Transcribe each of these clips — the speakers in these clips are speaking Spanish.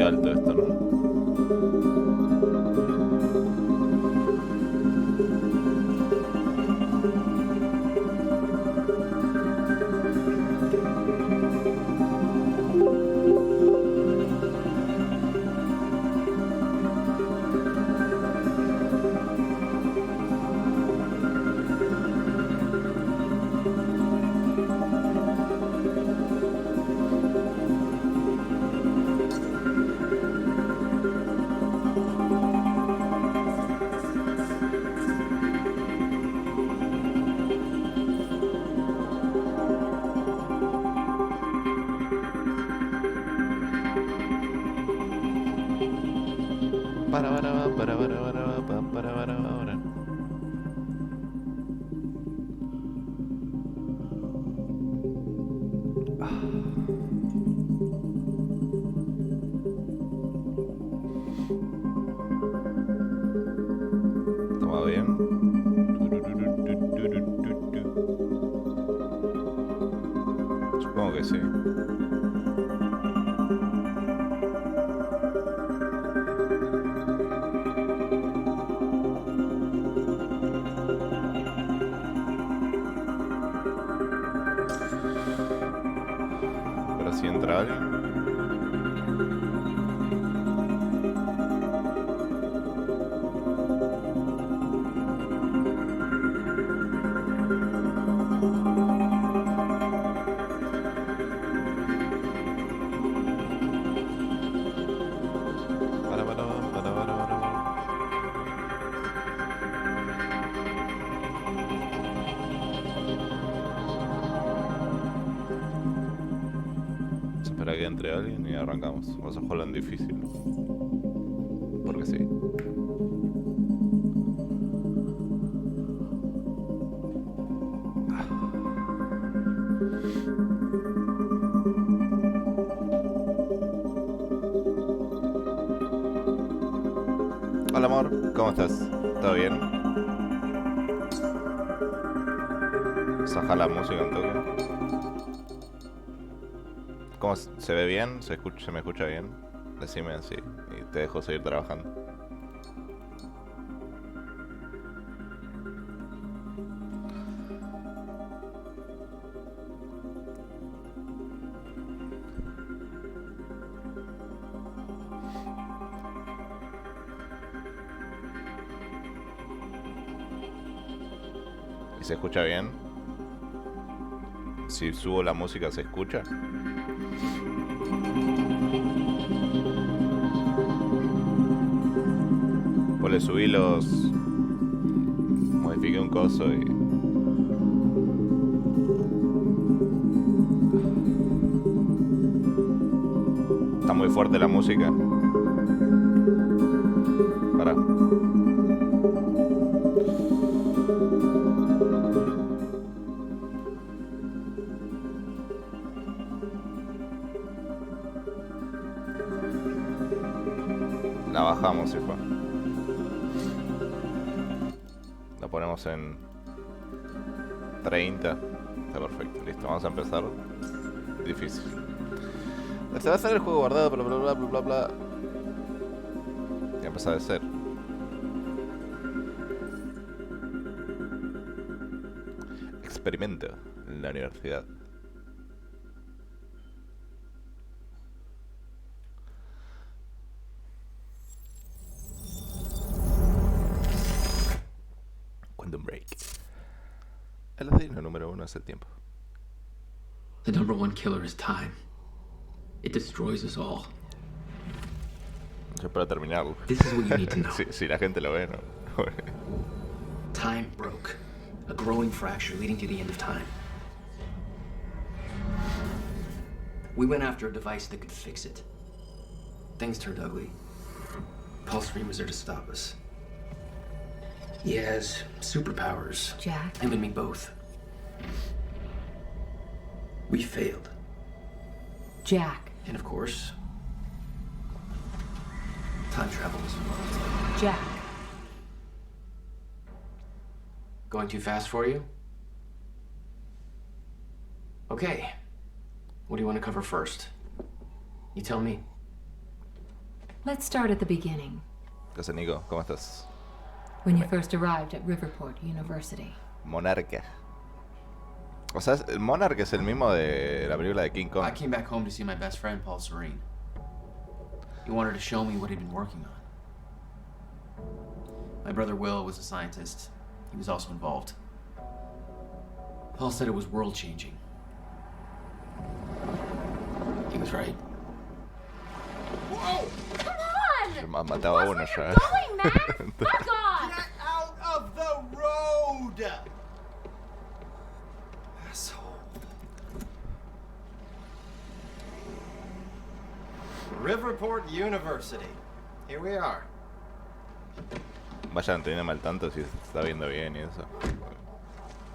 alto esto, ¿no? Para. Toma bien. Supongo que sí. Pero si entra alguien. Para. Se espera que entre alguien y arrancamos. Vamos a jugarlo en difícil. Porque sí. Hola amor, ¿cómo estás? ¿Todo bien? Saja la música un toque. ¿Cómo se ve bien? ¿Se me escucha bien? Decime así y te dejo seguir trabajando. ¿Y se escucha bien? Si subo la música, ¿se escucha? Pues le subí los... Modifiqué un coso y... Está muy fuerte la música. Pará. La bajamos y fue. La ponemos en 30. Está perfecto, listo, vamos a empezar. Difícil. Se va a hacer el juego guardado, bla bla bla bla bla bla. Ya empezó de ser. Experimento en la universidad. Quantum Break. El asesino número 1 es el tiempo. The number one killer is time. It destroys us all. Yo para terminarlo. This is what you need to know. si la gente lo ve, ¿no? Time broke. A growing fracture leading to the end of time. We went after a device that could fix it. Things turned ugly. Paul Stream was there to stop us. He has superpowers. Jack? Him and me both. We failed. Jack. And of course, time travel was involved. Jack. Going too fast for you? Okay. What do you want to cover first? You tell me. Let's start at the beginning, ¿Qué haces, Nico? ¿Cómo estás? when you first arrived at Riverport University. Monarca. O sea, el Monarca es el mismo de la película de King Kong. I came back home to see my best friend, Paul Serene. He wanted to show me what he'd been working on. My brother Will was a scientist. He was also involved. Paul said it was world-changing. He was right. Whoa! Yo me mataba a uno ya. Going, man! Fuck off! Get out of the road! Asshole. Riverport University. Here we are. Vayan teniendo al tanto si se está viendo bien y eso.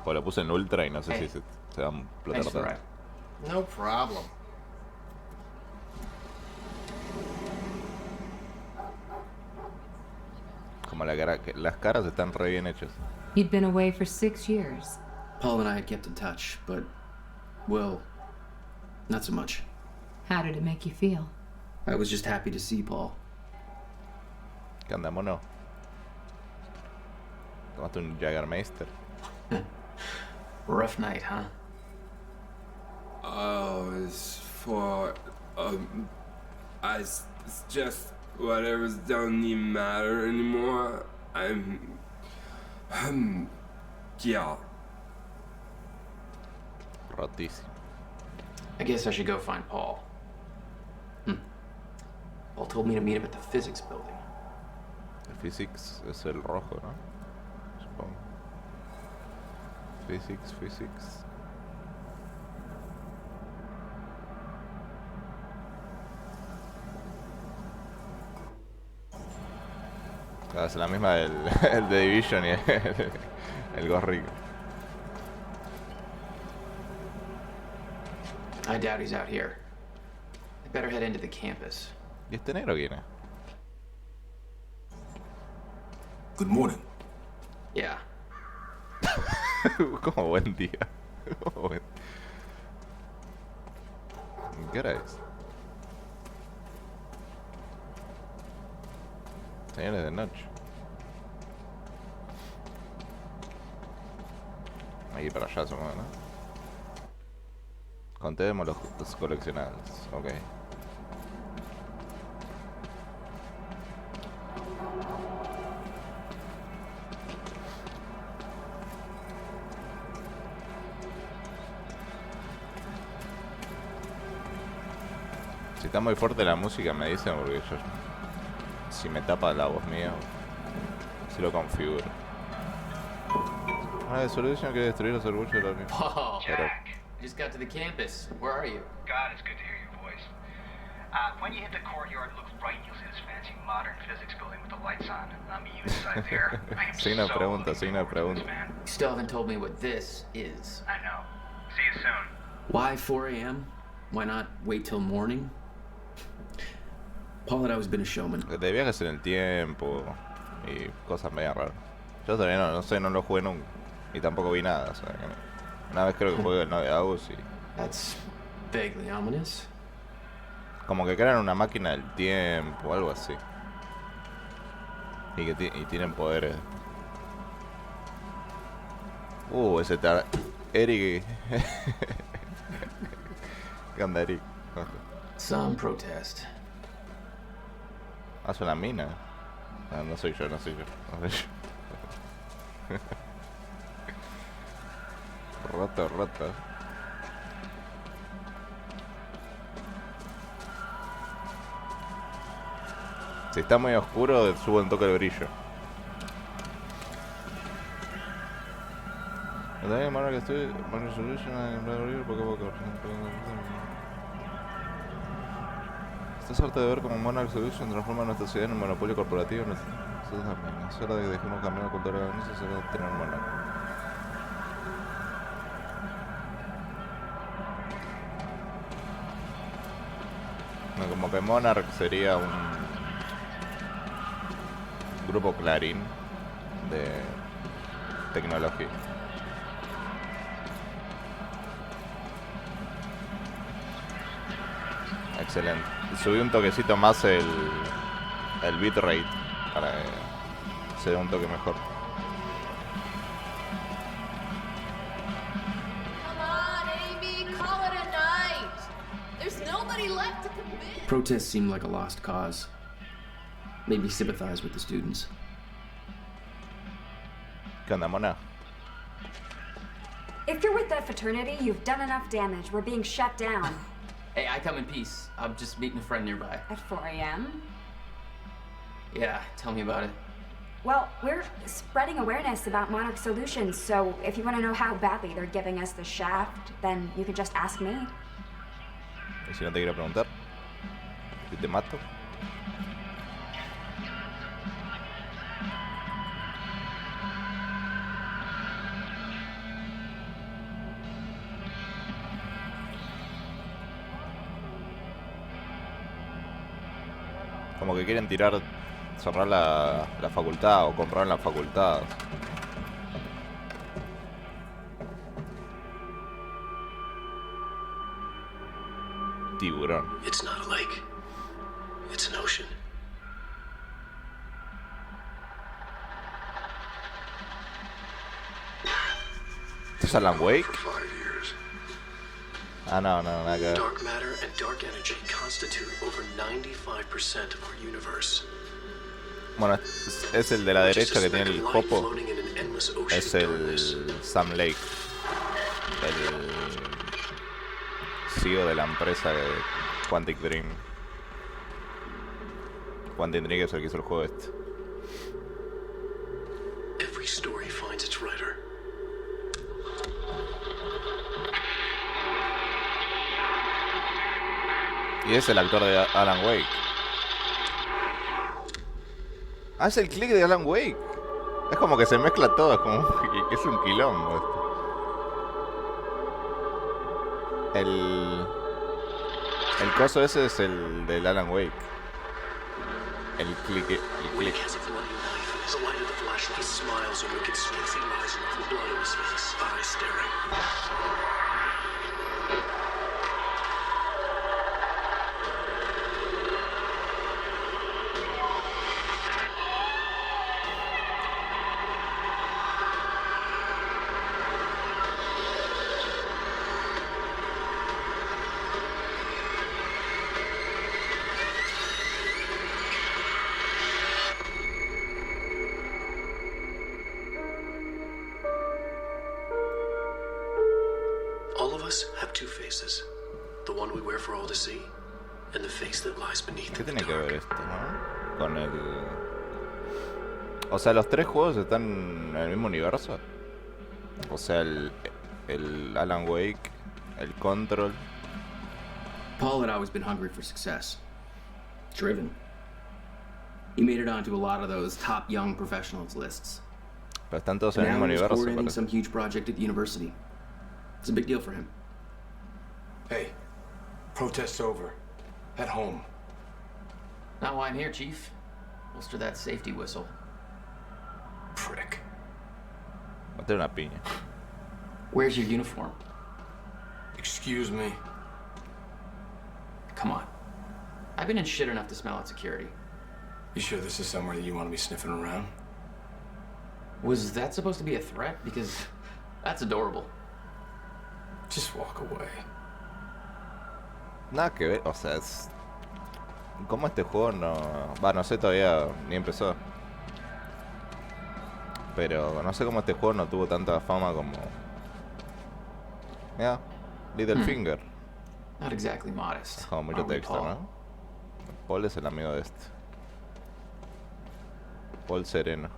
O lo puse en ultra y no sé si se va a explotar Thanks for todo. the ride. No problem. Como la cara, que las caras están re bien hechas. You'd been away for 6 years. Paul and I had kept in touch, but Will, not so much. How did it make you feel? I was just happy to see Paul. ¿Qué anda, mono? Tomaste un Jägermeister. Rough night, huh? It's for, it's just whatever's doesn't even matter anymore. Yeah. Rotísimo. I guess I should go find Paul. Paul told me to meet him at the physics building. El physics es el rojo, ¿no? Supongo. Physics. Ah, es la misma del el de Division y el gorrico. I doubt he's out here. I better head into the campus. ¿Y este negro quién es? Good morning. Yeah. Como buen día. Como buen... ¿Qué hora es? Señores de noche. Aquí para allá somos, ¿no? Contemos los coleccionables. Ok. Si está muy fuerte la música me dicen porque yo... Si me tapa la voz mía, si lo configuro. Una Solution quiere destruir los orgullos de la Unión. Paul, Pero... I just got to the campus. Where are you? God, it's good to hear your voice. When you hit the courtyard, look right, you'll see this fancy modern physics building with the lights on. I'll meet you inside there. I am Signo de so pregunta, looking signo de forward to pregunta. this, man. You still haven't told me what this is. I know. See you soon. Why 4 a.m.? Why not wait till morning? Paul had always been a showman. De viajes en el tiempo y cosas medio raras. Yo todavía no sé, no lo jugué nunca. Y tampoco vi nada, o sea, que una vez creo que jugué el 9 de Agus y... That's vaguely ominous. Como que crean una máquina del tiempo o algo así. Y que y tienen poderes. Ese tal... Eric... ¿Qué onda, Eric? Some protest. ¿Hace una mina? No soy yo. Roto. Si está muy oscuro, subo un toque el brillo. Monarch estoy... Monarch Solution... Estás harto de ver cómo Monarch Solution transforma nuestra ciudad en un monopolio corporativo. Nosotros también. Es hora de que dejemos cambiar la cultura de la es hora de tener un Monarch. No, como que Monarch sería un grupo Clarín de tecnología. Excelente. Subí un toquecito más el bitrate para que se dé un toque mejor. Come on, Amy, call it a night. There's nobody left to convince. Protests seem like a lost cause. Maybe sympathize with the students. ¿Qué onda, mona? If you're with that fraternity, you've done enough damage. We're being shut down. Hey, I come in peace. I'm just meeting a friend nearby. At 4 a.m.? Yeah, tell me about it. Well, we're spreading awareness about Monarch Solutions, so if you want to know how badly they're giving us the shaft, then you can just ask me. ¿Y si no te quiero preguntar? ¿Y te mato? Como que quieren cerrar la facultad o comprar la facultad. Tiburón. It's not a lake. It's an ocean. ¿Esto es Alan Wake? For 5 years. Ah, no, nada que ver. Dark matter and dark energy constitute over 95% of our universe. Bueno, es el de la derecha que tiene el copo. Es el Sam Lake, el CEO de la empresa de Quantic Dream. Quantic Dream es el que hizo el juego este. Every story finds its writer. Y es el actor de Alan Wake. Ah, es el click de Alan Wake. Es como que se mezcla todo, es como es un quilombo esto. El coso ese es el del Alan Wake. El click. Wake has a bloody knife in his light of the flashlight. He smiles a wicked face, rising from the blood on his face, eyes staring. All of us have two faces. The one we wear for all to see, and the face that lies beneath ¿Qué in the tiene que ver dark. esto, no? Con el... O sea, los tres juegos están en el mismo universo. O sea, el Alan Wake, el Control. Paul had always been hungry for success. Driven. He made it onto a lot of those top young professionals lists. Pero están todos en And el now mismo he's universo. coordinating parece. some huge project at the university. It's a big deal for him. Hey, protest's over. At home. Not why I'm here, Chief. Holster that safety whistle. Prick. Meter una piña. Where's your uniform? Excuse me. Come on. I've been in shit enough to smell out security. You sure this is somewhere that you want to be sniffing around? Was that supposed to be a threat? Because that's adorable. Just walk away. Nada que ver, o sea, es... ¿Cómo este juego no... Va, no sé, todavía ni empezó. Pero no sé cómo este juego no tuvo tanta fama como... Mira, Littlefinger. Not exactly modest. Es como mucho are we, texto, Paul? ¿no? Paul es el amigo de este. Paul Sereno.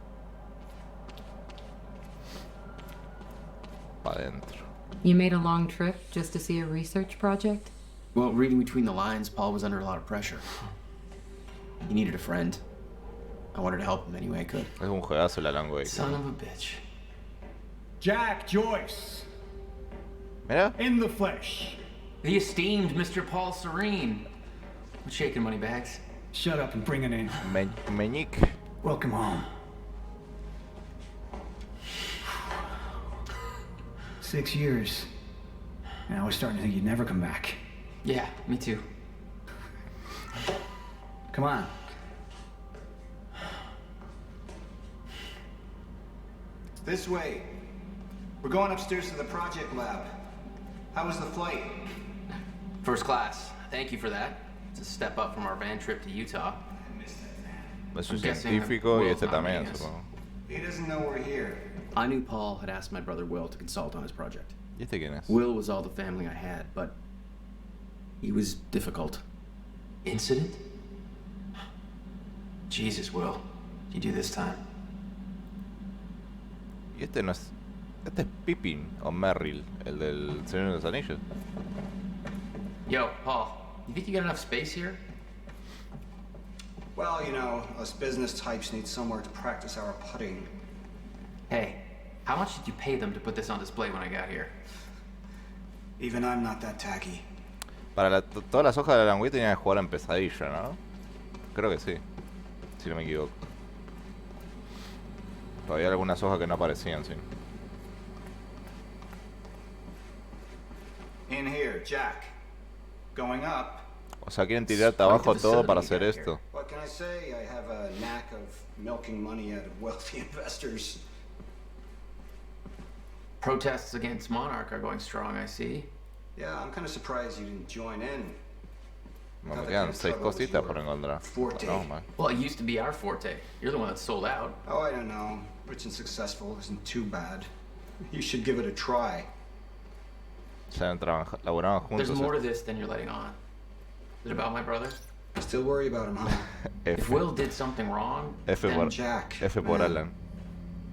Pa' adentro. You made a long trip just to see a research project? Well, reading between the lines, Paul was under a lot of pressure. He needed a friend. I wanted to help him any way I could. Es un juegazo el Alan Wake. Son of a bitch. Jack Joyce, Mira, in the flesh. The esteemed Mr. Paul Serene. What's shaking, money bags? Shut up and bring it in. Meñique. Welcome home. 6 years. And I was starting to think you'd never come back. Yeah, me too. Come on. This way. We're going upstairs to the project lab. How was the flight? First class. Thank you for that. It's a step up from our van trip to Utah. Es un I'm guessing científico y Will's este not también, meeting us. supongo. He doesn't know we're here. I knew Paul had asked my brother Will to consult on his project. ¿Y este quién es? Will was all the family I had, but he was difficult. Incident? Jesus, Will. You do this time. Y este no es... Este es Pippin o Merrill, el del Señor de los Anillos. Yo, Paul, you think you got enough space here? Well, you know, us business types need somewhere to practice our putting. Hey, how much did you pay them to put this on display when I got here? Even I'm not that tacky. Todas las hojas de Alan Wake tenían que jugar en pesadilla, ¿no? Creo que sí, si no me equivoco. Todavía hay algunas hojas que no aparecían, sí. In here, Jack. Going up. O sea, quieren tirarte abajo todo para hacer esto. What can I say? I have a knack of milking money out of wealthy investors. Protests against Monarch are going strong, I see. Yeah, I'm kind of surprised you didn't join in. No, me quedan 6 cositas por encontrar. Forte. No, man. Well, it used to be our forte. You're the one that sold out. Oh, I don't know. Rich and successful isn't too bad. You should give it a try. O sea, laboraban juntos. There's more to this than you're letting on. Is it about my brother? Still worry about him, huh? If Will did something wrong, then Jack, F por man. Alan.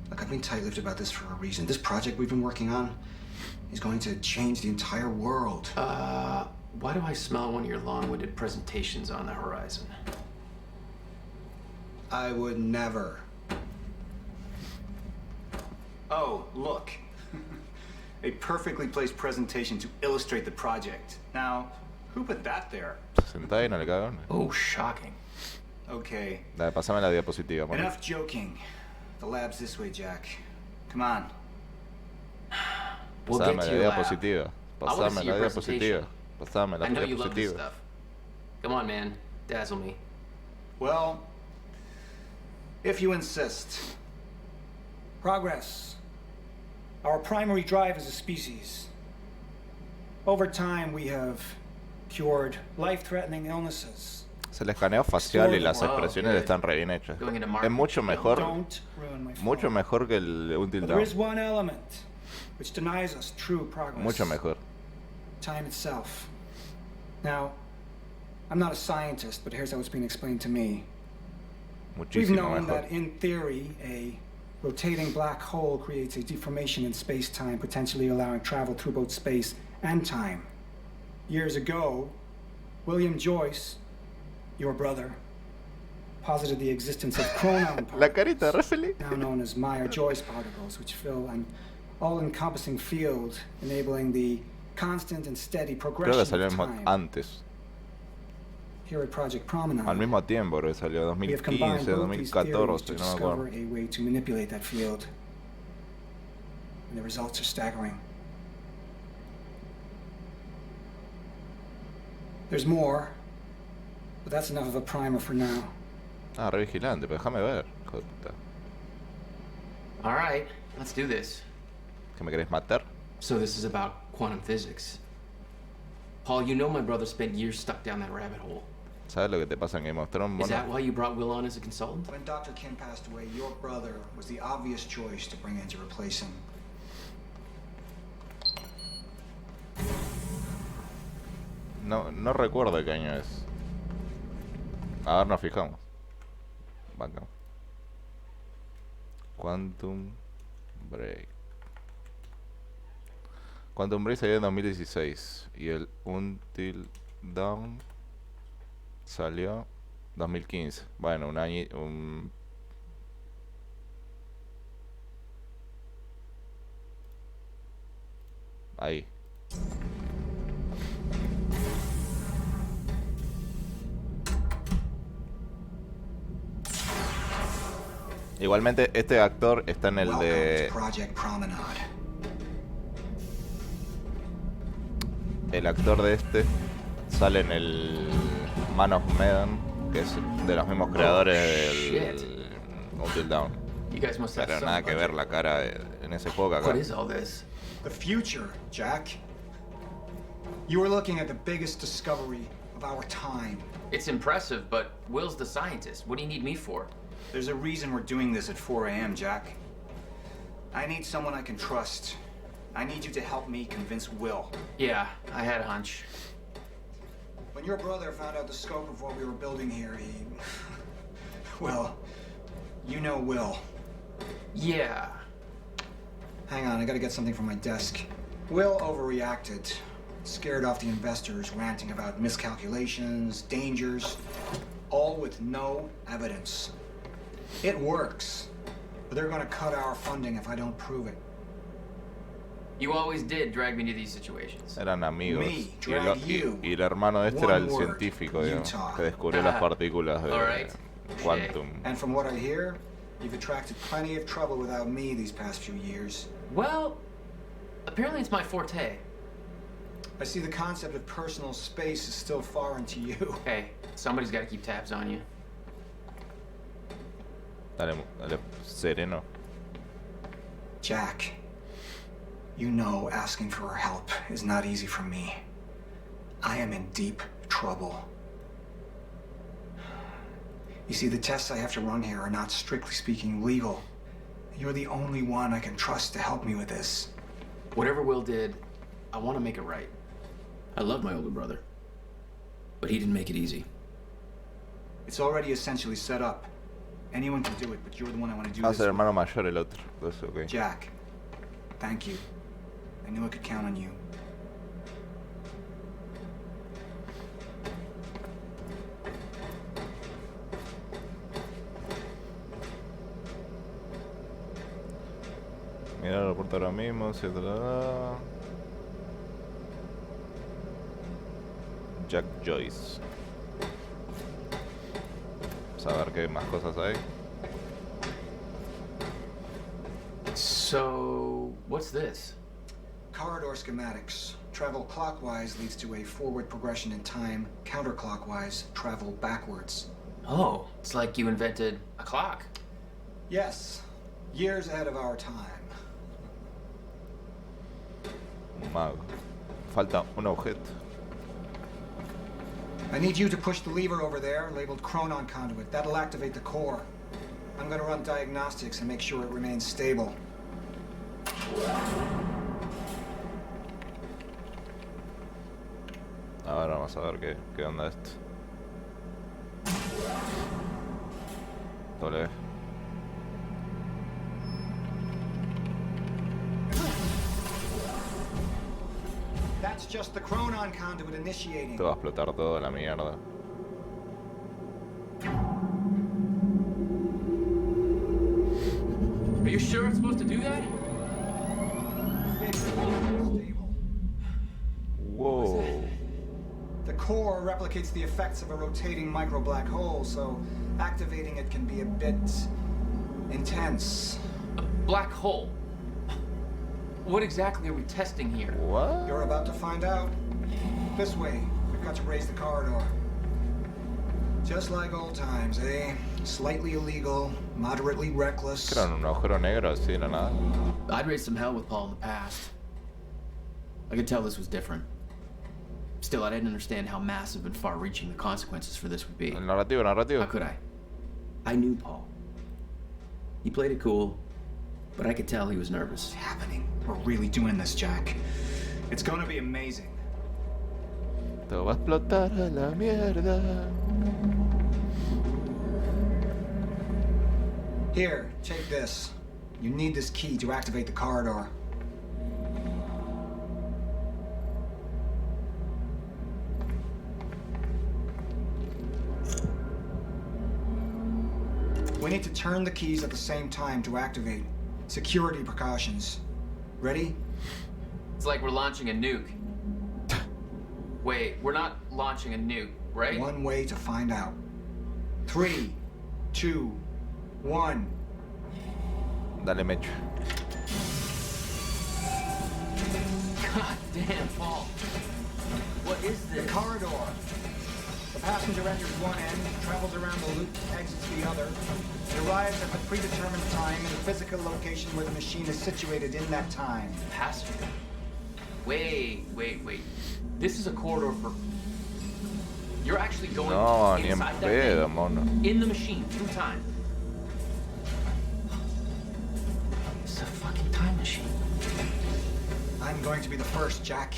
Look, I've been tight-lipped about this for a reason. This project we've been working on is going to change the entire world. Why do I smell one of your long-winded presentations on the horizon? I would never. Oh, look. A perfectly placed presentation to illustrate the project. Now, who put that there? Sentada y no le cago. Oh, shocking. Okay. Dale, pasame la diapositiva, man. Enough joking. The lab's this way, Jack. Come on. We'll Pasame get to la your lab. diapositiva. I wanna Pasame see la your diapositiva. presentation. Pasame la I know you love this diapositiva. stuff. Come on, man. Dazzle me. Well, if you insist. Progress. Our primary drive as a species. Over time, we have cured life-threatening illnesses. Es el escaneo facial y las expresiones están re bien hechas. Es mucho mejor. Mucho mejor que el Until There Dawn. is one element which denies us true progress. Mucho mejor. Time itself. Now, I'm not a scientist, but here's how it's been explained to me. We've Muchísimo known mejor. that, in theory, a rotating black hole creates a deformation in space-time, potentially allowing travel through both space and time. Years ago, William Joyce, your brother, posited the existence of chronon La carita, re feliz. now known as Meyer-Joyce particles, which fill an all-encompassing field, enabling the constant and steady Creo que progression salió of time. antes. Here at Project Promenade, Al mismo tiempo, creo que salió we have combined 2015, both these theories to 2014, no me discover acuerdo. a way to manipulate that field. And the results are staggering. There's more, but that's enough of a primer for now. Ah, re vigilante, pero déjame ver. Hijo de puta. All right, let's do this. ¿Que me querés matar? So this is about quantum physics. Paul, you know my brother spent years stuck down that rabbit hole. ¿Sabes lo que te pasa en Game of Thrones? Is that Bueno, why you brought Will on as a consultant? When Dr. Kim passed away, your brother was the obvious choice to bring in to replace him. no recuerdo qué año es. A ver, nos fijamos. Banca. Quantum Break. Quantum Break salió en 2016 y el Until Dawn salió 2015. Bueno, un año, ahí. Igualmente, este actor está en el de... Project Promenade. El actor de este sale en el Man of Medan, que es de los mismos creadores del Until Dawn. You guys must have Pero some nada que ver budget. la cara en ese juego acá. What is all this? The future, Jack. You were looking at the biggest discovery of our time. It's impressive, but Will's the scientist. What do you need me for? There's a reason we're doing this at 4 a.m., Jack. I need someone I can trust. I need you to help me convince Will. Yeah, I had a hunch. When your brother found out the scope of what we were building here, he... Well, you know Will. Yeah. Hang on, I gotta get something from my desk. Will overreacted. Scared off the investors, ranting about miscalculations, dangers, all with no evidence. It works, but they're gonna cut our funding if I don't prove it. You always did drag me to these situations. Eran amigos. Me, Y el, drag you. y el hermano de este era el One word, científico, digamos, Utah. que descubrió las partículas de All right. quantum. And from what I hear, you've attracted plenty of trouble without me these past few years. Well, apparently it's my forte. I see the concept of personal space is still foreign to you. Hey, somebody's got to keep tabs on you. Dale, dale, sereno. Jack, you know asking for help is not easy for me. I am in deep trouble. You see, the tests I have to run here are not strictly speaking legal. You're the only one I can trust to help me with this. Whatever Will did, I want to make it right. I love my older brother, but he didn't make it easy. It's already essentially set up. Anyone can do it, but you're the one I want to do Va a this ser with. hermano mayor el otro. Entonces, ok. Jack, thank you. I knew I could count on you. Mira el aeropuerto ahora mismo, etc. Jack Joyce. Vamos a ver qué más cosas hay. So, what's this? Corridor schematics. Travel clockwise leads to a forward progression in time. Counterclockwise, travel backwards. Oh, it's like you invented a clock. Yes, years ahead of our time. Un mago. Falta un objeto. I need you to push the lever over there, labeled Chronon Conduit. That'll activate the core. I'm gonna run diagnostics and make sure it remains stable. Ahora vamos a ver qué onda esto. W. That's just the Chronon Conduit initiating. Te va a explotar todo la mierda. Are you sure it's supposed to do that? Whoa. The core replicates the effects of a rotating micro black hole, so activating it can be a bit intense. A black hole? What exactly are we testing here? What? You're about to find out. This way. We've got to raise the corridor. Just like old times, eh? Slightly illegal, moderately reckless. Era un agujero negro así de la nada. I'd raised some hell with Paul in the past. I could tell this was different. Still, I didn't understand how massive and far-reaching the consequences for this would be. El narrativo, narrativo. How could I? I knew Paul. He played it cool, but I could tell he was nervous. What's happening? We're really doing this, Jack. It's gonna be amazing. Todo va a explotar a la mierda. Here, take this. You need this key to activate the corridor. We need to turn the keys at the same time to activate. Security precautions. Ready? It's like we're launching a nuke. Wait, we're not launching a nuke, right? One way to find out. 3, 2, 1. Dale, Mecho. God damn, Paul. What is The this? corridor. The passenger enters one end, travels around the loop, exits the other. It arrives at the predetermined time in the physical location where the machine is situated in that time. Passenger? Wait. This is a corridor for... You're actually going No, ni en inside that pedo, thing, mono. in the machine, through time. It's a fucking time machine. I'm going to be the first, Jack.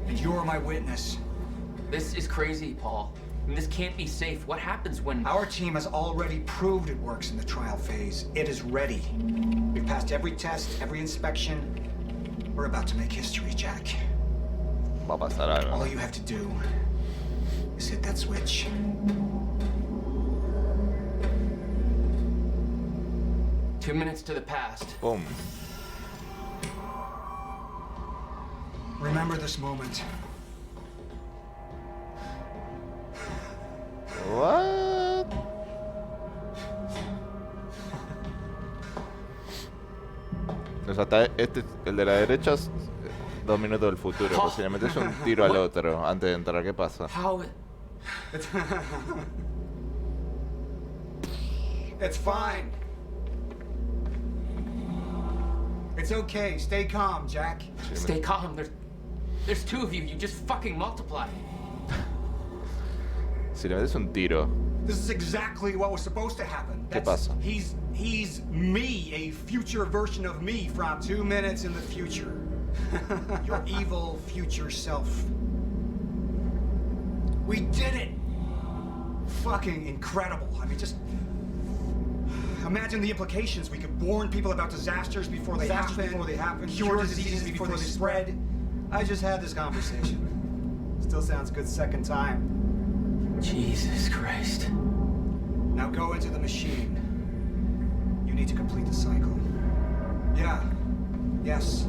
And you're my witness. This is crazy, Paul. I mean, this can't be safe. What happens when... Our team has already proved it works in the trial phase. It is ready. We've passed every test, every inspection. We're about to make history, Jack. Va a pasar algo. All you have to do is hit that switch. Two minutes to the past. Boom. Remember this moment. What? O sea, hasta este, el de la derecha es 2 minutos del futuro. Pues si le metes un tiro al otro antes de entrar, ¿qué pasa? It's fine. It's okay. Stay calm, Jack. Stay calm. There's two of you. You just fucking multiply. Si le metes un tiro, This is exactly what was supposed to happen. ¿qué pasa? He's me, a future version of me from 2 minutes in the future. Your evil future self. We did it! Fucking incredible. I mean, just imagine the implications. We could warn people about disasters before they happen, cure diseases before they spread. I just had this conversation. Still sounds good second time. Jesus Christ. Now go into the machine. You need to complete the cycle. Yeah. Yes.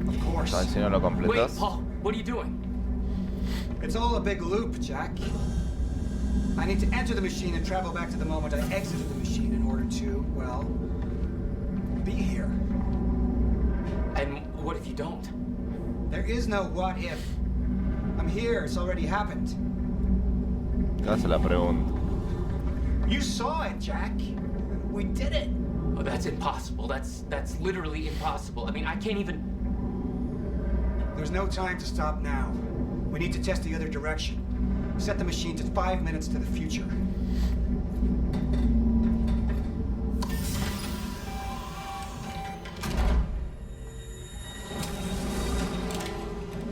Of course. ¿Sabes si no lo completas? Wait, Paul, what are you doing? It's all a big loop, Jack. I need to enter the machine and travel back to the moment I exited the machine in order to, well, be here. And what if you don't? There is no what if. I'm here. It's already happened. Hace la pregunta. You saw it, Jack. We did it. Oh, that's impossible. That's literally impossible. I mean, I can't even... There's no time to stop now. We need to test the other direction. Set the machine to 5 minutes to the future.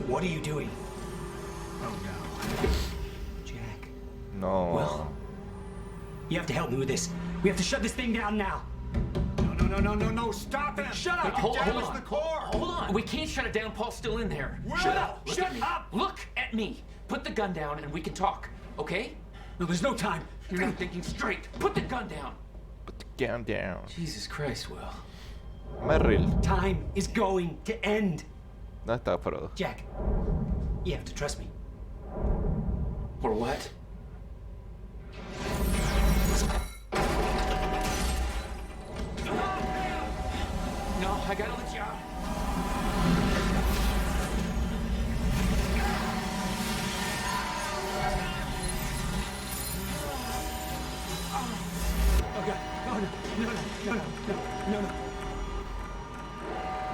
What are you doing? Oh no. Jack. No. Well, you have to help me with this. We have to shut this thing down now. No, stop it! Shut up! Hold Damage on. the core! Hold on. We can't shut it down. Paul's still in there. Shut up! Shut up! Look at me. Put the gun down and we can talk, okay? No, there's no time. You're not thinking straight. Put the gun down. Put the gun down. Jesus Christ, Will. Merrill. Time is going to end. ¿Dónde está Frodo? Jack, you have to trust me. Or what? No, I gotta let you out. No.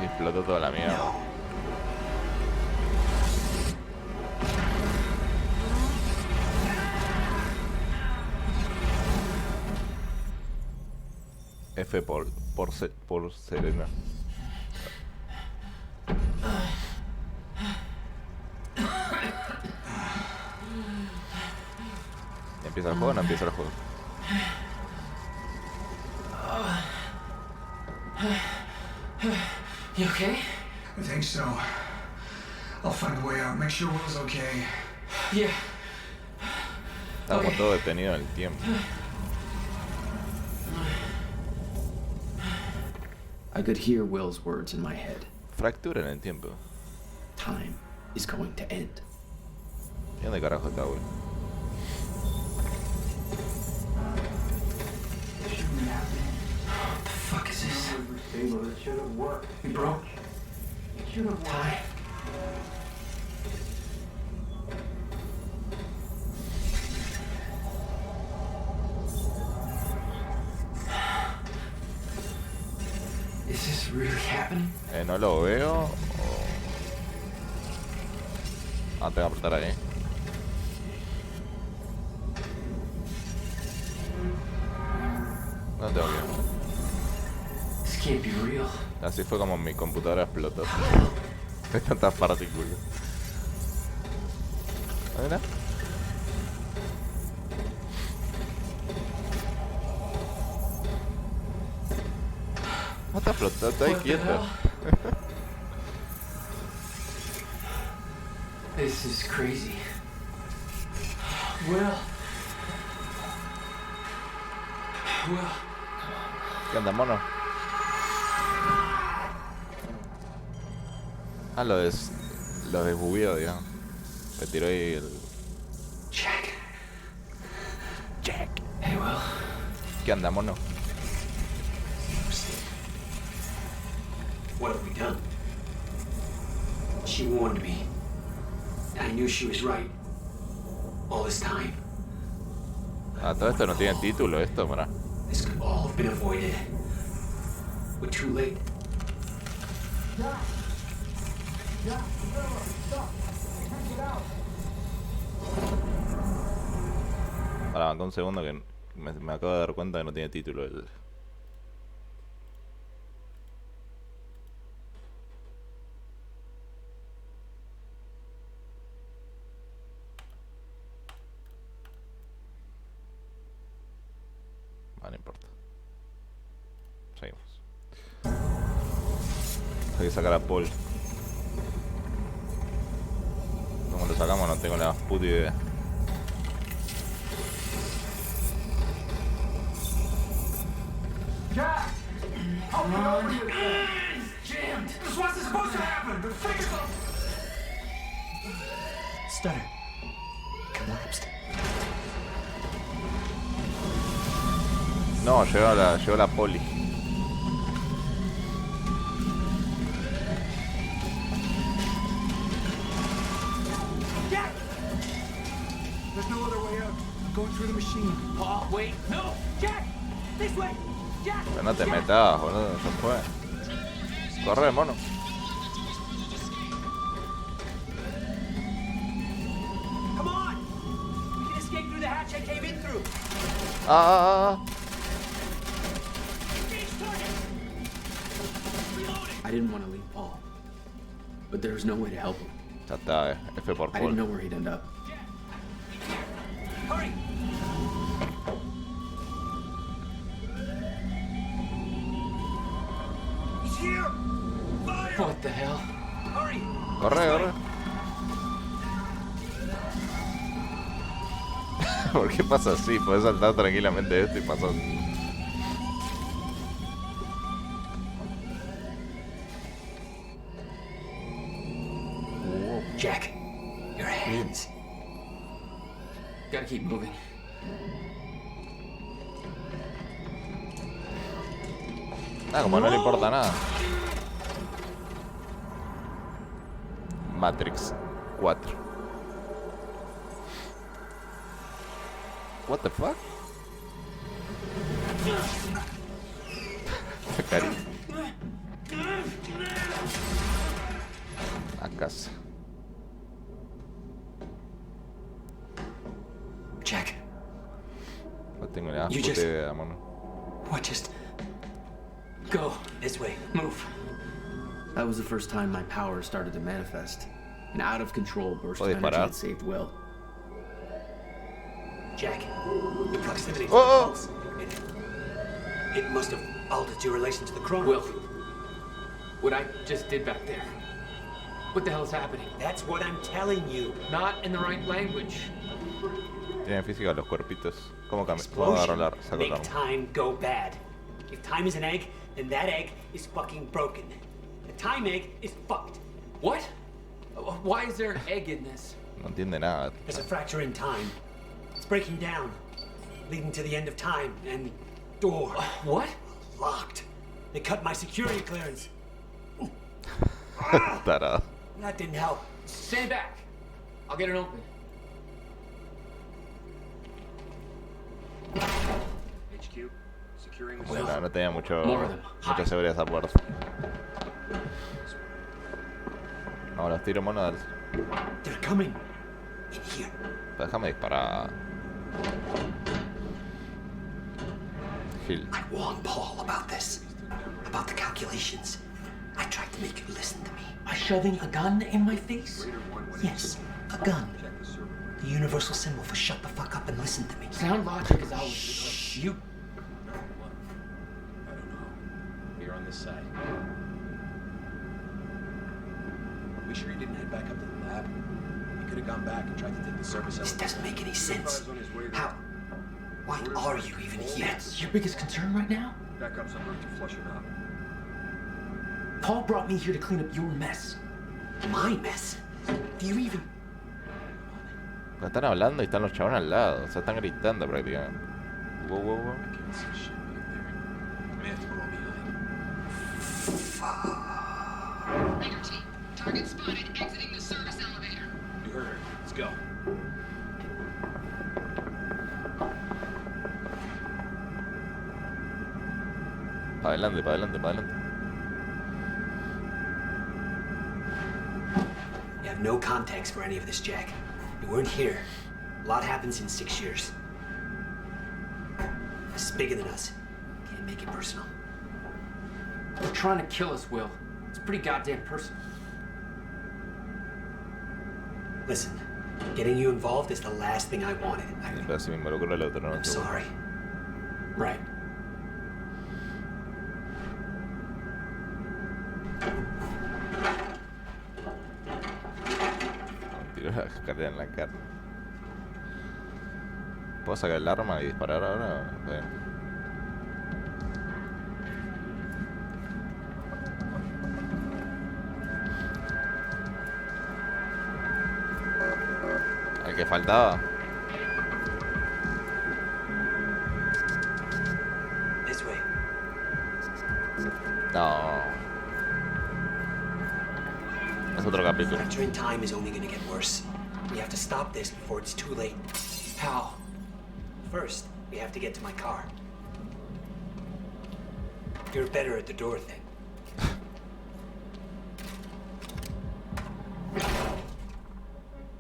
Y explotó toda la mierda. F por Serena. ¿Empieza el juego o no empieza el juego? You okay? I think so. I'll find a way out. Make sure Will's okay. Yeah. Estamos todos detenidos en el tiempo. I could hear Will's words in my head. Fractura en el tiempo. Time is going to end. ¿Y dónde carajo está, Will? What the fuck is this? It should have worked. We broke. It should have worked. Time. happening? No lo veo. Ah, tengo que apretar ahí. No tengo que ir. This can't be real. Así fue como mi computadora explotó. De tantas partículas. ¿Mira? No te explotó, está ahí quieto. This is crazy. Will. ¿Qué onda, mono? Ah, lo desbugueó, digamos. Le tiró ahí el... Jack. Hey, Will. ¿Qué onda, mono? What have we done? She warned me. I knew she was right. All this time. Ah, todo esto no tiene título, esto, ¿verdad? This could all have been avoided. We're too late. Ahora, banca un segundo que me acabo de dar cuenta que no tiene título el... Ah, no importa. Seguimos. Hay que sacar a Paul. ¿Cómo lo sacamos? No tengo la más puta idea. Jack! Help me over here! It's jammed! This wasn't supposed to happen! Fix it! Stutter. Collapsed. No, llegó la poli. Jack! There's no other way out. I'm going through the machine. Paul, wait. No! Jack! This way! Jack! Pero no te metas, boludo, ya fue. Corre, mono. Come on! We can escape through the hatch I came in through. Ah. I didn't want to leave Paul, but there was no way to help him. Ya está, F por I didn't know Paul. where he'd end up. Hurry! He's here! Fire! What the hell? Hurry! Corre, corre. ¿Por qué pasa así? Puedes saltar tranquilamente esto y pasar. Jack, your hands. Gotta keep moving. Ah, como no le importa nada. Matrix 4. What the fuck? Cari. A casa. Jack, No tengo ni la más You puta just- idea, mono. what just... Go. This way. Move. That was the first time my power started to manifest. An out-of-control burst of Puedes energy parar. that saved Will. Jack, the proximity to Oh, the pulse. It must have altered your relation to the chrono. Will, what I just did back there. What the hell is happening? That's what I'm telling you. Not in the right language. Tienen física los cuerpitos. ¿Cómo agarro Explosion la saco el make arma? time go bad. If time is an egg, then that egg is fucking broken. The time egg is fucked. What? Why is there an egg in this? No entiende nada. There's a fracture in time. It's breaking down, leading to the end of time, and door. What? Locked. They cut my security clearance. Tarado. That didn't help. Stand back. I'll get it open. HQ, securing the No, no tenía mucho, More of them. mucha seguridad esa puerta. No, los tiro mono. They're coming. In here. Déjame disparar. Gil. I warned Paul about this. About the calculations. I tried to make you listen to me. By shoving a gun in my face? Yes, a gun. The universal symbol for shut the fuck up and listen to me. Sound logic is always Shh, you. I don't know. You're on this side. We sure he didn't head back up to the lab? He could have gone back and tried to take the service This elevator. doesn't make any sense. How? Why are you even here? That's your biggest concern right now? Backup's en route to flush him out. Paul brought me here to clean up your mess. My mess? Do you even... Están hablando y están los chabones al lado. O sea, están gritando prácticamente. Wow, wow, wow. I can't see shit back there. May have to put all behind. Leader team, target spotted exiting the service elevator. You heard her. Let's go. Pa' adelante, pa' adelante, pa' adelante. You have no context for any of this, Jack. You weren't here. A lot happens in 6 years. This is bigger than us. Can't make it personal. They're trying to kill us, Will. It's pretty goddamn personal. Listen, getting you involved is the last thing I wanted. Pero si me involucro el otro, no. I'm sorry. Right. Tiro la carrera en la cara. ¿Puedo sacar el arma y disparar ahora? Bien. El que faltaba. This way. No. Es otro capítulo. Entering time is only gonna get worse. We have to stop this before it's too late. How? First, we have to get to my car. You're better at the door thing.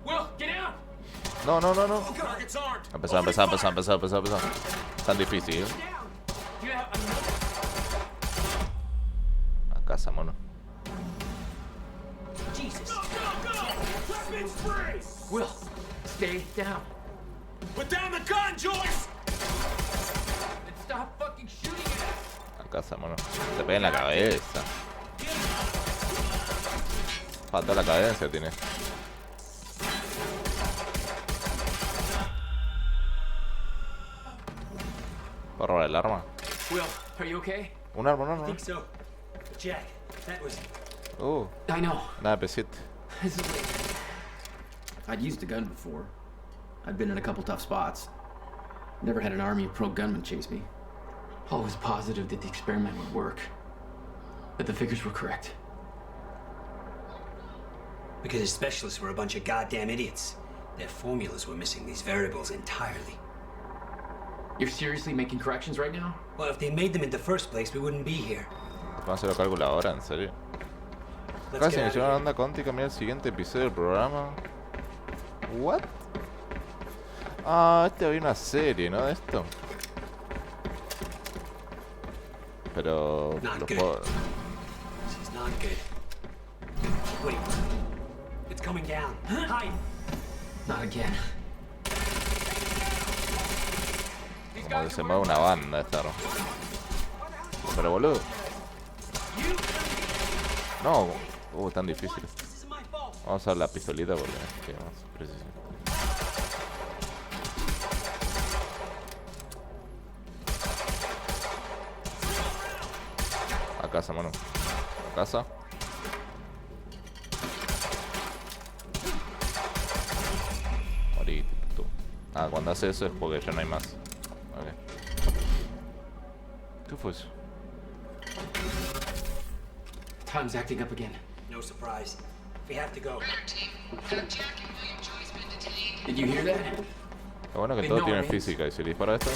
Will, get out! No, no, no, no. Target's armed. Empezó. Tan difícil. A casa, mono. Jesus. Weapons free! Will, stay down. Put down the gun, Joyce! And stop fucking shooting at us! A casa, mono. Te pega en la cabeza. Falta la cadencia tiene. ¿Puedo robar el arma? Will, are you okay? Un arma, I think so. Jack, that was... I know. Nada, P7. This is like... I'd used a gun before. I'd been in a couple tough spots. Never had an army of pro gunmen chase me. Paul was positive that the experiment would work. That the figures were correct. Because his specialists were a bunch of goddamn idiots. Their formulas were missing these variables entirely. You're seriously making corrections right now? Well, if they made them in the first place, we wouldn't be here. Vamos a hacer la calculadora, en serio. Casi me llevan a onda Conti cambiar el siguiente episodio del programa. What? Ah, había una serie, ¿no? De esto. Pero... Not los good. puedo... This is not good. Wait. It's coming down. Hide! Not again. Como que se mueve una banda esta arma. Pero boludo. No, tan difícil. Vamos a usar la pistolita porque tiene más precisión. A casa, mano. A casa. Ahorita, tú. Ah, cuando hace eso es porque ya no hay más. Ok. ¿Qué fue eso? Time's acting up again. No surprise. We have to go. Did you hear that? Lo bueno que todo tiene física y si le dispara esto.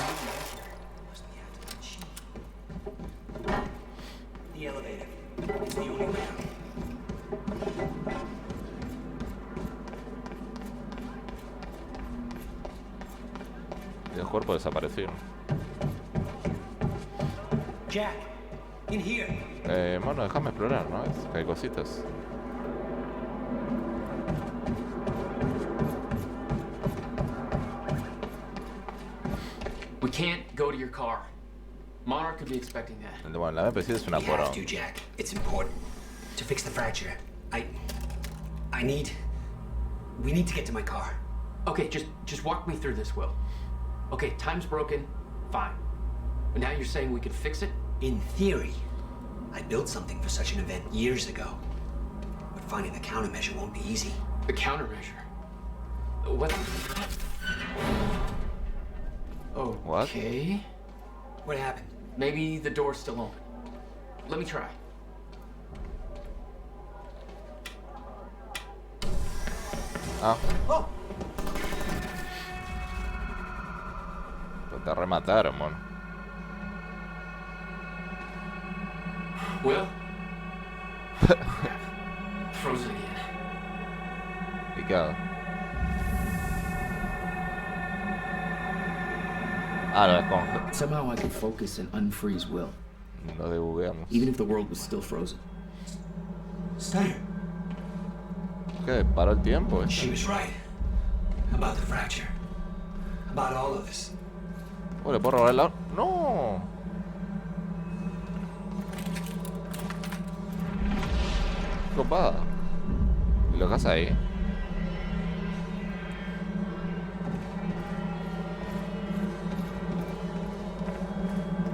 The elevator. It's the only way out. Y el cuerpo desapareció. Jack, in here. Bueno, déjame explorar, ¿no? Es que hay cositas. We can't go to your car. Monarch could be expecting that. Bueno, la MPC es una We have porón. to, Jack. It's important. To fix the fracture, we need to get to my car. Okay, just walk me through this, Will. Okay, time's broken. Fine. But now you're saying we could fix it? In theory, I built something for such an event years ago. But finding the countermeasure won't be easy. The countermeasure? What? Okay. What happened? Maybe the door's still open. Let me try. Ah. Pero te remataron, mono. Will? Frozen again. ¿Y qué hago? Ah, lo desconge. Somehow I could focus and unfreeze Will. Lo debugueamos. Even if the world was still frozen. Stutter. ¿Qué? ¿Paró el tiempo? She was right. About the fracture. About all of this. Oh, ¿le puedo robar el auto? ¡No! Copada. ¿Y lo dejas ahí?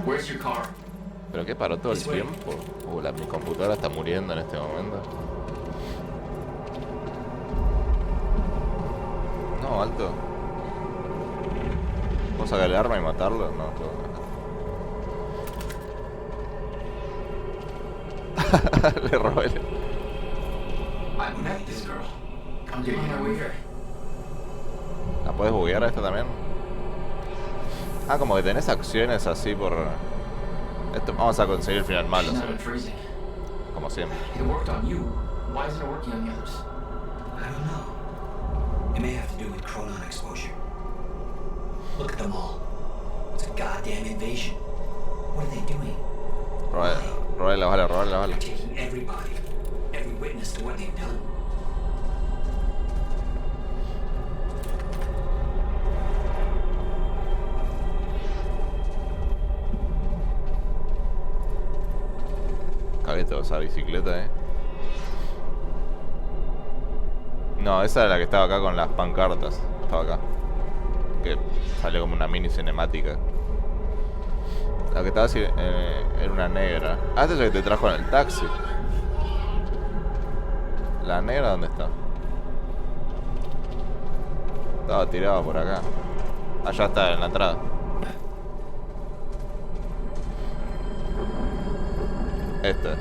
Where's your car? ¿Pero qué paró todo el tiempo? Mi computadora está muriendo en este momento. No, alto. ¿Puedo sacar el arma y matarlo? No, puedo. Le robé el... I met this girl. I'm getting my way here. ¿La puedes buguear a esta también? Ah, como que tenés acciones así por... Esto, vamos a conseguir el final malo, ¿sí? Como siempre. It worked on you. Why isn't it working on the others? I don't know. It may have to do with chronon exposure. Look at them all. It's a goddamn invasion. What are they doing? Robarle la bala, robarle la bala. They're taking everybody, every witness to what they've done. Cagué toda esa bicicleta, No, esa era la que estaba acá con las pancartas. Estaba acá. Que salió como una mini cinemática. La que estaba así, era una negra. Ah, esta es la que te trajo en el taxi. ¿La negra dónde está? Estaba tirada por acá. Allá está, en la entrada. Esta es.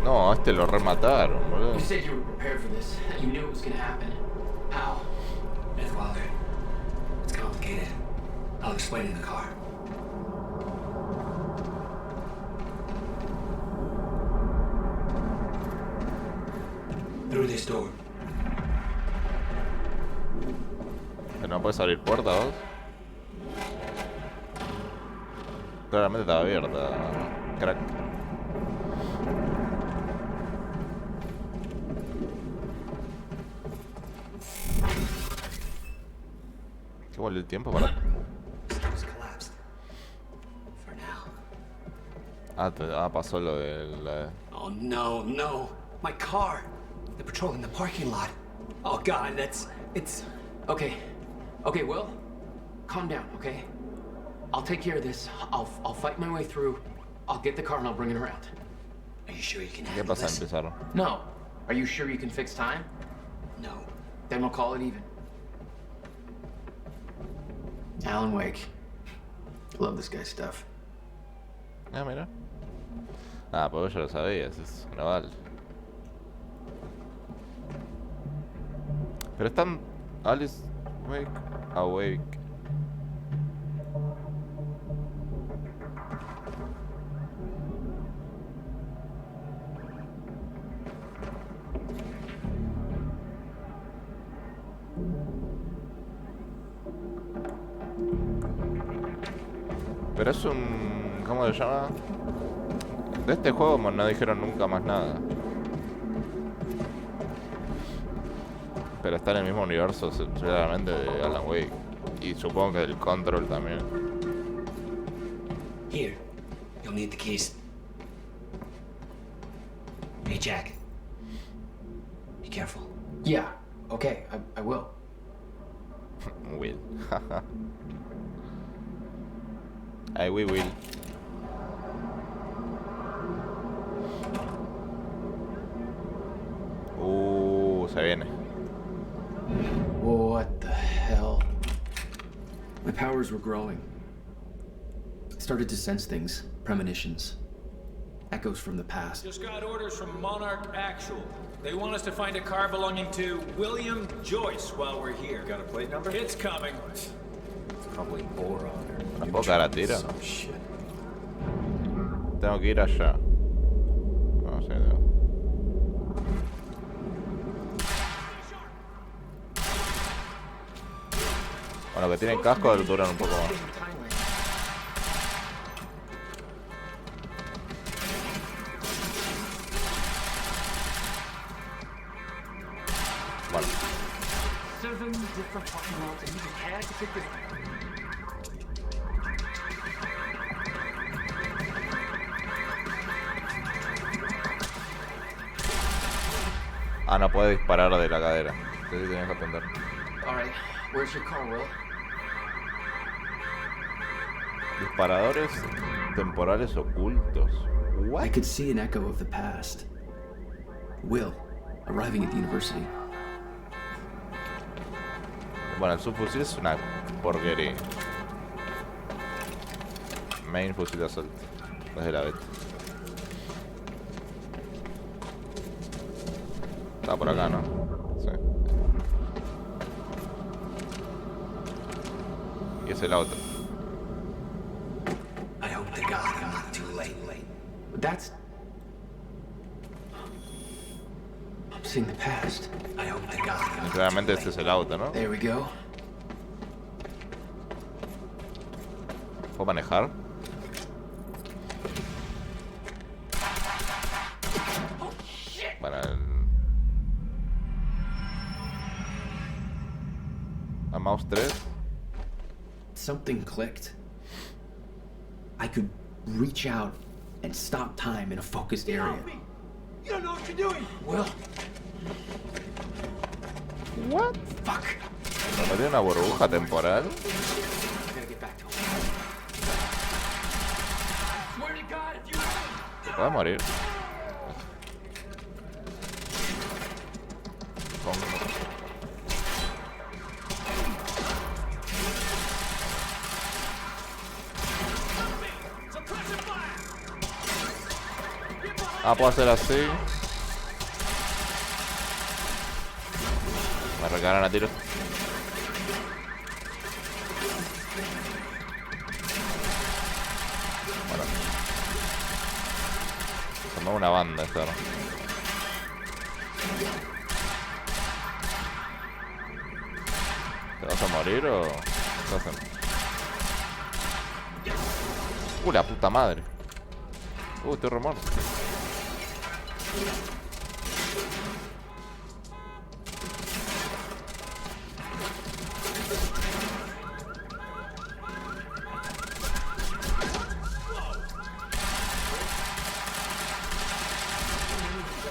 No, a este lo remataron, boludo. You said you were prepared for this. You knew it was gonna happen. How? Myth Wilder. It's complicated. I'll explain in the car. Through this door. ¿Que no puedes abrir puertas, vos? Claramente estaba abierta, crack. ¿Qué vuelve el tiempo para...? Ah, pasó lo del... Oh no, no. My car. They're patrolling the parking lot. Oh god, it's... Okay. Okay, Will. Calm down, okay? I'll take care of this. I'll fight my way through. I'll get the car and I'll bring it around. Are you sure you can ¿Qué handle pasa? this? Empezaron. No. Are you sure you can fix time? No. Then we'll call it even. Alan Wake. Love this guy's stuff. Ah, mira. Ah, pues vos ya lo sabías, es naval. Pero están... Alice... Wake... Awake. Pero es un... ¿Cómo se llama? De este juego no dijeron nunca más nada. Pero está en el mismo universo, seguramente, de Alan Wake. Y supongo que del Control también. Here, you'll need the keys. Hey, Jack. Be careful. Yeah, okay, I will. Will. We will. Se viene. What the hell? My powers were growing. I started to sense things, premonitions, echoes from the past. Just got orders from Monarch Actual. They want us to find a car belonging to William Joyce while we're here. Got a plate number? It's coming. It's probably boron or... ¿No puedo caer a tiro? Some shit. Tengo que ir allá. No sé, no. Bueno, que tienen casco duran un poco más. Vale. Ah, no puede disparar de la cadera. Entonces tienes que aprender. Alright, where's your car, Will? Disparadores temporales ocultos. What? I could see an echo of the past. Will, arriving at the university. Bueno, el subfusil es una porquería. Main fusil de asalto. Desde la beta. Está por acá, ¿no? Sí. Y es el auto. I hope to God I'm not too late. But that's... I'm seeing the past. I hope to God I'm not Claramente este es el auto, ¿no? There we go. ¿Puedo manejar? Bueno, a mouse 3. Something clicked. I could reach out and stop time in a focused area. You don't know what you're doing. Will. What? Fuck. ¿Me metí una burbuja temporal? I gotta get back to him. Swear to God, if you... ¿Puedo morir? Ah, puedo hacer así. Me recargan a tiros. Bueno. Se mueve una banda esto, ¿no? ¿Te vas a morir o qué hacen? La puta madre. Estoy re muerto.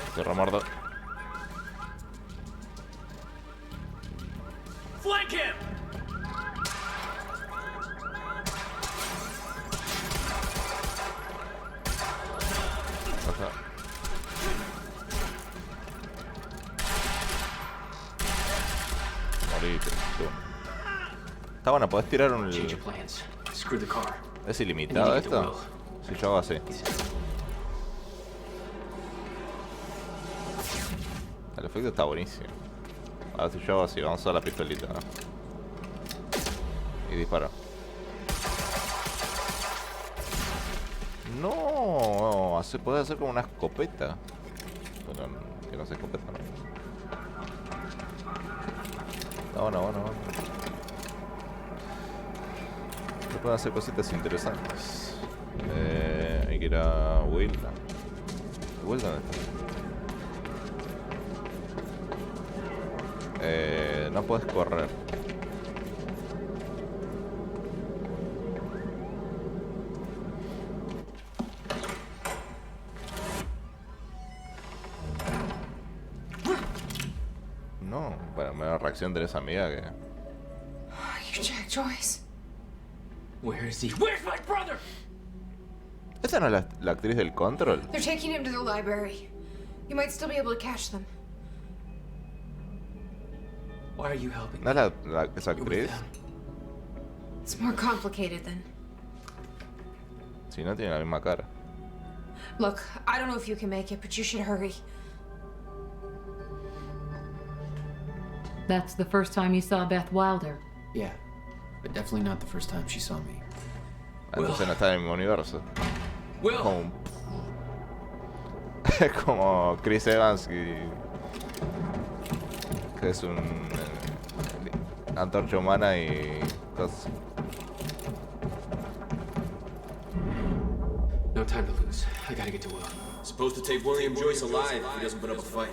Estoy re muerto. Flank him! Morite, tú. Está bueno, podés tirar un... Change of plans. Screw the car. ¿Es ilimitado esto? Si yo hago así. El efecto está buenísimo. Ahora si yo hago así, vamos a la pistolita, ¿no? Y disparo. No, se puede hacer como una escopeta. Pero que no sea escopeta, ¿no? Bueno. Se pueden hacer cositas interesantes. Hay que ir a Will. ¿Will dónde está? No puedes correr. No, bueno, me da reacción de esa amiga que... You're Jack Joyce. Where is he? Where's my brother? ¿Esa no es la actriz del Control? They're taking him to the library. You might still be able to catch them. Why are you helping? ¿No es esa actriz? It's more complicated than... Si no, tiene la misma cara. Look, I don't know if you can make it, but you should hurry. That's the first time you saw Beth Wilder. Yeah, but definitely not the first time she saw me. Entonces no está en el mismo universo. Will. Como Chris Evans que es un antorcha humana y cosas. No time to lose. I gotta get to Will. Supposed to take William Joyce alive if he doesn't put up a fight.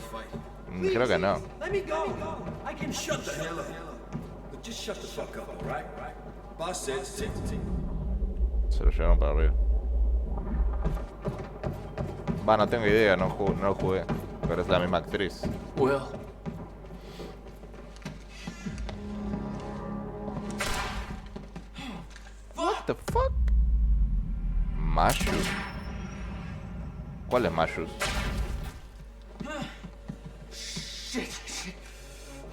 Creo que no. Let me go. I can shut the hell up. But just shut the fuck up, all right? Boss said sit. Se lo llevaron para arriba. Va, no tengo idea, no lo jugué. Pero es la misma actriz. Will. What the fuck? Mashus. ¿Cuál es Mashus? Shit.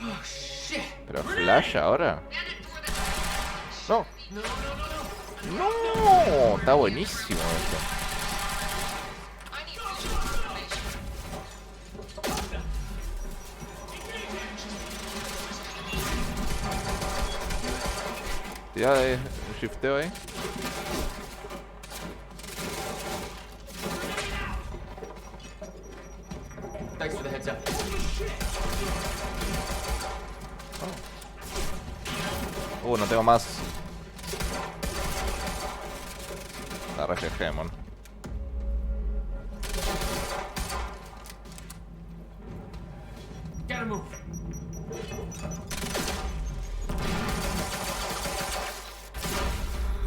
Oh, shit. ¿Pero Flash ahora? No. No, está buenísimo esto. Ya de shifteo ahí. Thanks for the heads up. No tengo más. La RGG, mon. Gotta move.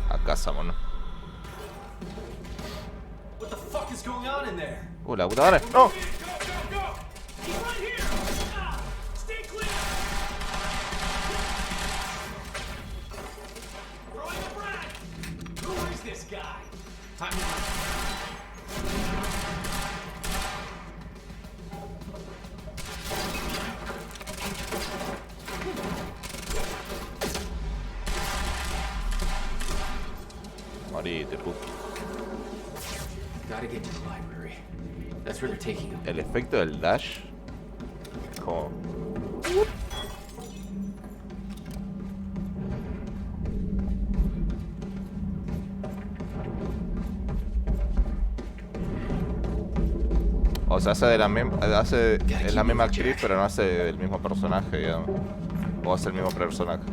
A casa, mono. What the fuck is going on in there? La puta madre. ¡No! Go! He's right here! Stay clear! Throwing a frag! Who is this guy? Time to Morite, puto. Gotta get to the library. That's where they're taking him. El efecto del dash. Como... O sea, hace de la es la misma actriz, pero no hace del mismo personaje, digamos. O hace el mismo personaje.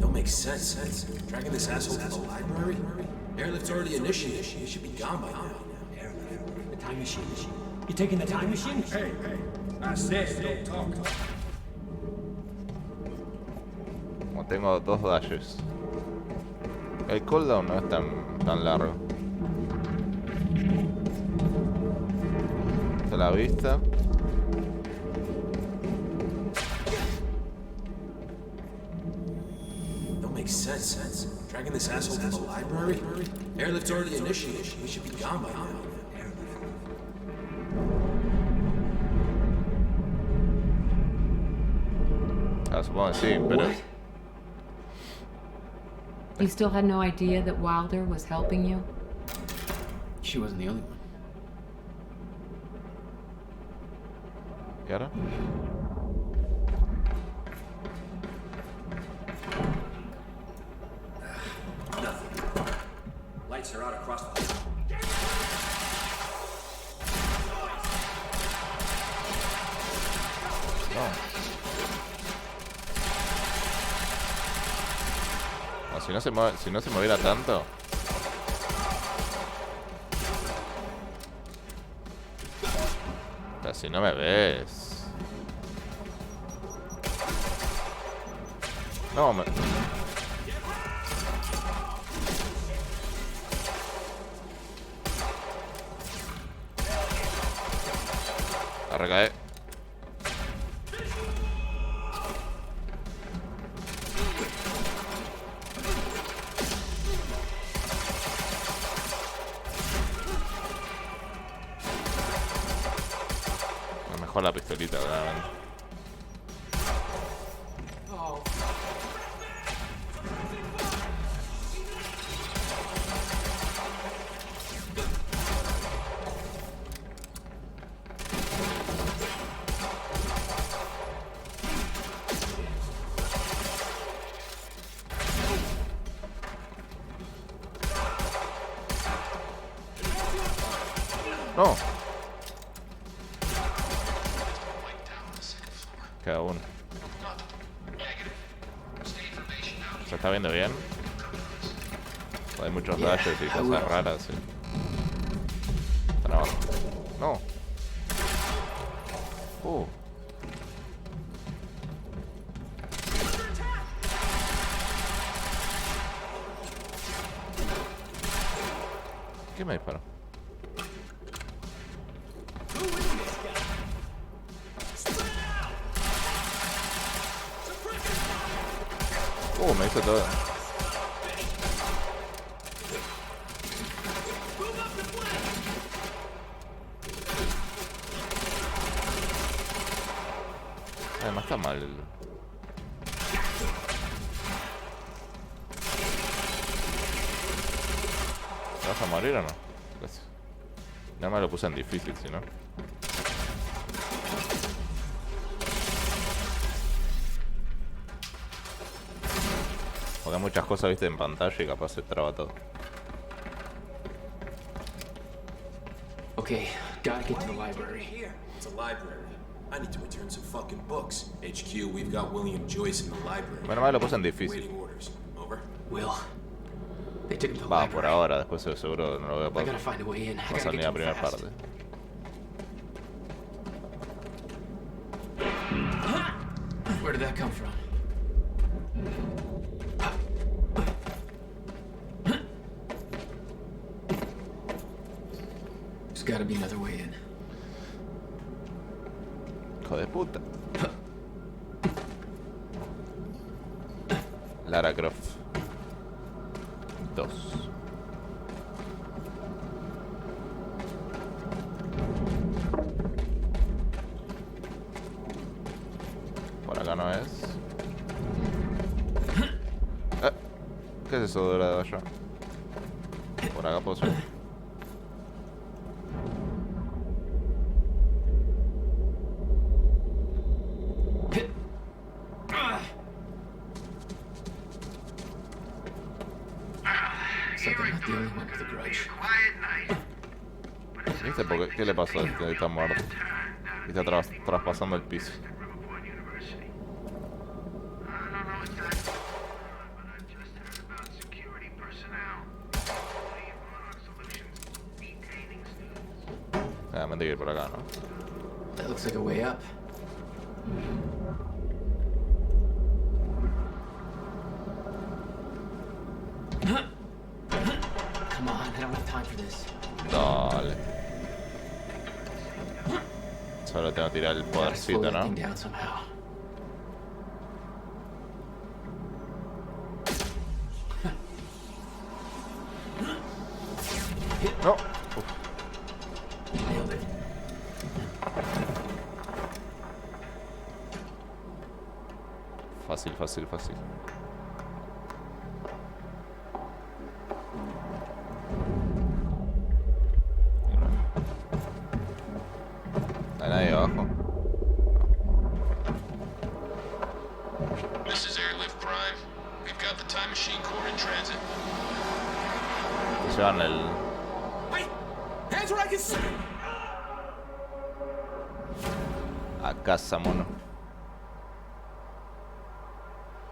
Don't make sense. Dragging this asshole to the library? Airlift's already initiated. He should be gone by now. The time machine. You taking the time machine? Hey, I said don't talk. Como tengo dos dashes. El cooldown no es tan largo. De la vista. Don't make sense. Dragging this asshole to the library? Airlift's already initiated. He should be gone by now. Supongo que sí, pero... You still had no idea that Wilder was helping you? She wasn't the only one. ¿Y ahora? Nothing. Lights are out across the... No, si no se moviera tanto. Pero si no me ves. No, me... La recae. Mejor la pistolita, claramente. No. Queda uno. ¿Se está viendo bien? Hay muchos rayos y cosas raras, sí. Están abajo. No. ¿Qué me disparó? Me hizo todo. Además está mal. ¿Te vas a morir o no? Gracias. Nada más lo puse en difícil, si no. Porque hay muchas cosas, viste, en pantalla y capaz se traba todo. Okay, gotta get to the library. It's a library. I need to return some fucking books. HQ, we've got William Joyce in the library. Bueno, más lo puse en difícil. Will. Va, por ahora, después seguro no lo voy a poder. Pasar ni la primera parte. Where did that come from? There's gotta be another way in. Hijo de puta. Lara Croft 2. Por acá no es. ¿Qué es eso dorado allá? Por acá puedo subir. ¿Viste? Porque, ¿qué le pasó a este? Está muerto. Y está traspasando el piso. Me tengo que ir por acá, ¿no? That looks like a way up. Come on, I don't have time for this. Dale. Solo tengo que tirar el podercito, ¿no? No. Fácil, fácil, fácil. No hay nadie abajo. the time machine core in transit. Llevan el... Hey! Hands where I can see! A casa, mono.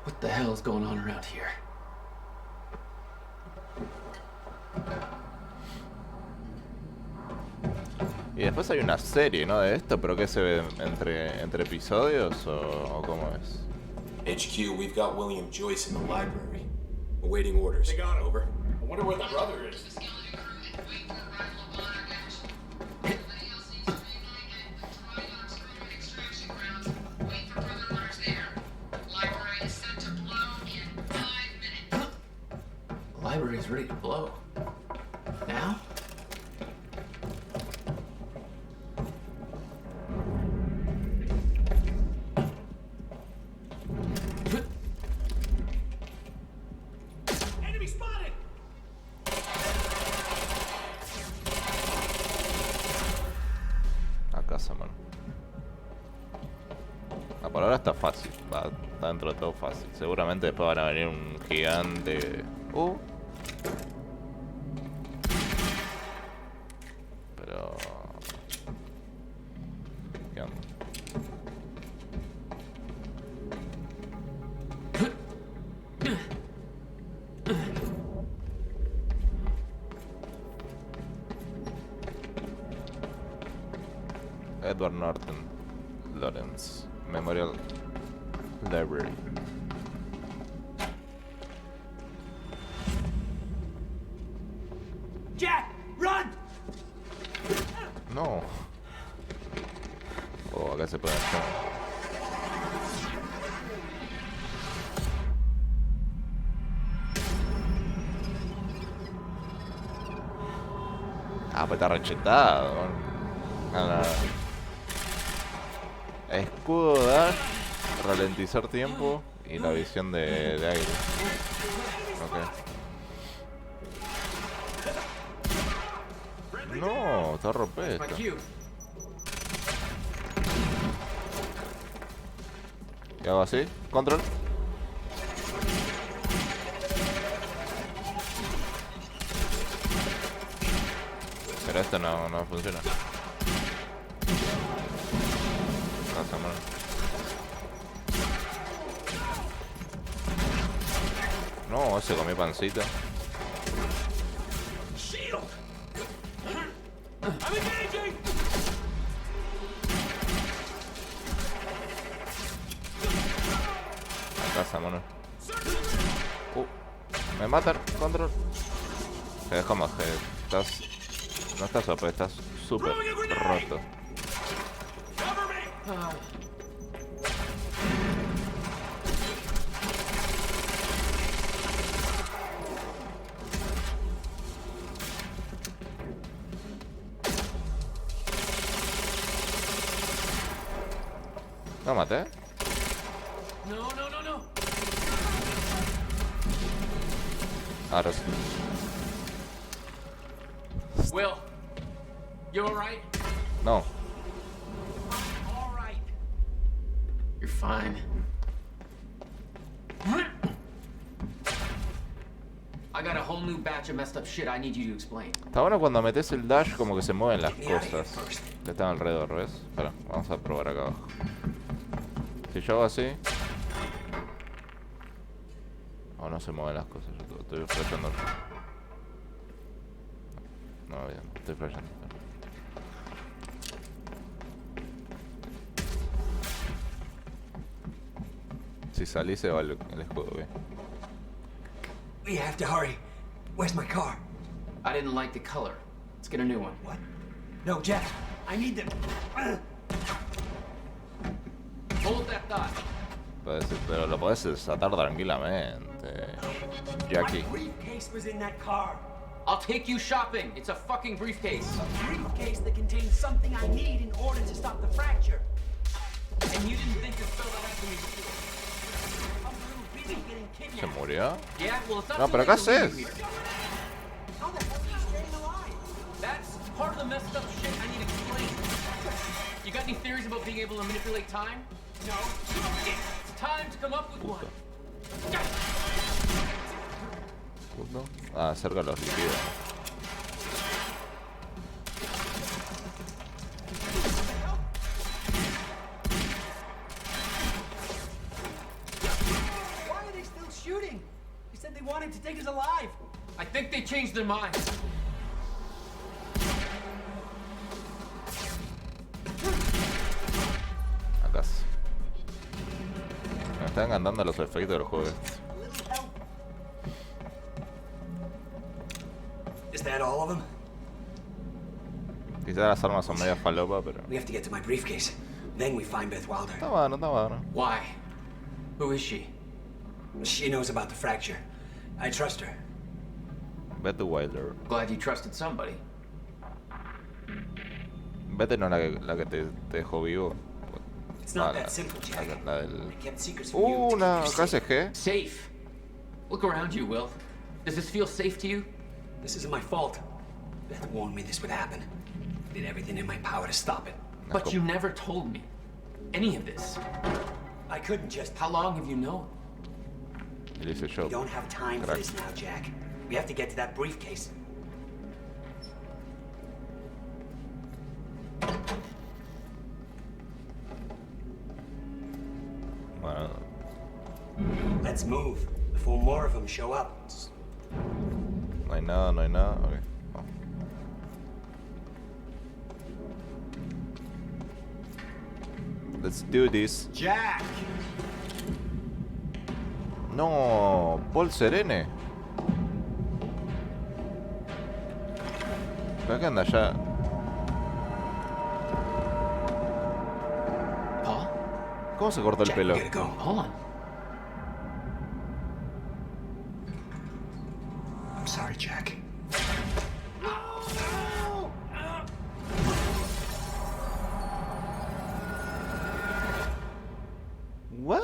What the hell is going on around here? Y después hay una serie, ¿no? De esto, pero ¿qué se ve entre episodios o cómo es? HQ, we've got William Joyce in the library. Awaiting orders. They got him. Over. I wonder where the brother is. The library is ready to blow. Now? Enemy spotted! A casa, mano. Por ahora está fácil, está dentro de todo fácil. Seguramente después van a venir un gigante. Pero... ¿qué onda? Edward Norton Lawrence Memorial Library. Jack, run! No. Oh, acá se puede hacer. Ah, pues está rechetado. Escudo, dash, ralentizar tiempo y la visión de aire. Ok. No, está rompe esto. ¿Y hago así? Control. Pero esto no funciona. No, ese comió pancita. La casa, mono. Me matan, control. Te dejo más que estás. No estás OP, estás súper roto. No maté. No. Ahora sí. Will, you alright? No. Alright. You're fine. I got a whole new batch of messed up shit I need you to explain. Está bueno cuando metes el dash como que se mueven las cosas que están alrededor, ¿ves? Espera, vamos a probar acá abajo. Si yo hago así... Oh, no se mueven las cosas, yo estoy flashando. No, bien, estoy flashando. Si salí se va el escudo, bien. We have to hurry. Where's my car? I didn't like the color. Let's get a new one. What? No, Jack. I need them. Hold that thought. Pero lo podés desatar tranquilamente, Jackie. My briefcase was in that car. I'll take you shopping. It's a fucking briefcase. A briefcase that contains something I need in order to stop the fracture. And you didn't think to spell that out to me before. I'm a little busy getting kidnapped. ¿Se murió? Yeah, well, it's not No, too pero late acá to leave haces. you here. How the hell are you staying alive? That's part of the messed up shit I need explained. You got any theories about being able to manipulate time? No. It's time to come up with one. Segundo. Ah, cerca los líquidos. Why are they still shooting? They said they wanted to take us alive. I think they changed their minds. Acá sí. Me están encantando los efectos del juego. Is that all of them? Quizás las armas son medio falopa, pero... We have to get to my briefcase. Then we find Beth Wilder. Está bueno, está bueno. Why? Who is she? She knows about the fracture. I trust her. Beth Wilder. Glad you trusted somebody. Beth no es la que te dejó vivo. It's not that simple, Jack. La del... I kept secrets from you to keep Una you safe. KSG. Safe? Look around you, Will. Does this feel safe to you? This isn't my fault. Beth warned me this would happen. I did everything in my power to stop it. But you never told me any of this. I couldn't just... How long have you known? Le hice yo. We don't have time for this now, Jack. We have to get to that briefcase. Bueno. Let's move before more of them show up. No hay nada, no hay nada. Ok. Vamos. Let's do this. Jack! No, Paul Serene. ¿Pero qué anda allá? Paul? ¿Cómo se cortó el pelo? We gotta go. Hold on. I'm sorry, Jack. What?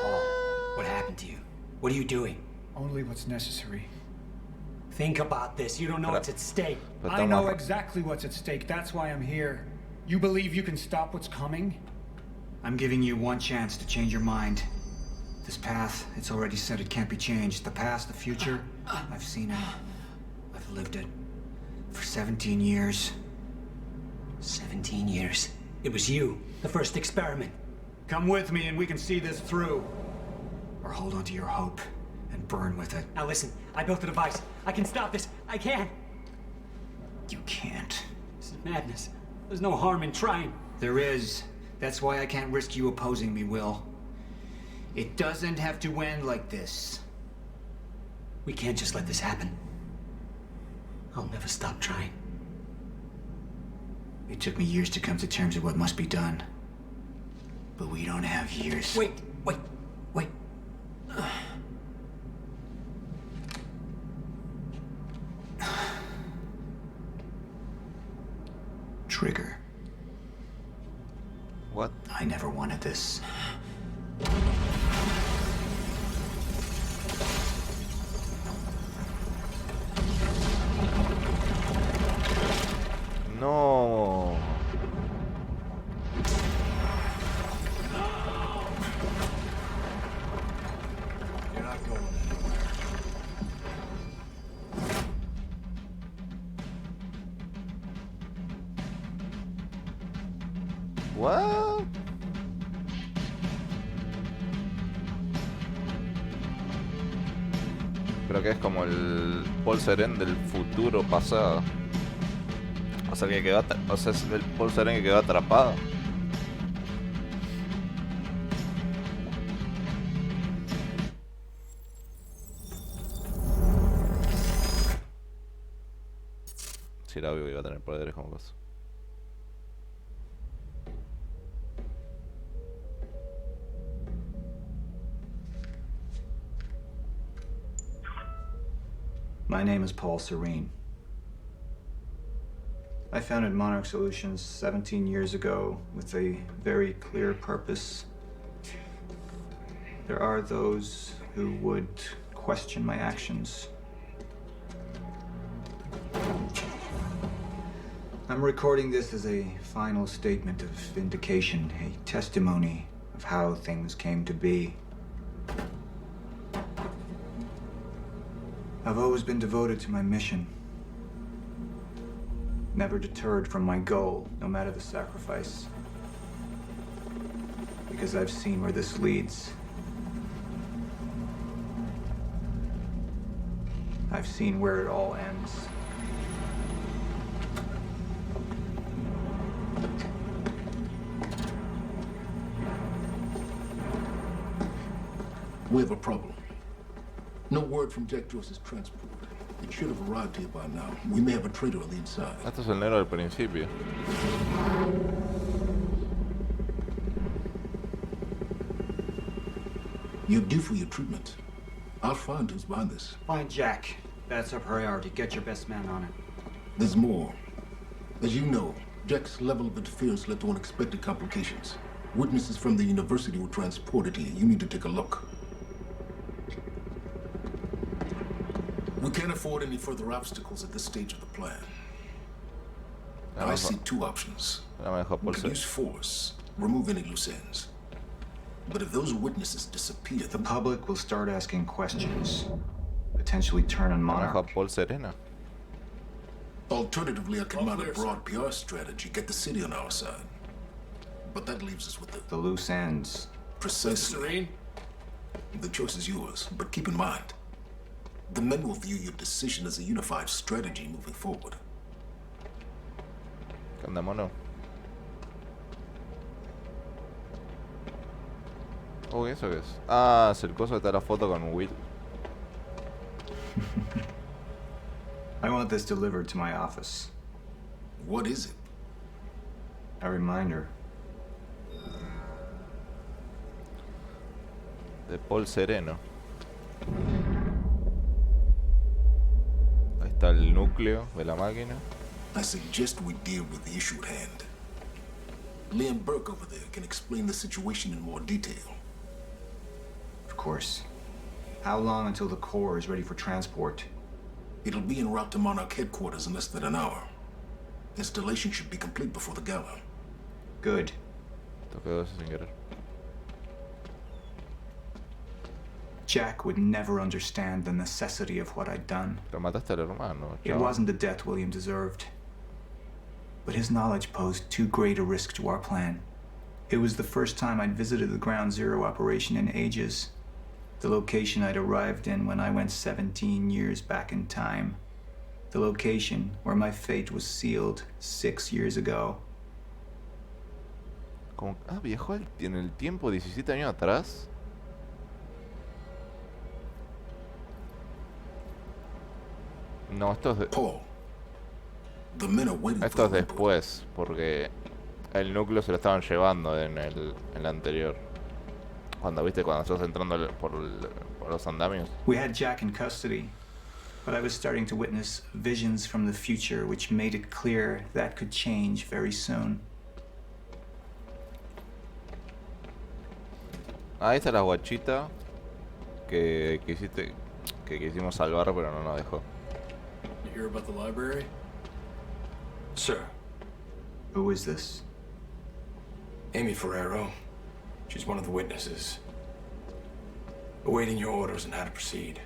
What happened to you? What are you doing? Only what's necessary. Think about this. You don't know what's at stake. I know exactly what's at stake. That's why I'm here. You believe you can stop what's coming? I'm giving you one chance to change your mind. This path, it's already said it can't be changed. The past, the future, I've seen it. I've lived it. For 17 years. 17 years. It was you, the first experiment. Come with me and we can see this through. Or hold on to your hope and burn with it. Now listen, I built a device. I can stop this. I can. You can't. This is madness. There's no harm in trying. There is. That's why I can't risk you opposing me, Will. It doesn't have to end like this. We can't just let this happen. I'll never stop trying. It took me years to come to terms with what must be done. But we don't have years. Wait. Trigger. What? I never wanted this. No. You're not going anywhere. What? Creo que es como el Paul Serene del futuro pasado. O sea, que quedó, o sea, es el Paul Serene que quedó atrapado. Sí, era obvio que iba a tener poderes como cosa. My name is Paul Serene. I founded Monarch Solutions 17 years ago with a very clear purpose. There are those who would question my actions. I'm recording this as a final statement of vindication, a testimony of how things came to be. I've always been devoted to my mission. Never deterred from my goal, no matter the sacrifice. Because I've seen where this leads. I've seen where it all ends. We have a problem. No word from Jack Joyce's transport. It should have arrived here by now. We may have a traitor on the inside. Esto es el negro del principio. You're due for your treatment. I'll find who's behind this. Find Jack. That's our priority. Get your best man on it. There's more. As you know, Jack's level of interference led to unexpected complications. Witnesses from the university were transported here. You need to take a look. We can't afford any further obstacles at this stage of the plan. I see two options. We can use force, remove any loose ends. But if those witnesses disappear, the public will start asking questions. Potentially turn on Monarch. Alternatively, I can mount a broad PR strategy, get the city on our side. But that leaves us with the loose ends. Precisely. The choice is yours, but keep in mind, the men will view your decision as a unified strategy moving forward. ¿Qué onda, mono? Uy, ¿eso qué es? Ah, es el coso que está la foto con Will. I want this delivered to my office. What is it? A reminder. De Paul Sereno. Ahí está el núcleo de la máquina. I suggest we deal with the issue at hand. Liam Burke over there can explain the situation in more detail. Of course. How long until the core is ready for transport? It'll be en route to Monarch headquarters in less than an hour. Installation should be complete before the gala. Good. Toqué eso sin querer. Jack would never understand the necessity of what I'd done. Pero mataste al hermano. It wasn't the death William deserved. But his knowledge posed too great a risk to our plan. It was the first time I'd visited the Ground Zero operation in ages. The location I'd arrived in when I went 17 years back in time. The location where my fate was sealed 6 years ago. Viajó en el tiempo 17 años atrás. No, esto es esto es después, porque el núcleo se lo estaban llevando en el anterior. Cuando estás entrando por los andamios. We had Jack in custody, but I was starting to witness visions from the future which made it clear that could change very soon. Ahí está la guachita que quisimos salvar, pero no nos dejó. You hear about the library? Sir. Who is this? Amy Ferrero. She's one of the witnesses. Awaiting your orders on how to proceed.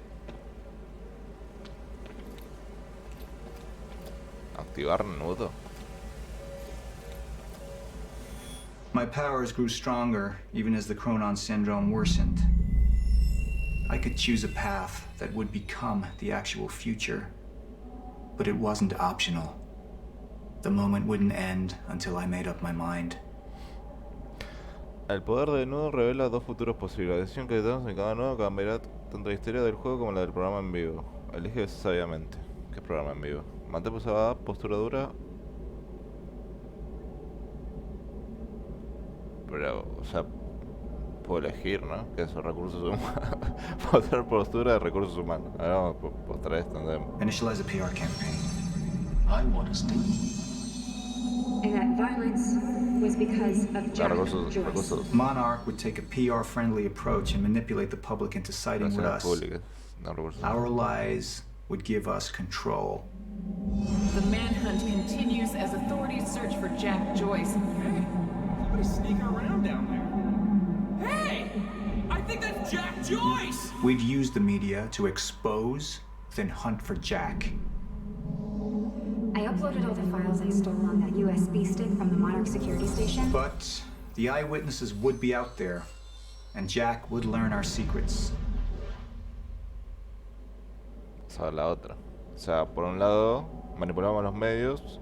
Activar nudo. My powers grew stronger, even as the Chronon syndrome worsened. I could choose a path that would become the actual future. But it wasn't optional. The moment wouldn't end until I made up my mind. El poder del nudo revela dos futuros posibles. La decisión que tenemos en cada nudo cambiará tanto la historia del juego como la del programa en vivo. Elige sabiamente. ¿Qué programa en vivo? Mantén pulsada, postura dura. Pero, o sea, puedo elegir, ¿no? ¿Qué es recursos humanos? Puedo hacer postura de recursos humanos. A ver, vamos a postar esto. Initialize a PR campaign. I want to stay. And that violence was because of Jack Joyce. Monarch would take a PR-friendly approach and manipulate the public into siding with us. Our lies would give us control. The manhunt continues as authorities search for Jack Joyce. Hey, somebody's sneaking around down there. Hey! I think that's Jack Joyce! We'd use the media to expose then hunt for Jack. I uploaded all the files I stole on that USB stick from the Monarch security station. But the eyewitnesses would be out there, and Jack would learn our secrets. Esa es la otra. O sea, por un lado, manipulamos los medios,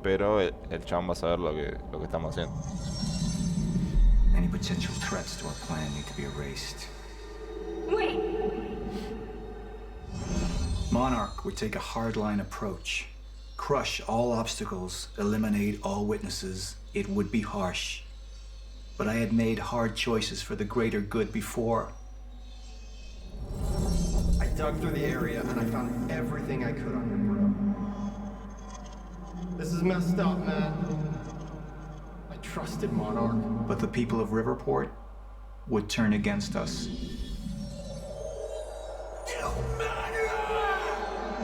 pero el chabón va a saber lo que estamos haciendo. Any potential threats to our plan need to be erased. Wait! Monarch would take a hardline approach. Crush all obstacles, eliminate all witnesses. It would be harsh. But I had made hard choices for the greater good before. I dug through the area and I found everything I could on your bro. This is messed up, man. I trusted Monarch. But the people of Riverport would turn against us.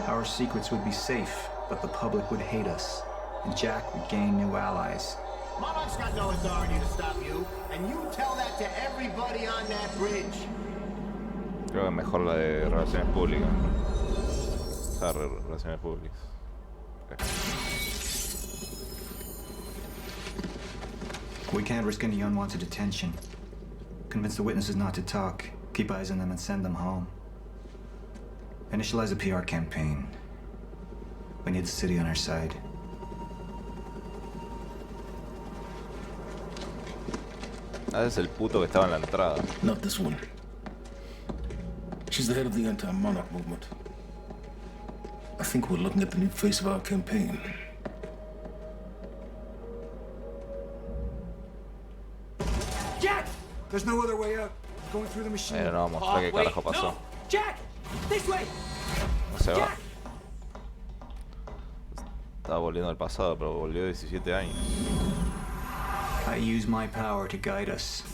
Our secrets would be safe, but the public would hate us, and Jack would gain new allies. Monarch's got no authority to stop you, and you tell that to everybody on that bridge. Creo que mejor la de relaciones públicas. O sea, relaciones públicas. Okay. We can't risk any unwanted attention. Convince the witnesses not to talk. Keep eyes on them and send them home. Initialize a PR campaign. We need the city on our side. Ah, es el puto que estaba en la entrada. Not this one. She's the head of the anti-monarch movement. I think we're looking at the new face of our campaign. Jack! There's no other way out. Going through the machine. No, mostrar qué carajo pasó. No. Jack! This way! No se va. Estaba volviendo al pasado, pero volvió 17 años. I use my power to guide us.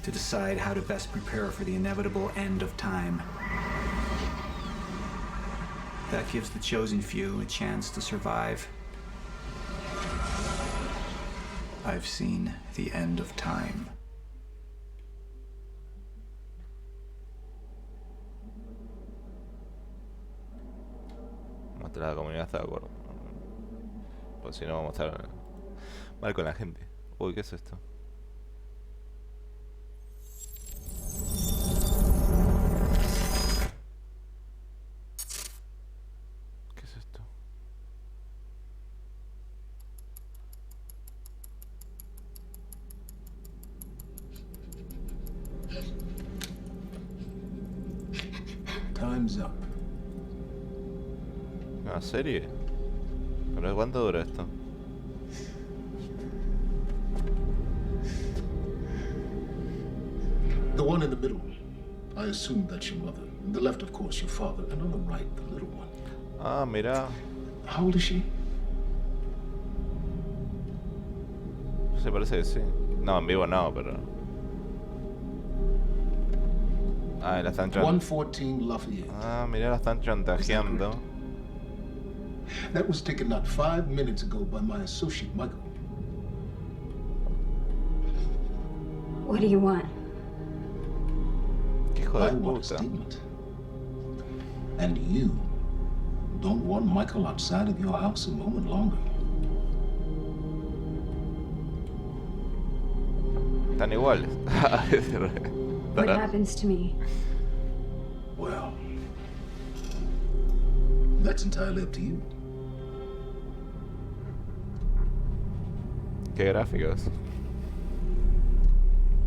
To decide how to best prepare for the inevitable end of time. That gives the chosen few a chance to survive. I've seen the end of time. Mostrar a la comunidad está de acuerdo. Pues si no vamos a estar mal con la gente. Uy, ¿qué es esto? ¿Qué es esto? Time's up. ¿Una serie? ¿Pero cuánto dura esto? The one in the middle, I assume that's your mother. On the left, of course, your father. And on the right, the little one. Ah, mira. How old is she? Se parece que sí. No, en vivo no, pero... Ah, la están 114 Lafayette. Ah, mira, la están chantajeando. That was taken not 5 minutes ago by my associate, Michael. What do you want? ¿Qué hijo de I want a puta? statement. And you don't want Michael outside of your house a moment longer. Están iguales. What happens to me? Well, that's entirely up to you. Qué gráficos.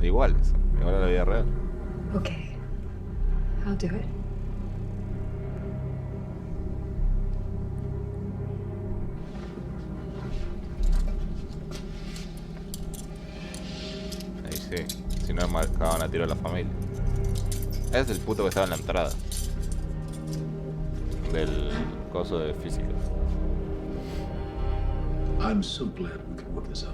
Iguales. Igual a la vida real. Okay. I'll do it. Ahí sí. Si no, marcaban a tiro a la familia. Es el puto que estaba en la entrada. Del coso de física. I'm so glad we could work this out.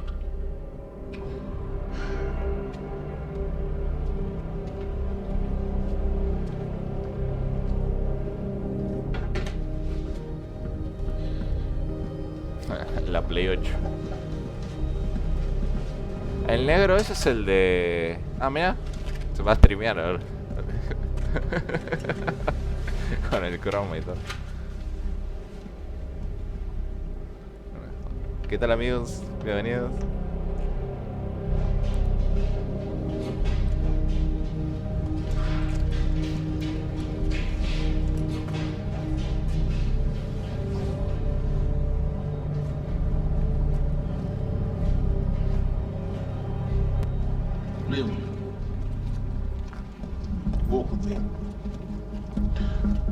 La Play 8. El negro ese es el de... Ah, mira. Se va a streamear ahora. Con el croma y todo. ¿Qué tal, amigos? Bienvenidos. Liam, walk with me.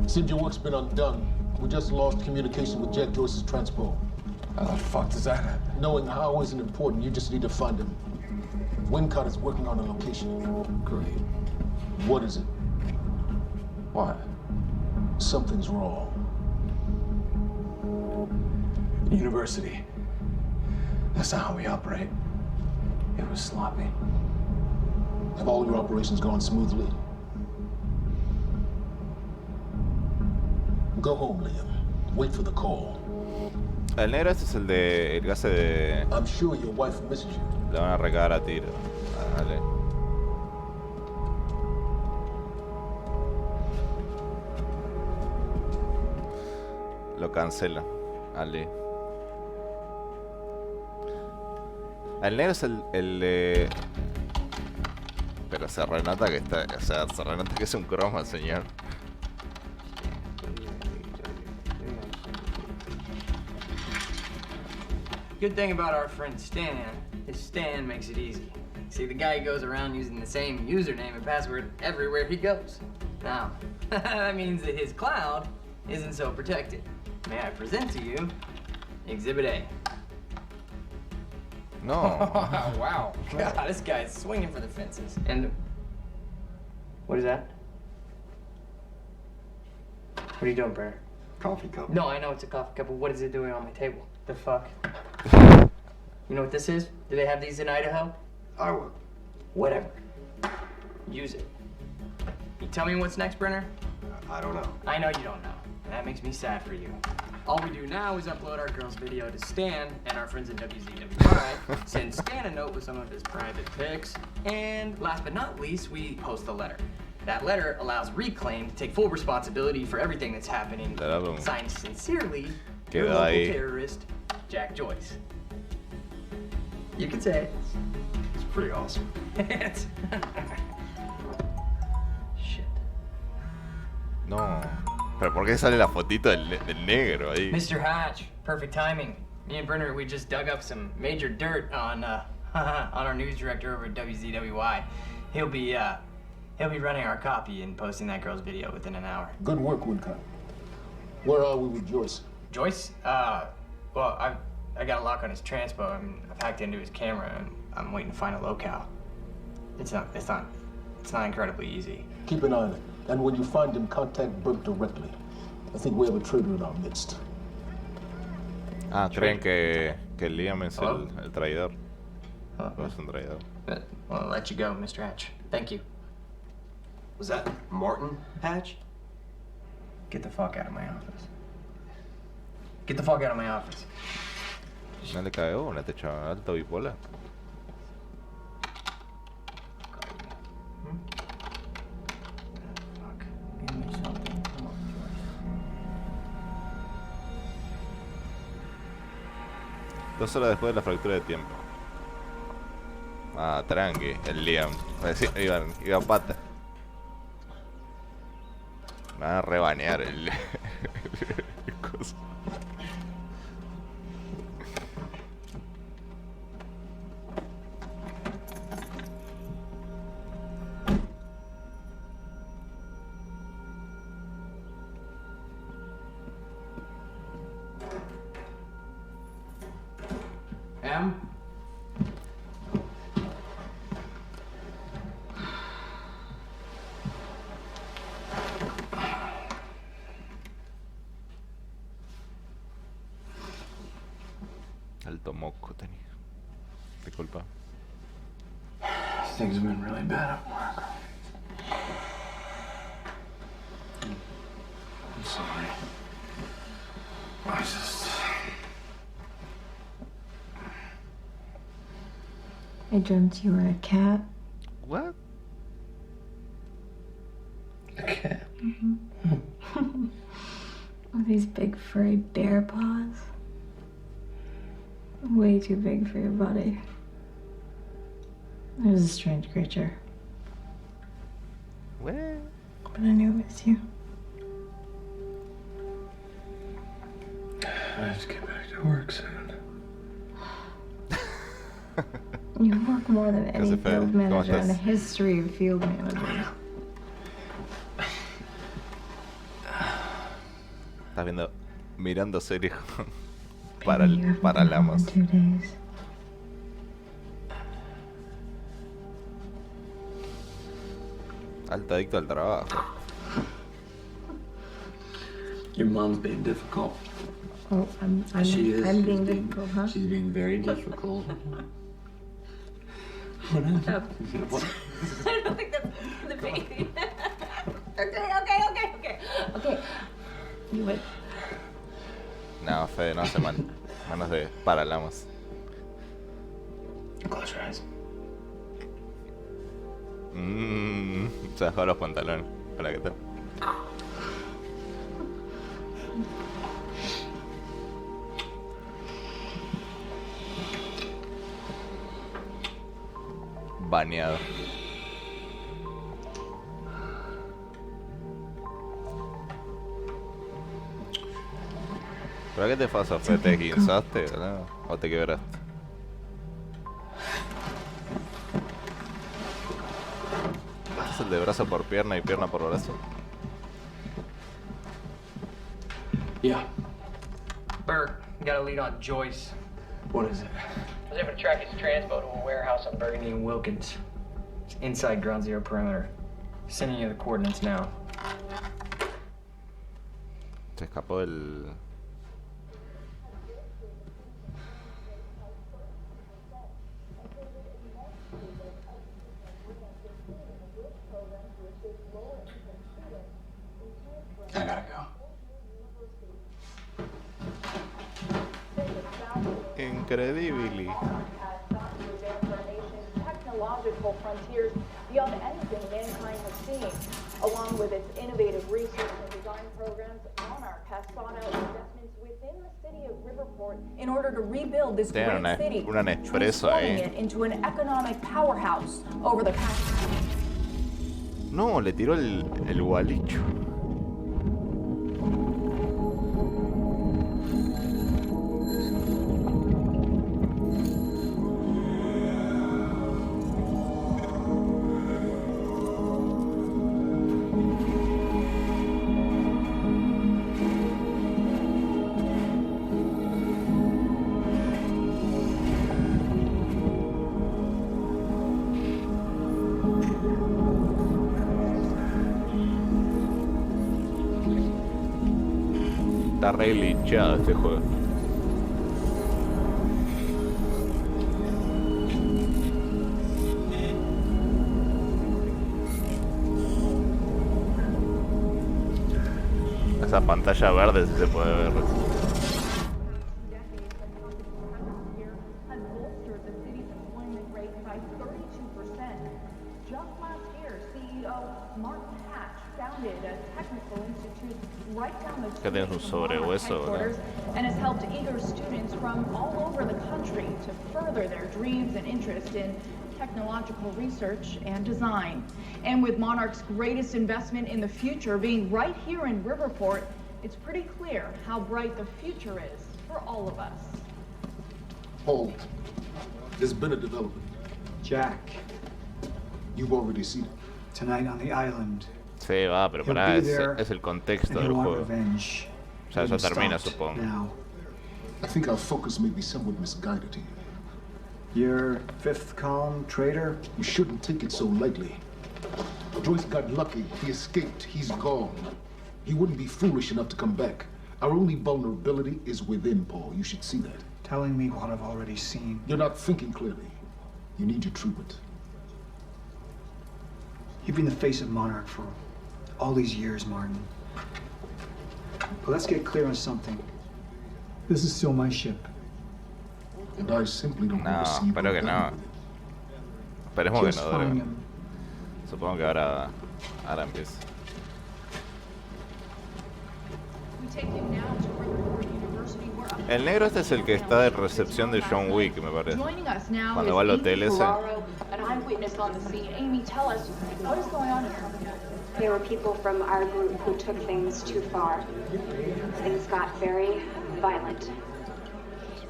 Seems your work's been undone. We just lost communication with Jack Joyce's transpo. How the fuck does that happen? Knowing how isn't important. You just need to find him. Wincott is working on a location. Great. What is it? What? Something's wrong. University. That's not how we operate. It was sloppy. Have all your operations gone smoothly? Go home, Liam. Wait for the call. El negro este es el de... el que hace de... I'm sure your wife misses you. Le van a recagar a tiro. Dale. Lo cancela. Dale. El negro es el de... Pero se renota que está... O sea, se renota que es un croma, señor. Good thing about our friend Stan is Stan makes it easy. See, the guy goes around using the same username and password everywhere he goes. Now, that means that his cloud isn't so protected. May I present to you Exhibit A. No. Wow. God, this guy's swinging for the fences. And what is that? What are you doing, Brenner? Coffee cup. No, I know it's a coffee cup, but what is it doing on my table? The fuck? You know what this is? Do they have these in Idaho? Iowa. Whatever. Use it. You tell me what's next, Brenner? I don't know. I know you don't know, and that makes me sad for you. All we do now is upload our girl's video to Stan and our friends at WZWI, send Stan a note with some of his private pics, and last but not least, we post the letter. That letter allows Reclaim to take full responsibility for everything that's happening. Signed sincerely, your local terrorist, Jack Joyce. You can say it. It's pretty awesome. Shit. No. Pero ¿por qué sale la fotito del negro ahí? Mr. Hatch, perfect timing. Me and Brenner, we just dug up some major dirt on our news director over at WZWI. He'll be running our copy and posting that girl's video within an hour. Good work, Wincott. Where are we with Joyce? Joyce? Well, I got a lock on his transpo. I mean, I've hacked into his camera and I'm waiting to find a locale. It's not incredibly easy. Keep an eye on it. And when you find him, contact Burke directly. I think we have a traitor in our midst. Ah, creen que Liam es el traidor. No es un traidor. Well, I'll let you go, Mr. Hatch. Thank you. Was that Martin Hatch? Get the fuck out of my office. Get the fuck out of my office. No le cae una, este chaval alto bipolar. Dos horas después de la fractura de tiempo. Ah, tranqui, el Liam. Iba a pata. Me van a rebanear el cosa. Em? Alto moco tenía. Disculpa. Things have been really bad at work. I'm sorry. I just... I dreamt you were a cat. What? A cat? With these big furry bear paws. Way too big for your body. It was a strange creature. What? But I knew it was you. I have to get back to work soon. You work more than any field manager in the history of field managers. Estás mirando series para lamos. Alto adicto al trabajo. Your mom's being difficult. Oh, I'm being difficult, huh? She's being very difficult. I don't think that's the baby. Okay. You would. No, Fede, no hace manos de paralamas. Close your eyes. Se dejó los pantalones. Para que tal. Baneado. ¿Pero qué te pasó, Fede? ¿Te guinzaste, no? ¿O te quebraste? ¿Es el de brazo por pierna y pierna por brazo? Yeah. Bert, you got a lead on Joyce. What is it? I was able to track his transpo to a warehouse on Burgundy and Wilkins. It's inside ground zero perimeter. Sending you the coordinates now. Se escapó el... I gotta go. Incredibili. Technological frontiers beyond anything mankind has seen. Along with its innovative research and design programs, Monarch has sought out investments within the city of Riverport in order to rebuild this great city, transforming it into an economic powerhouse over the past. No, le tiró el gualicho. Está re glitchado este juego. Esa pantalla verde sí se puede ver. Que tienes un sobrehueso, ¿verdad? And has helped eager students from all over the country to further their dreams and interest in technological research and design. And with Monarch's greatest investment in the future being right here in Riverport, it's pretty clear how bright the future is for all of us. Paul, there's been a development. Jack. You've already seen it. Tonight on the island. Sí, va, pero pará, es el contexto del juego. O sea, eso termina, supongo. I think our focus may be somewhat misguided here. Your fifth column traitor? You shouldn't take it so lightly. Joyce got lucky. He escaped. He's gone. He wouldn't be foolish enough to come back. Our only vulnerability is within, Paul. You should see that. Telling me what I've already seen. You're not thinking clearly. You need your treatment. You've been the face of Monarch for all these years, Martin. But let's get clear on something. This is still my ship. And I simply don't want to see you. Espero que no. Esperemos que no dure. Supongo que ahora empieza. El negro este es el que está de recepción de John Wick, me parece. Cuando va al hotel ese. There were people from our group who took things too far. Things got very violent.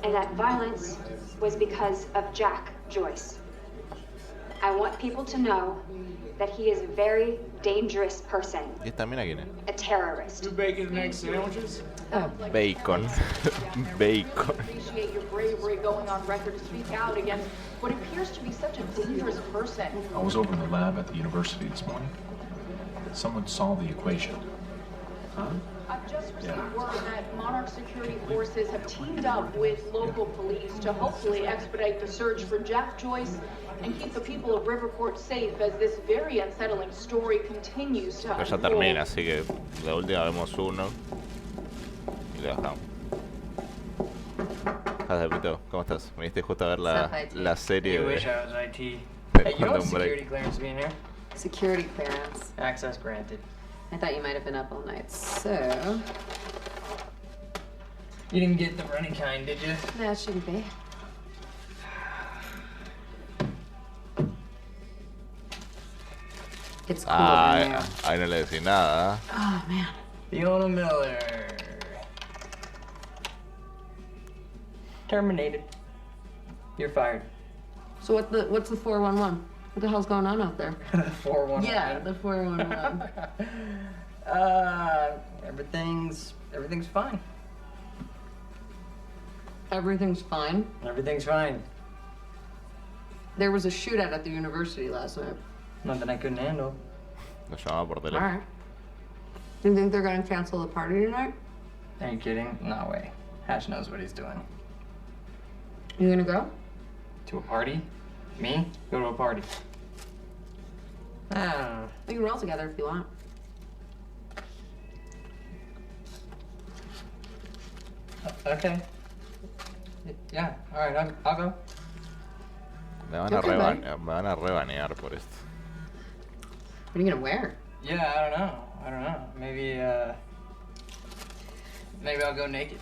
And that violence was because of Jack Joyce. I want people to know that he is a very dangerous person. ¿Y esta mina quién es? A terrorist. Two bacon and egg sandwiches? Bacon. Bacon. Appreciate your bravery going on record to speak out against what appears to be such a dangerous person. I was over in the lab at the university this morning. Someone solved the equation. Huh? I've just received word that Monarch security forces have teamed up with local police to hopefully expedite the search for Jack Joyce and keep the people of Riverport safe as this very unsettling story continues to Ya termina, así que de última vemos uno y le dejamos. Pito, ¿cómo estás? Viniste justo a ver la serie You de... wish I was IT. de Hey, you know what Quantum Break. security clearance being here? Security clearance. Access granted. I thought you might have been up all night, so... You didn't get the running kind, did you? No, it shouldn't be. It's cool in there. Ahí no le decís nada. Oh, man. Fiona Miller. Terminated. You're fired. So what's the 411? What the hell's going on out there? 411. Yeah, the 411. Everything's fine. Everything's fine? Everything's fine. There was a shootout at the university last night. Nothing I couldn't handle. Lo llamaba por teléfono. Alright. Do you think they're gonna cancel the party tonight? Are you kidding? No way. Hatch knows what he's doing. You gonna go? To a party? Me? Go to a party. I don't know. We can roll together if you want. Okay. Yeah, alright, I'll go. Me van a rebanear por esto. What are you gonna wear? Yeah, I don't know. Maybe I'll go naked.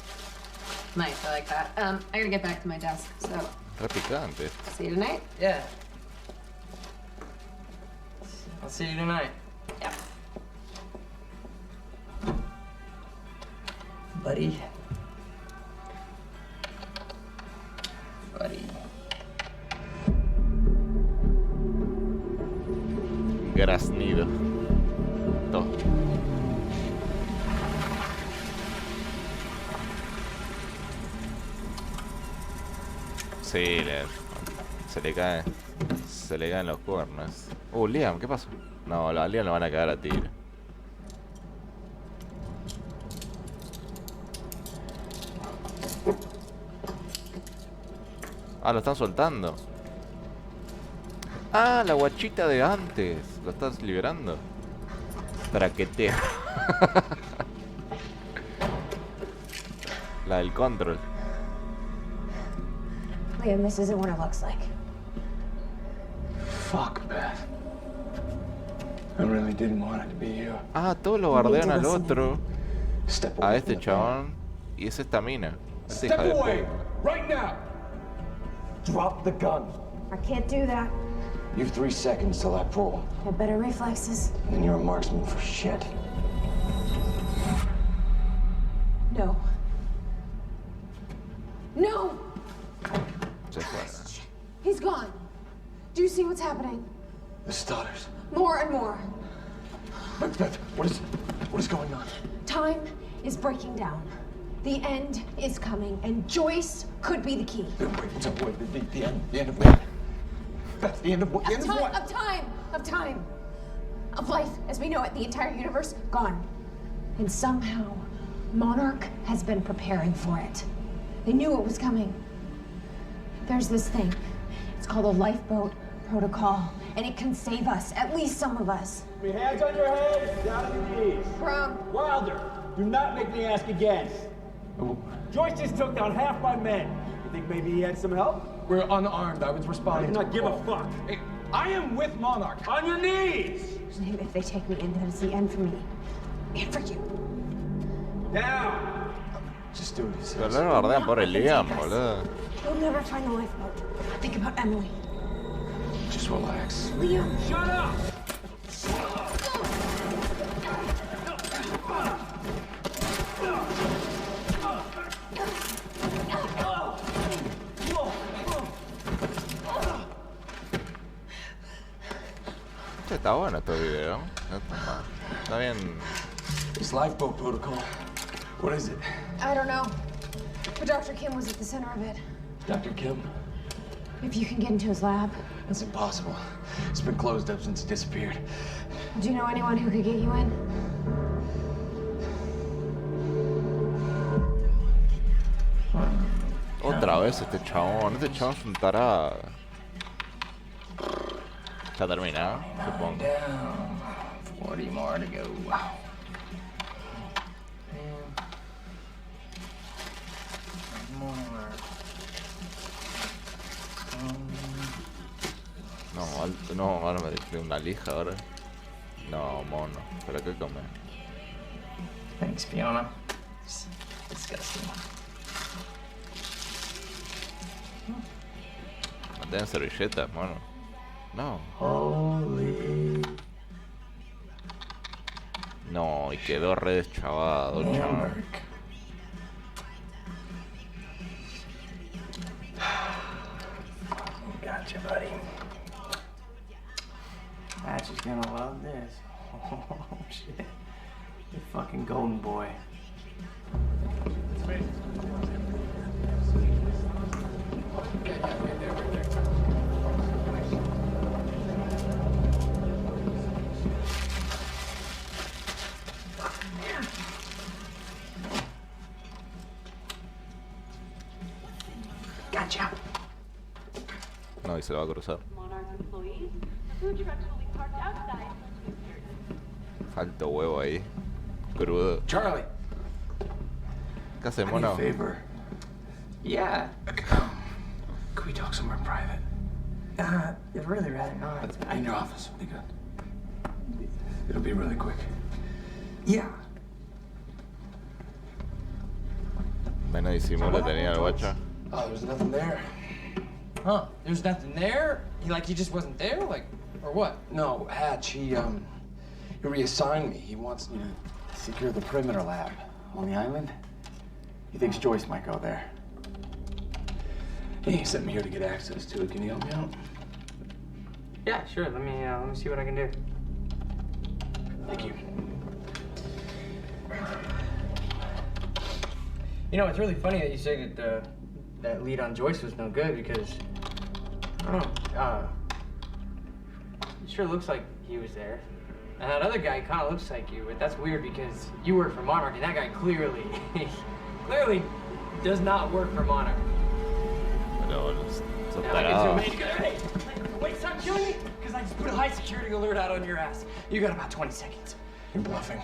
Nice, I like that. I gotta get back to my desk, so... Re picante. See you tonight? Yeah. I'll see you tonight. Yeah. Buddy. Graznido. Todo. Sí, se le caen los cuernos. Liam, ¿qué pasó? No, a Liam lo van a cagar a tiro. Lo están soltando. La guachita de antes. Lo estás liberando. Traquetea. La del control. Liam, this isn't what it looks like. Fuck, Beth. I really didn't want it to be you. Todos lo bardean al otro. A este chabón. Y es esta mina. Esta hija de puta. Right now! Drop the gun. I can't do that. You have 3 seconds till I pull. I have better reflexes. Then you're a marksman for shit. No. No! He's gone. Do you see what's happening? The stutters. More and more. Beth, what is going on? Time is breaking down. The end is coming, and Joyce could be the key. Wait, the end of what? Beth, the end of what? The end of what? Of time. Of life as we know it, the entire universe, gone. And somehow, Monarch has been preparing for it. They knew it was coming. There's this thing. It's called a lifeboat protocol, and it can save us, at least some of us. Your hands on your head, down on your knees. Brown. Wilder, do not make me ask again. Joyce just took down half my men. You think maybe he had some help? We're unarmed. I was responding. I do not give a fuck. Hey, I am with Monarch. On your knees! If they take me in, then it's the end for me. And for you. Just do it. Pero no lo guardan por el Liam, boludo. You'll never find the lifeboat. Think about Emily. Just relax. Liam! Shut up! Está bueno este video. Está bien. This lifeboat protocol. What is it? I don't know. But Dr. Kim was at the center of it. Dr. Kim? If you can get into his lab. That's impossible. It's been closed up since he disappeared. Do you know anyone who could get you in? Otra vez este chabón. Este chabón es un tarado. Ya termina, supongo. 40 more to go. No, ahora me dije una lija ahora. No, mono. ¿Pero qué comer? Thanks, Fiona. It's disgusting. No tienen servilletas, mono. No. Holy. No, y quedó re deschavado, chaval. Gotcha, buddy. Patch is gonna love this. Oh, shit. You fucking golden boy. Gotcha. No, y se lo va a cruzar. Falta huevo ahí. Crudo. Charlie. ¿Qué hace, mono? I need a favor. Yeah. Could we talk somewhere private? I'd really rather not. In your office will be good. It'll be really quick. Yeah. Menos disimula tenía el guacho. Oh, there's nothing there. Huh? There's nothing there? He just wasn't there? Like, or what? No, Hatch, he reassigned me. He wants me to secure the perimeter lab on the island. He thinks Joyce might go there. He sent me here to get access to it. Can you help me out? Yeah, sure. Let me see what I can do. Thank you. You know, it's really funny that you say that that lead on Joyce was no good because I don't know. It sure looks like he was there. And that other guy kind of looks like you, but that's weird because you work for Monarch, and that guy clearly does not work for Monarch. No, so Hey, wait, stop killing me! Because I just put a high security alert out on your ass. You got about 20 seconds. You're bluffing.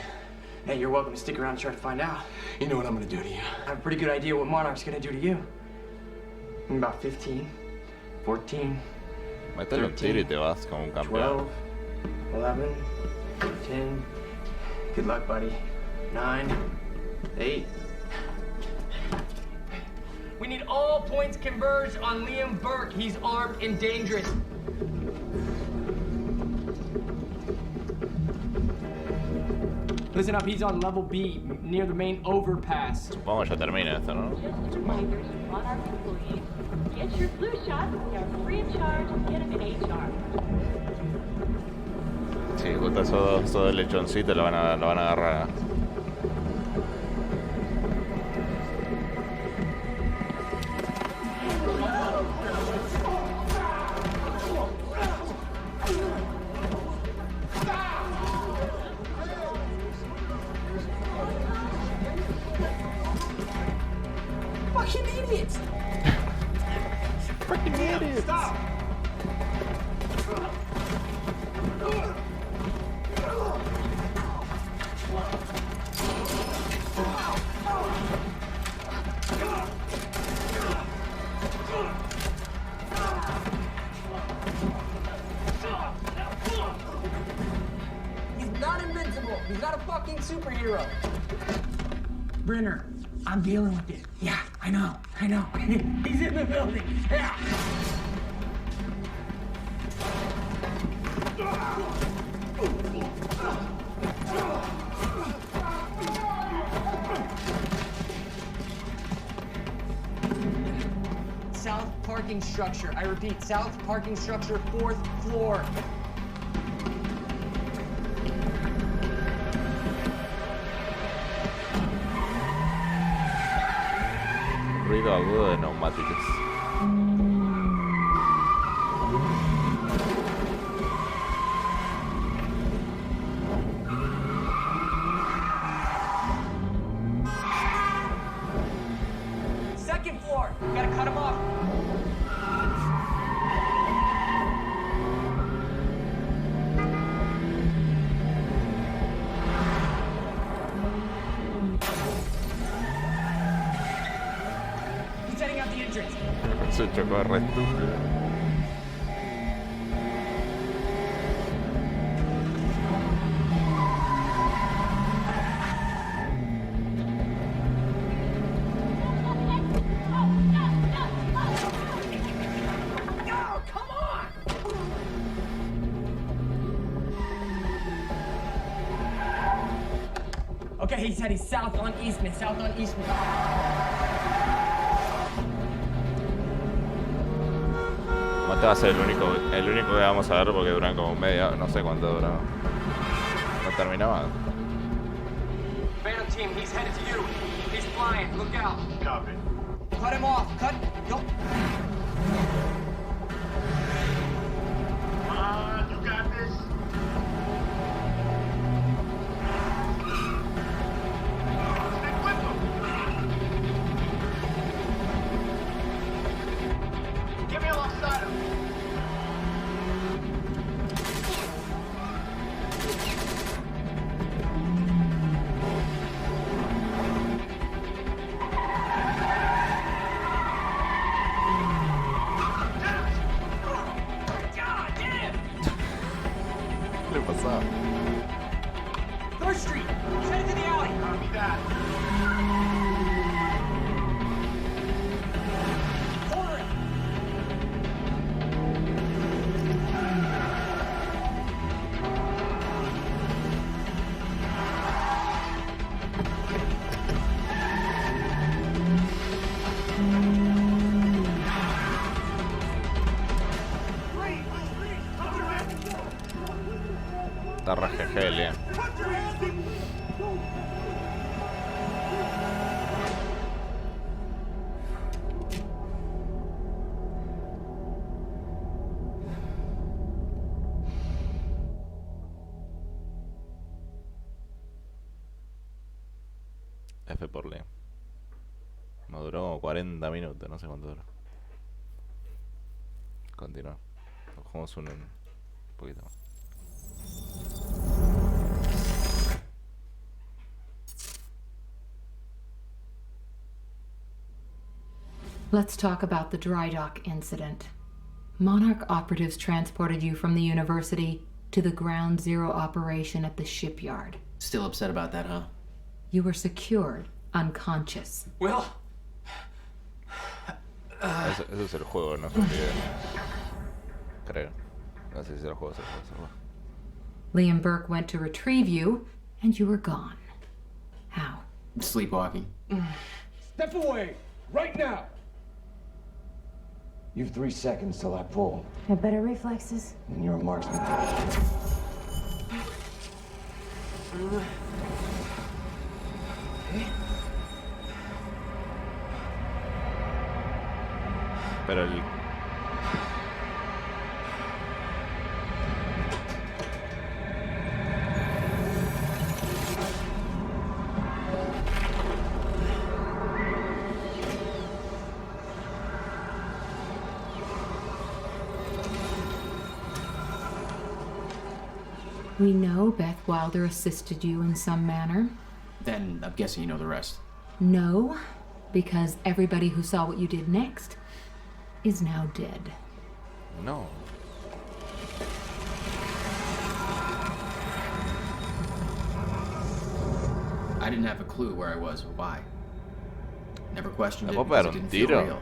Hey, you're welcome to stick around and try to find out. You know what I'm gonna do to you. I have a pretty good idea what Monarch's gonna do to you. In about 15, 14, Mételo un tiro y te vas como un campeón. 12, 11, 10. Good luck, buddy. 9, 8. We need all points converged on Liam Burke. He's armed and dangerous. Listen up, he's on level B, near the main overpass. Supongo ya termina esto, ¿no? Just a reminder to Monarch employees, get your flu shots. They are free of charge. Get them in HR. Sí, justo esos dos lechoncitos lo van a agarrar. Fucking idiots! Fucking idiots! Stop! He's not invincible. He's not a fucking superhero. Brenner, I'm dealing with it. Yeah, I know. He's in the building. Yeah. South parking structure. I repeat, south parking structure, 4th floor. Ruido agudo de neumáticos. Second floor. We gotta cut him off. He's setting out the entrance. Se chocó de re estúpido. Okay, he said he's south on Eastman, south on Eastman. Este va a ser el único que vamos a ver porque duran como media, no sé cuánto dura. No terminaba. Phantom team, he's headed to you. He's flying, look out. Copy. Cut him off, cut. Go. You got this. Get me alongside him. ¿Qué le pasaba? 3rd Street, he's headed to the alley. Copy that. Corner it. Está rajegelia. F por Lee. Me duró como 40 minutos, no sé cuánto duró. Continúa. Jugamos un poquito más. Let's talk about the dry dock incident. Monarch operatives transported you from the university to the ground zero operation at the shipyard. Still upset about that, huh? You were secured, unconscious. Will? Ese es el juego, no sé si es... Creo. No sé si es el juego, Liam Burke went to retrieve you, and you were gone. How? Sleepwalking. Step away, right now. You've 3 seconds till I pull, Have better reflexes. and you're a marksman. Pero el... We know Beth Wilder assisted you in some manner. Then I'm guessing you know the rest. No, because everybody who saw what you did next is now dead. No. I didn't have a clue where I was or why. Never questioned it ¿Le puedo because pegar it un didn't feel tiro? real.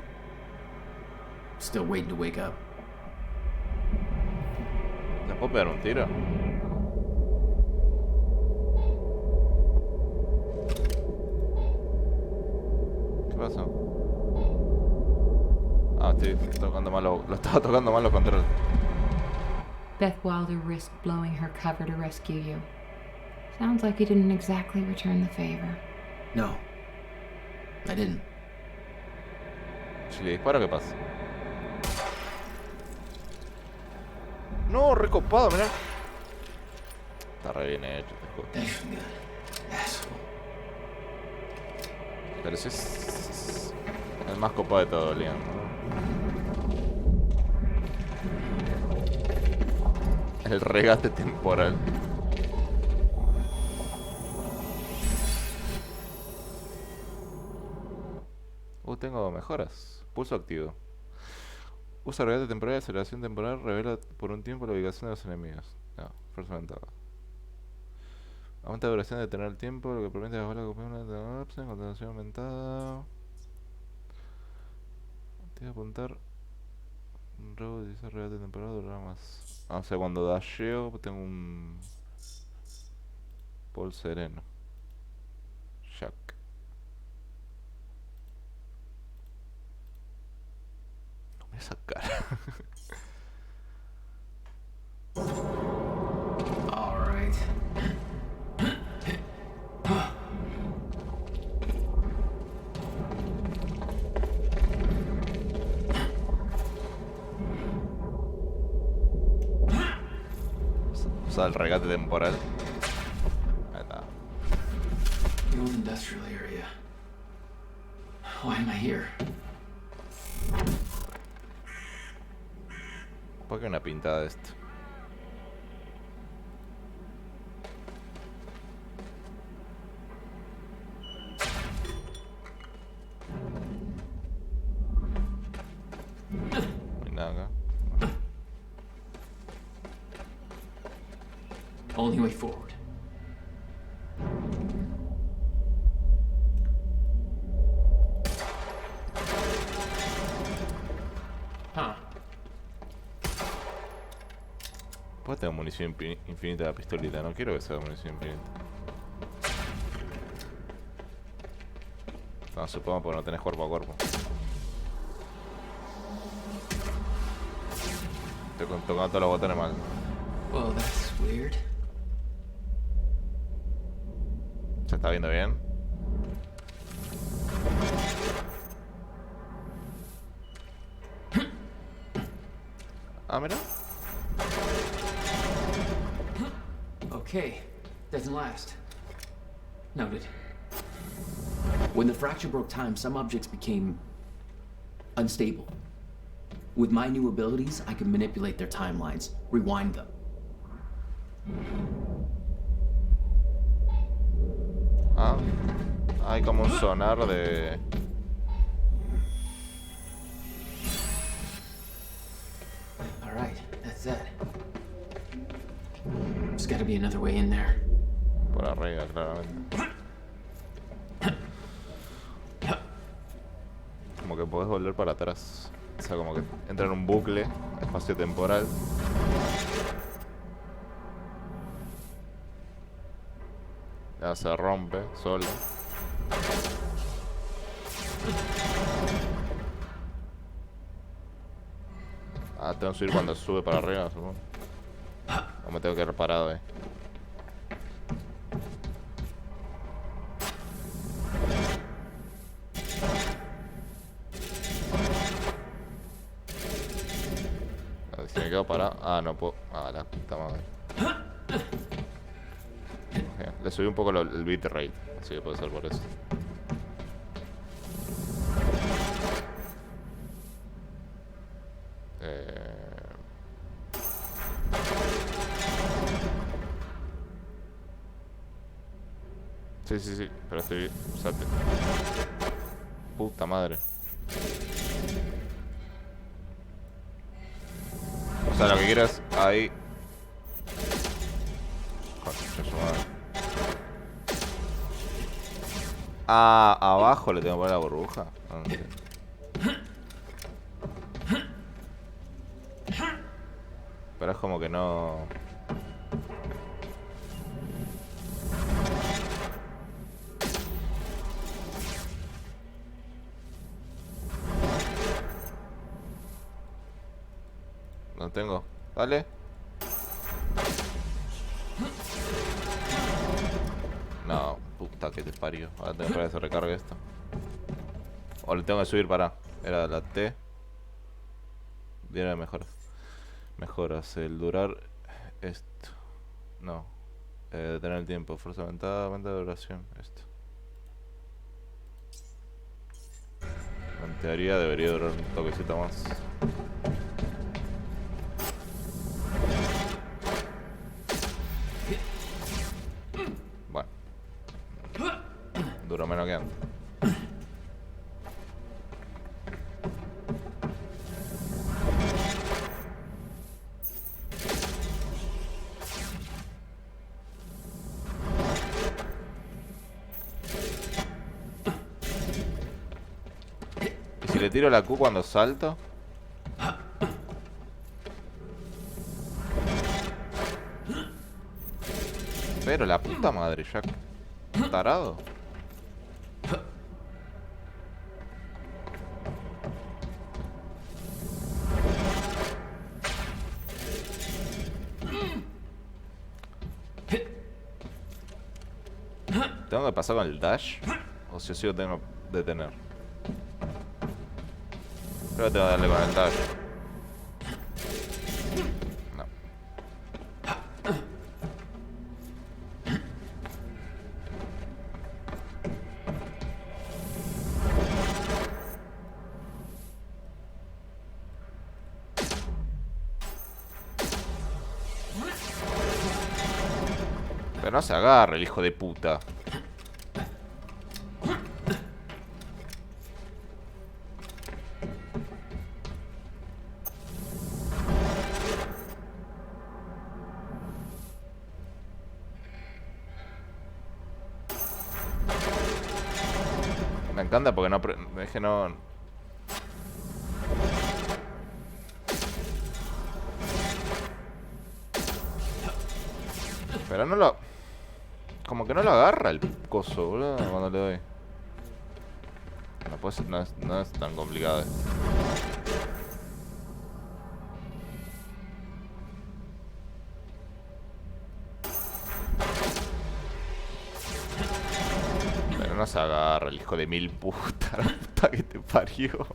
Still waiting to wake up. ¿Le puedo pegar un tiro? ¿Qué pasó? Ah, estoy tocando mal, lo estaba tocando mal los controles. Beth Wilder risked blowing her cover to rescue you. Sounds like you didn't exactly return the favor. No, I didn't. Si le disparo, ¿qué pasa? No, recopado, mirá. Está re bien hecho este juego. Pero si es el más copado de todo, Leon, ¿no? El regate temporal. Tengo mejoras. Pulso activo. Usa regate temporal y aceleración temporal. Revela por un tiempo la ubicación de los enemigos. No, fuerza aumentada. Aumenta la duración de detener el tiempo, lo que permite a la bola copiar una opción. Continuación aumentada. Te voy a apuntar. Un robo de utilizar regate temporal durará más. O sea, cuando dasheo tengo un Paul sereno. Shock. No me sacar. All right. Usa el regate temporal. Ahí está. New industrial area. Why am I here? ¿Por qué una pintada de esto? No hay nada acá. Only way forward. Huh. Pues tengo munición infinita de la pistolita. No quiero que sea munición infinita. No, supongo porque no tenés cuerpo a cuerpo. Estoy tocando todos los botones mal. Well, that's weird. ¿Se está viendo bien? Ah, mira. Okay, doesn't last. Noted. When the fracture broke time, some objects became unstable. With my new abilities, I can manipulate their timelines, rewind them. Ah, hay como un sonar de... All right, that's that. There's gotta be another way in there. Por arriba, claramente. Como que podés volver para atrás. O sea, como que entra en un bucle espacio-temporal. Ya se rompe solo. Ah, tengo que subir cuando sube para arriba, supongo. O me tengo que quedar parado ahí. A ver, si me quedo parado. Ah, no puedo. Ah, la puta madre. Le subí un poco el bitrate, así que puede ser por eso. Sí, pero estoy... Salte. Puta madre. O sea, lo que quiero es ahí. Concha su madre. Ah, abajo le tengo que poner la burbuja. No sé. Pero es como que no... No tengo. Dale. No, puta que te parió. Ahora tengo que esperar que se recargue esto. O le tengo que subir para. Era la T. Viene mejoras. Mejoras. El durar. Esto. No. Detener el tiempo. Fuerza aumentada. Aumenta de duración. Esto. En teoría debería durar un toquecito más. Bueno. Duró menos que antes. ¿Y si le tiro la Q cuando salto? Pero la puta madre, Jack. Tarado. ¿Tengo que pasar con el dash? ¿O si sí lo tengo que detener? Creo que tengo que darle con el dash. No. Pero no se agarra el hijo de puta. Me encanta porque no... Es que no... Pero no lo... Como que no lo agarra el coso, boludo, cuando le doy. No, pues, no es tan complicado esto. Pero no se agarra el hijo de mil puta. La puta que te parió.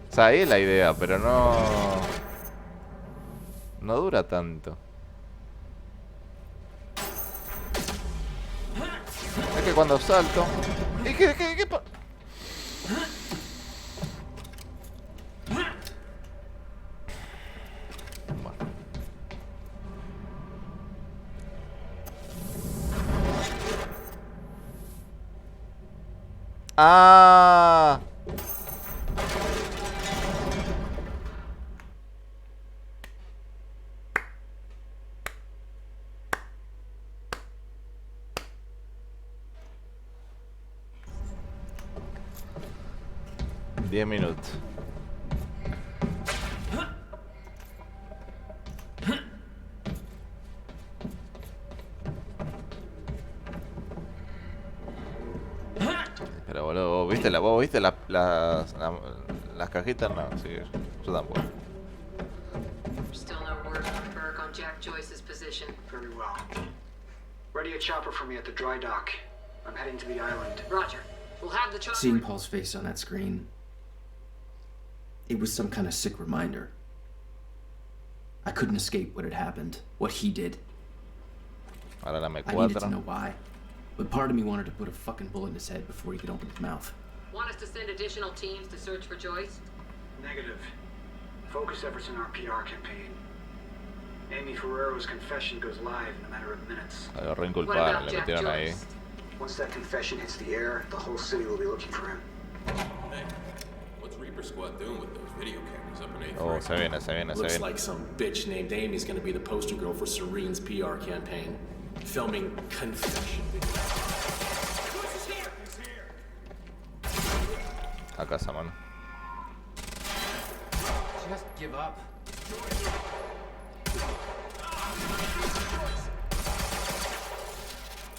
O sea, ahí es la idea, pero no... No dura tanto. Es que cuando salto... ¿Y qué pa... Bueno. ¡Ah! Diez minutos. Pero boludo, ¿vos viste las cajitas? No, sí, yo tampoco. Still no word from Burke on Jack Joyce's position. Very well. Ready a chopper for me at the dry dock. I'm heading to the island. Roger. We'll have the chopper. Seeing Paul's face on that screen, it was some kind of sick reminder. I couldn't escape what had happened, what he did. Ahora la I needed to know why, but part of me wanted to put a fucking bullet in his head before he could open his mouth. Want us to send additional teams to search for Joyce? Negative. Focus efforts in our PR campaign. Amy Ferrero's confession goes live in a matter of minutes. Agarró inculpable, le metieron ahí. Once that confession hits the air, the whole city will be looking for him. Hey, what's Reaper Squad doing with those video cameras up in A3? Oh, se viene. Looks like some bitch named Amy's gonna be the poster girl for Serene's PR campaign. filming confession videos. A casa, mano. Just give up.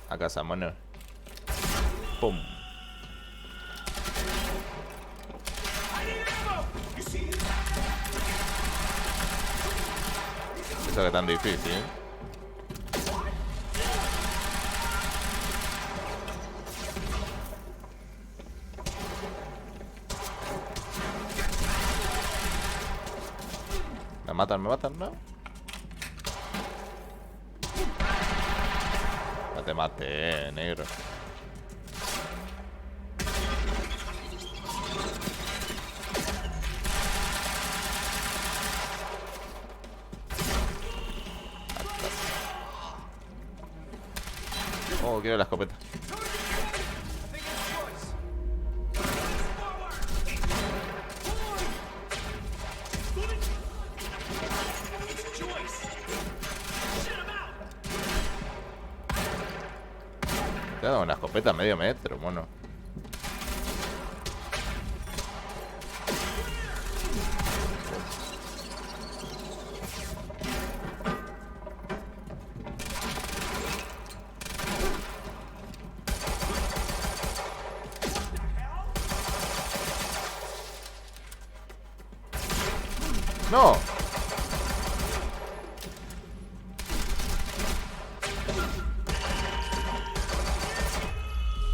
A casa, mano. Pum. Eso que es tan difícil, ¿eh? Me matan, ¿no? No te maté, negro. Oh, quiero la escopeta. Te ha dado una escopeta a medio metro, mono. ¡No!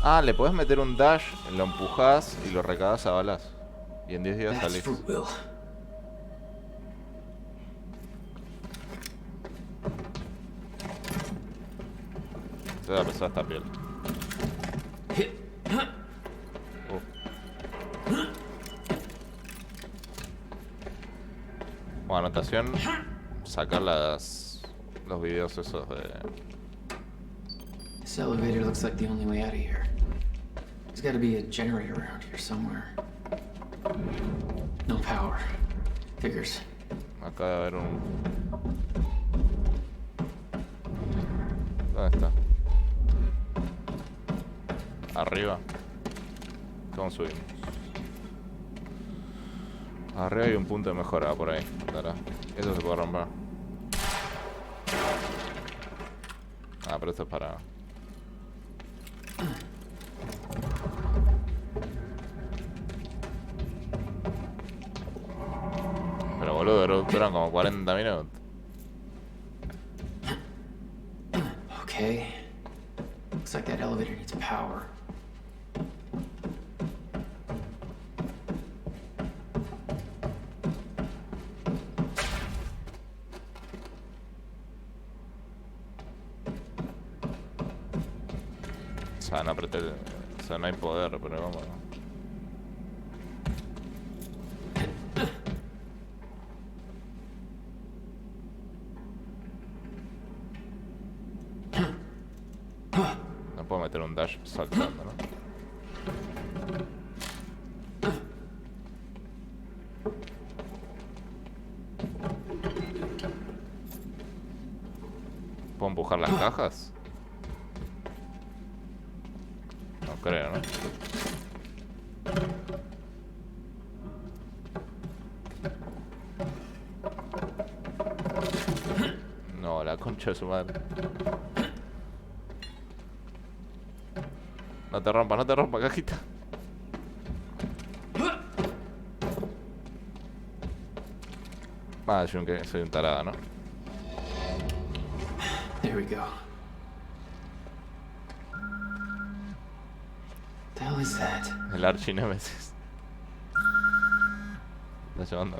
Ah, le podés meter un dash, lo empujás y lo recagas a balas. Y en 10 días salís. Se va a pesar esta piel. Bueno, anotación. Sacar los videos esos de... This elevator looks like the only way out of here. There's gotta be a generator around here somewhere. No power. Figures. Acá debe haber un... ¿Dónde está? Arriba. ¿Cómo subimos? Arriba hay un punto de mejora por ahí. Dará. Eso se puede romper. Ah, pero esto es para... Pero boludo, duran como 40 minutos. Okay. Looks like that elevator needs power. O sea, no apreté, o sea, no hay poder, pero vamos. No puedo meter un dash saltando, ¿no? ¿Puedo empujar las cajas? No creo, ¿no? No, la concha de su madre. No te rompa, cajita. Ah, yo que soy un tarado, ¿no? There we go. The hell is that? El archinémesis. Está llevando.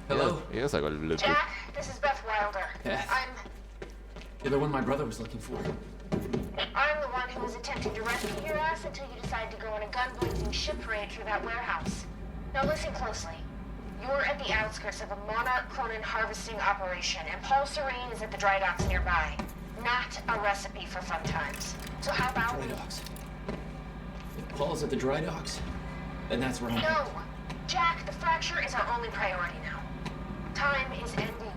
Hello? Y yo saco el Bluetooth. Jack, this is Beth Wilder. Beth. I'm You're the one my brother was looking for. I'm the one who was attempting to rescue your ass until you decided to go on a gun-blazing ship raid through that warehouse. Now listen closely. You're at the outskirts of a Monarch Cronin harvesting operation, and Paul Serene is at the dry docks nearby. Not a recipe for fun times. So how about... Dry docks? If Paul's at the dry docks, then that's where I'm... No! Jack, the fracture is our only priority now. Time is ending.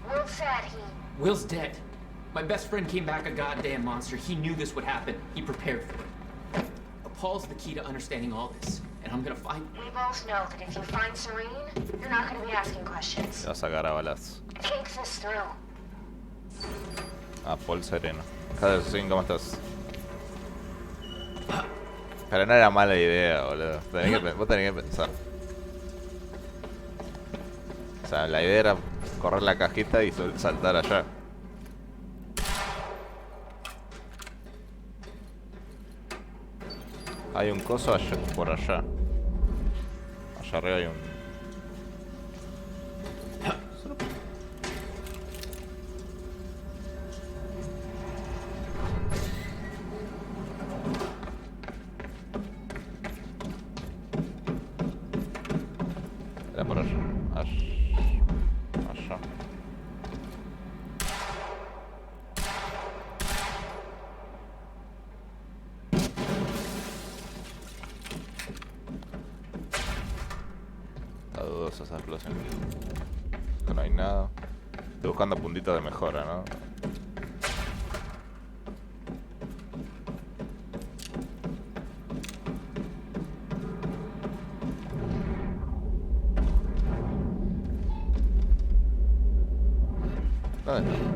Will said he... Will's dead. My best friend came back a goddamn monster. He knew this would happen. He prepared for it. Paul's the key to understanding all this, and I'm gonna find... We both know that if you find Serene, you're not gonna be asking questions. Te vas a sacar a balas. Take this through. Ah, Paul Sereno. Sereno, ¿cómo estás? Pero no era mala idea, boludo. Vos tenés que pensar. O sea, la idea era correr la cajita y saltar allá. Hay un coso allá, por allá. Allá arriba hay un... Era por allá. Allá. Está dudosa esa explosión. Que no hay nada. Estoy buscando puntitos de mejora, ¿no? ¿Dónde está?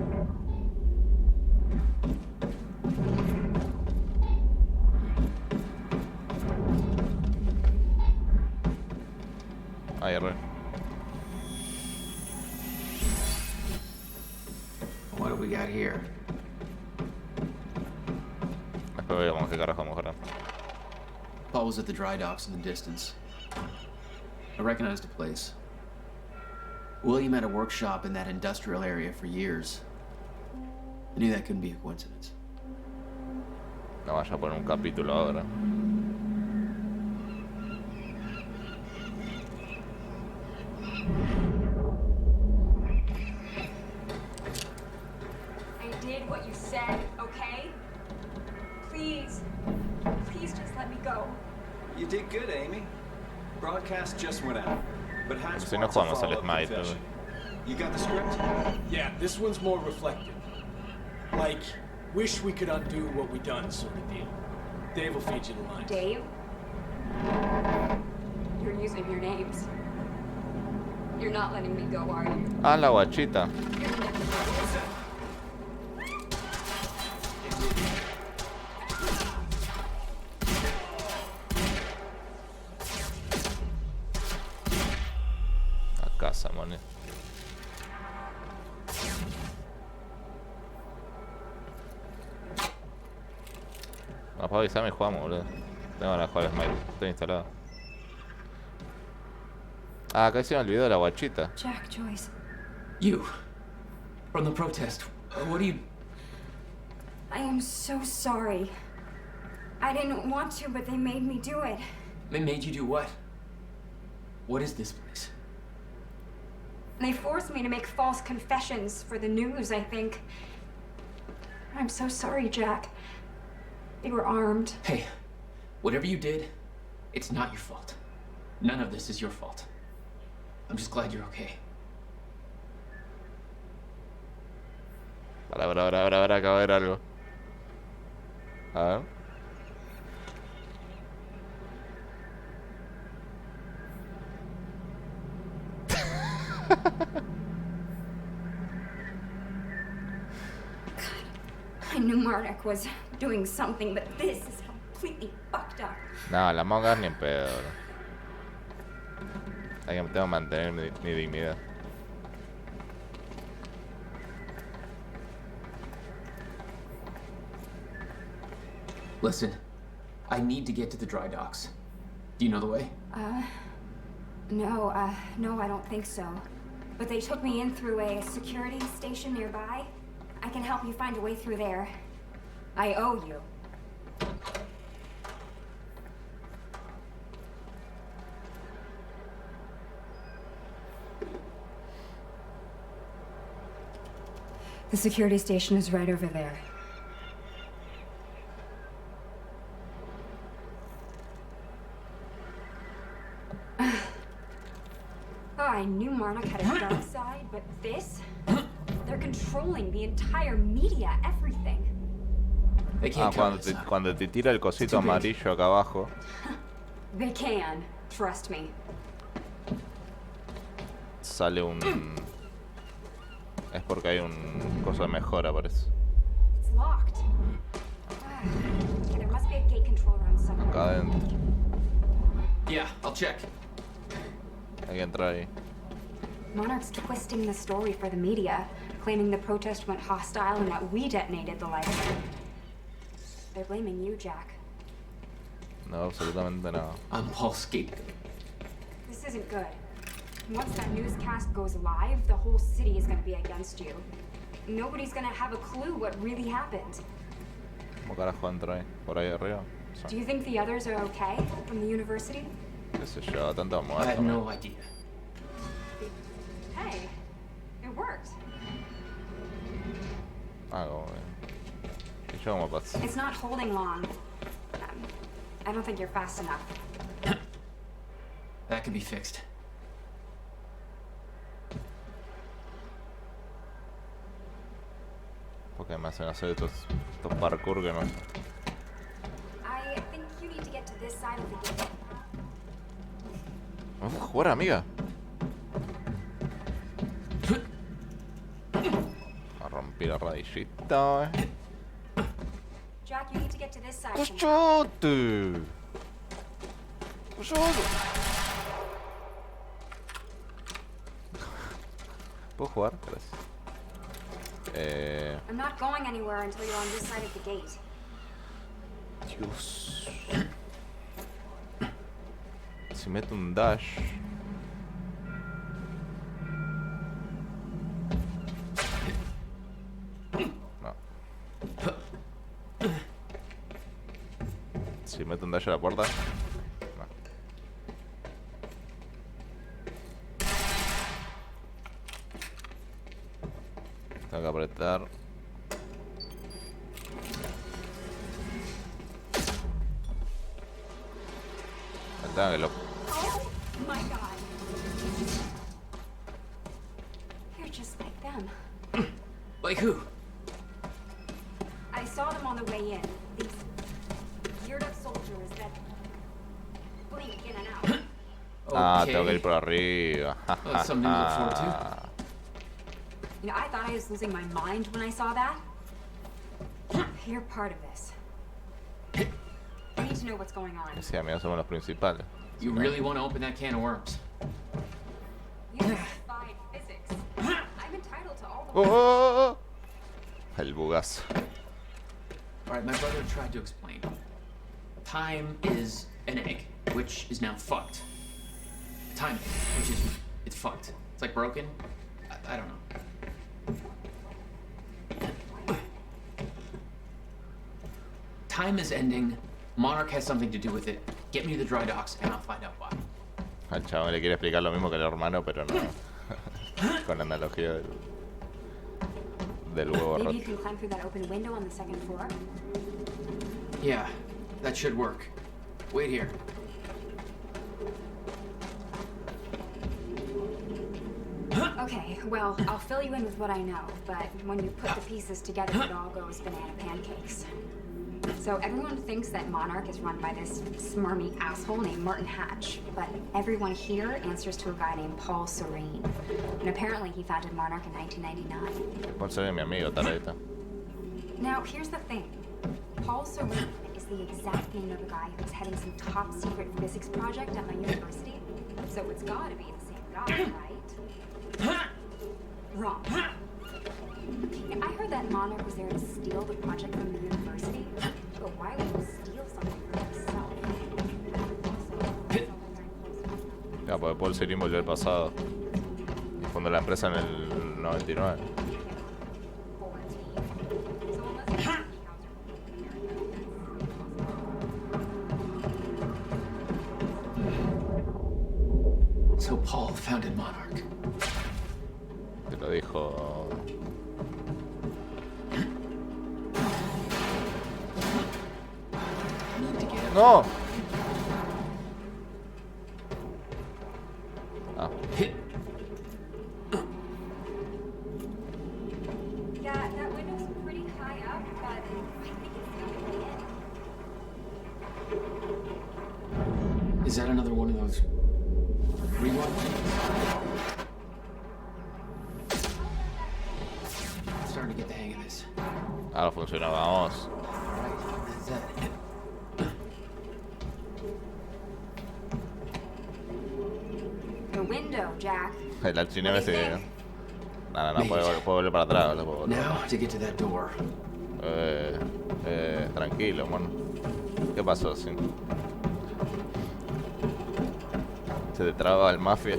Ahí, re. What do we got here? Después veamos qué carajo mejorar. Paul was at the dry docks in the distance. I recognized the place. William had a workshop in that industrial area for years. I knew that couldn't be a coincidence. No vaya a poner un capítulo ahora. I did what you said, okay? Please just let me go. You did good, Amy. Broadcast just went out. But Hatch Si no wants a jugamos al follow-up Smite, confession. You got the script? Yeah, this one's more reflective. Like, wish we could undo what we done sort of deal. Dave will feed you the lines. Dave? You're using your names. You're not letting me go, are you? Ah, la guachita. La casa, moneda. No, para avisarme y jugamos, boludo. Tengo ganas de jugar al Smite. Estoy instalado. Ah, acá se me olvidó la guachita. Jack Joyce. You. From the protest. What do you... I am so sorry. I didn't want to, but they made me do it. They made you do what? What is this place? They forced me to make false confessions for the news, I think. I'm so sorry, Jack. They were armed. Hey, whatever you did, it's not your fault. None of this is your fault. I'm just glad you're okay. Ahora, acabo de ver algo. A ver. I knew Marnik was doing something, but this is completely fucked up. No, la monga ni en pedo. Tengo que mantener mi dignidad. Listen, I need to get to the dry docks. Do you know the way? No, I don't think so. But they took me in through a security station nearby. I can help you find a way through there. I owe you. The security station is right over there. I knew Marnik had a dark side, but this? They're controlling the entire media, everything. Cuando te tira el cosito amarillo acá abajo. They can, trust me. Sale un... Es porque hay un cosa de mejora, parece. It's locked. There must be a gate control room somewhere. Acá adentro. Yeah, I'll check. Hay que entrar ahí. Monarch's twisting the story for the media, claiming the protest went hostile and that we detonated the light. They're blaming you, Jack. No, absolutamente nada. I'm Paul Scape. This isn't good. Once that newscast goes live, the whole city is gonna be against you. Nobody's gonna have a clue what really happened. ¿Cómo carajo entro ahí? ¿Por ahí arriba? Do you think the others are okay from the university? ¿Qué sé yo? Tanto muerto. I have no idea. Hey, it worked. Ah, como... ¿Y yo cómo paso? It's not holding long. I don't think you're fast enough. That can be fixed. Porque me hacen hacer estos parkour que no. I think you need to get to this side of the gate. Vamos a jugar, amiga. A romper la radillita, Jack, you need to get to this side. ¡Cállate! ¿Puedo jugar? Gracias. I'm not going anywhere until you're on this side of the gate. Dios. Si meto un dash. No. Si meto un dash a la puerta. No. Tengo que apretar. Que lo... Oh my god. You're just like them. Like who? I saw them on the way in. These geared up soldiers that blink in and out. Ah, tengo que ir por arriba. That's something to look forward to. You know, I thought I was losing my mind when I saw that. You're part of this. I need to know what's going on. Sí, amigos, somos los principales. You really want to open that can of worms? You defied physics. I'm entitled to all the... Oh! El bugazo. Alright, my brother tried to explain. Time is an egg, which is now fucked. Time, which is... it's fucked. It's like broken? I don't know. Time is ending. Monarch has something to do with it. Get me to the dry docks and I'll find out why. Al chavo le quiere explicar lo mismo que el hermano, pero no. Con la analogía del huevo roto. Maybe you can climb through that open window on the second floor? Yeah, that should work. Wait here. Okay, well, I'll fill you in with what I know, but when you put the pieces together, it all goes banana pancakes. So everyone thinks that Monarch is run by this smarmy asshole named Martin Hatch, but everyone here answers to a guy named Paul Serene. And apparently he founded Monarch in 1999. Paul Serene, mi amigo, taradita. Now, here's the thing. Paul Serene is the exact name of a guy who's heading some top-secret physics project at my university. So it's gotta be the same guy, right? Wrong. I heard that Monarch was there to steal the project from the university, but why would he steal something for himself? Ya, porque Paul Serene volvió al pasado. Fundó la empresa en el 99. So Paul founded Monarch. Te lo dijo. ¡No! Ah. Is that another one of those rewind? I'm starting to get the hang of this. Ahora funciona, vamos. The window, Jack. El archineo ese. No, puedo volver para atrás. Now to get to that door. Tranquilo, mano. ¿Qué pasó, sí? Se te traba el mafia.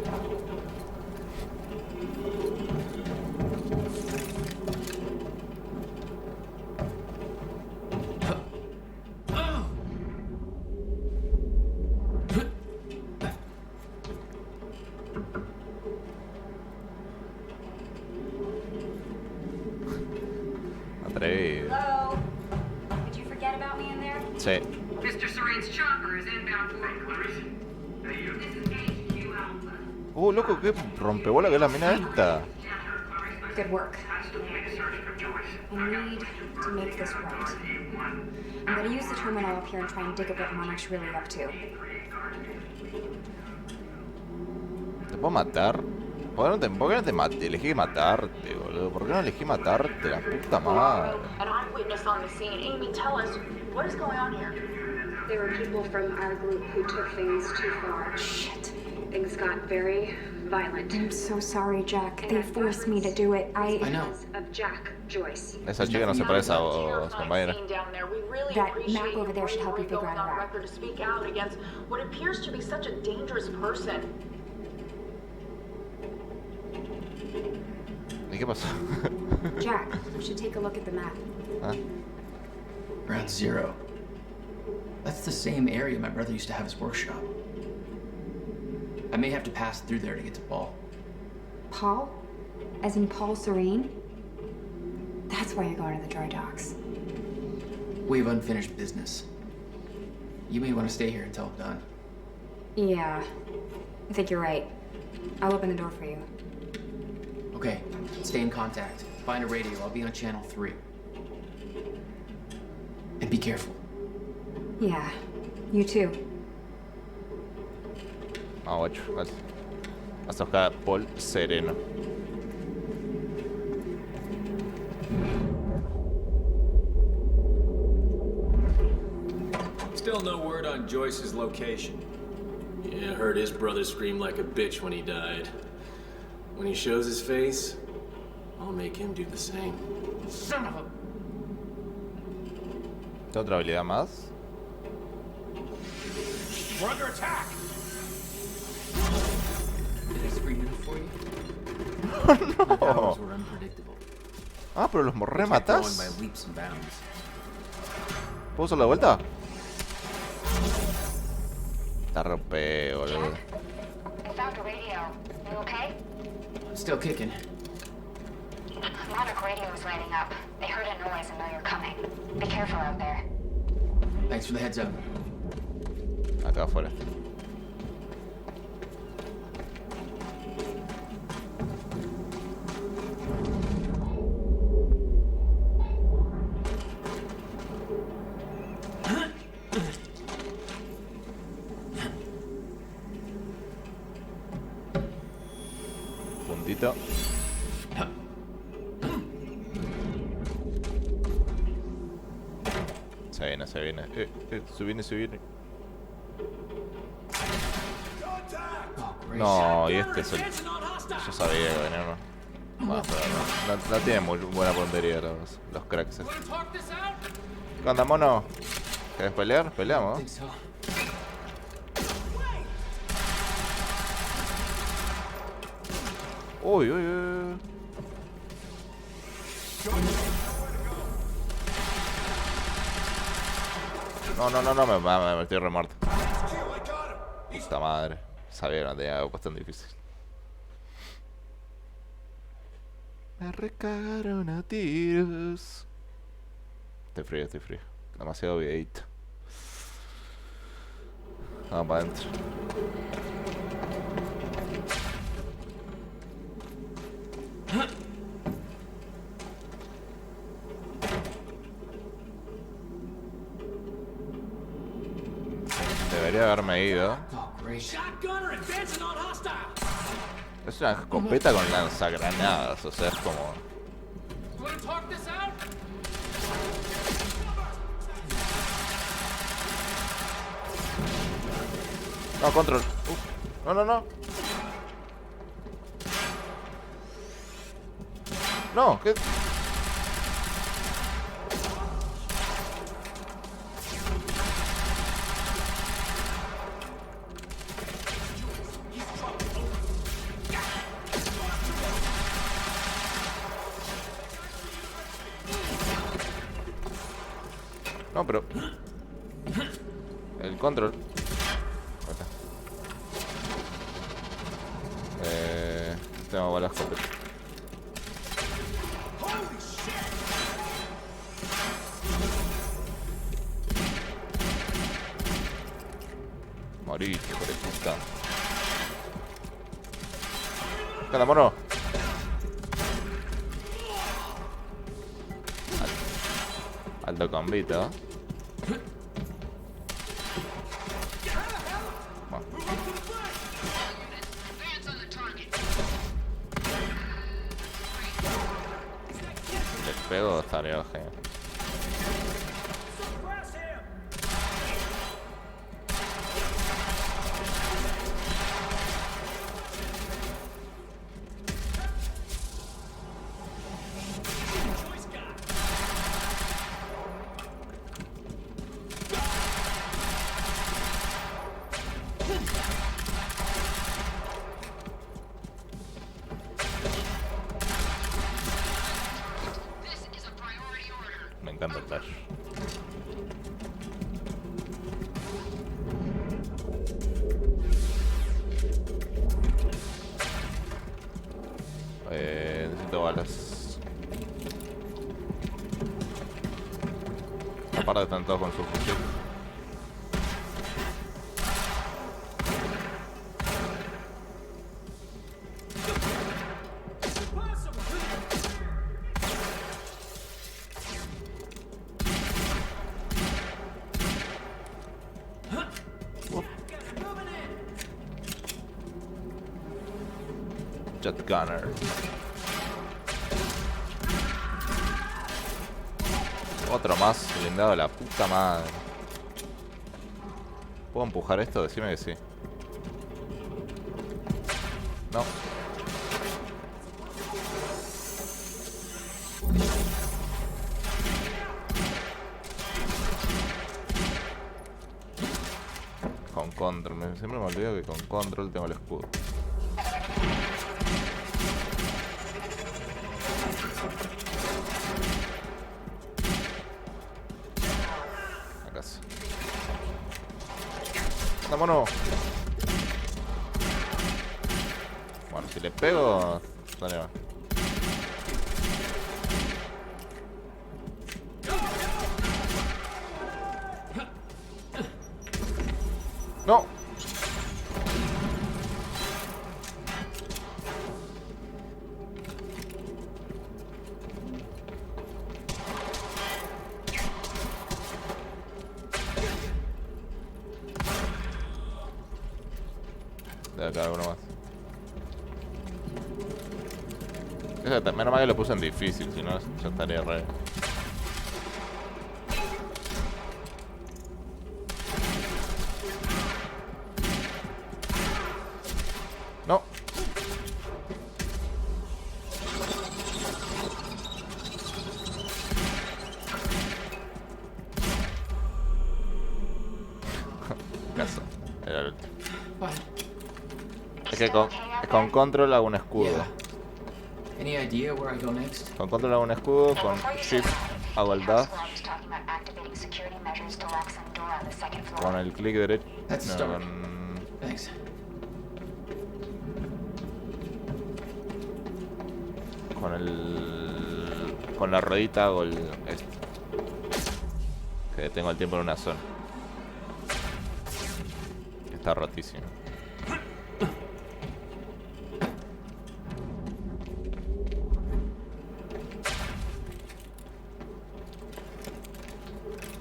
Atrevido. Hello? Did you forget about me in there? Sí. Mr. Serene's chopper is inbound for Clarice. This is HQ Alpha. Loco, qué rompebola que es la mina esta. Good work. I need to make this right. I'm gonna use the terminal up here and try and dig up what Monarch's really up to. ¿Te puedo matar? ¿Por qué no te maté? Elegí matarte, boludo. ¿Por qué no elegí matarte? La puta madre. An eyewitness on the scene. Amy, tell us, what is going on here? There were people from our group who took things too far. Shit. Things got very violent. I'm so sorry, Jack. They forced me to do it. I know. Of Jack Joyce. Esa chica no se parece a vos, compañera. That map over there should help you figure out a route. Record to speak out against what appears to be such a dangerous person. ¿Y qué pasó? Jack, you should take a look at the map. ¿Ah? Ground Zero. That's the same area my brother used to have his workshop. I may have to pass through there to get to Paul. Paul? As in Paul Serene? That's why you're going to the dry docks. We have unfinished business. You may want to stay here until I'm done. Yeah, I think you're right. I'll open the door for you. Okay, stay in contact. Find a radio. I'll be on channel 3. And be careful. Yeah, you too. Ah, 8. Vas a buscar Paul Sereno. Still no word on Joyce's location. Yeah, I heard his brother scream like a bitch when he died. When he shows his face, I'll make him do the same. Son of a... ¿Qué otra habilidad más? We're under attack! Did I scream enough for you? No. Were unpredictable. Ah, pero los Going rematas. by leaps and bounds. ¿Puedo usar la vuelta? Está rompe, boludo. I found a radio. You okay? Still kicking. Monarch radio is lighting up. They heard a noise and know you're coming. Be careful out there. Thanks for the heads up. Acá afuera. Puntito. Se viene. Se viene. No, y este es el... Yo sabía que venía, ¿no? Bueno, pero no tiene muy buena puntería los cracks. ¿Qué onda, mono? ¿Querés pelear? Peleamos. Uy, uy, uy. No, me estoy remuerto. Puta madre. Sabía que no tenía algo tan difícil. Me recagaron a tiros. Estoy frío. Demasiado videito. Vamos para adentro. Debería haberme ido. Es una escopeta con lanzagranadas, o sea, es como... No, control. No, no, no. No, ¿qué? No, pero... El control. Tengo balas escopeta. Moriste, por puta. ¿Qué onda, mono? Alto combito. Pego, estaría genial. Me encanta el dash. Necesito balas. Aparte están todos con su fusil. Gunner. Otro más blindado de la puta madre. ¿Puedo empujar esto? Decime que sí. No. Con control. Siempre me olvido que con control tengo el escudo. Vámonos. Bueno, si le pego, dale, va. No. Debe quedar uno más. Menos mal que lo puse en difícil, si no ya estaría re. No. Caso. Era el último. Es que con control hago un escudo. Any idea where I go next? Con control hago un escudo, con shift hago el dash. Con el clic derecho. No, Thanks. Con la ruedita hago el este. Que tengo el tiempo en una zona. Está rotísimo.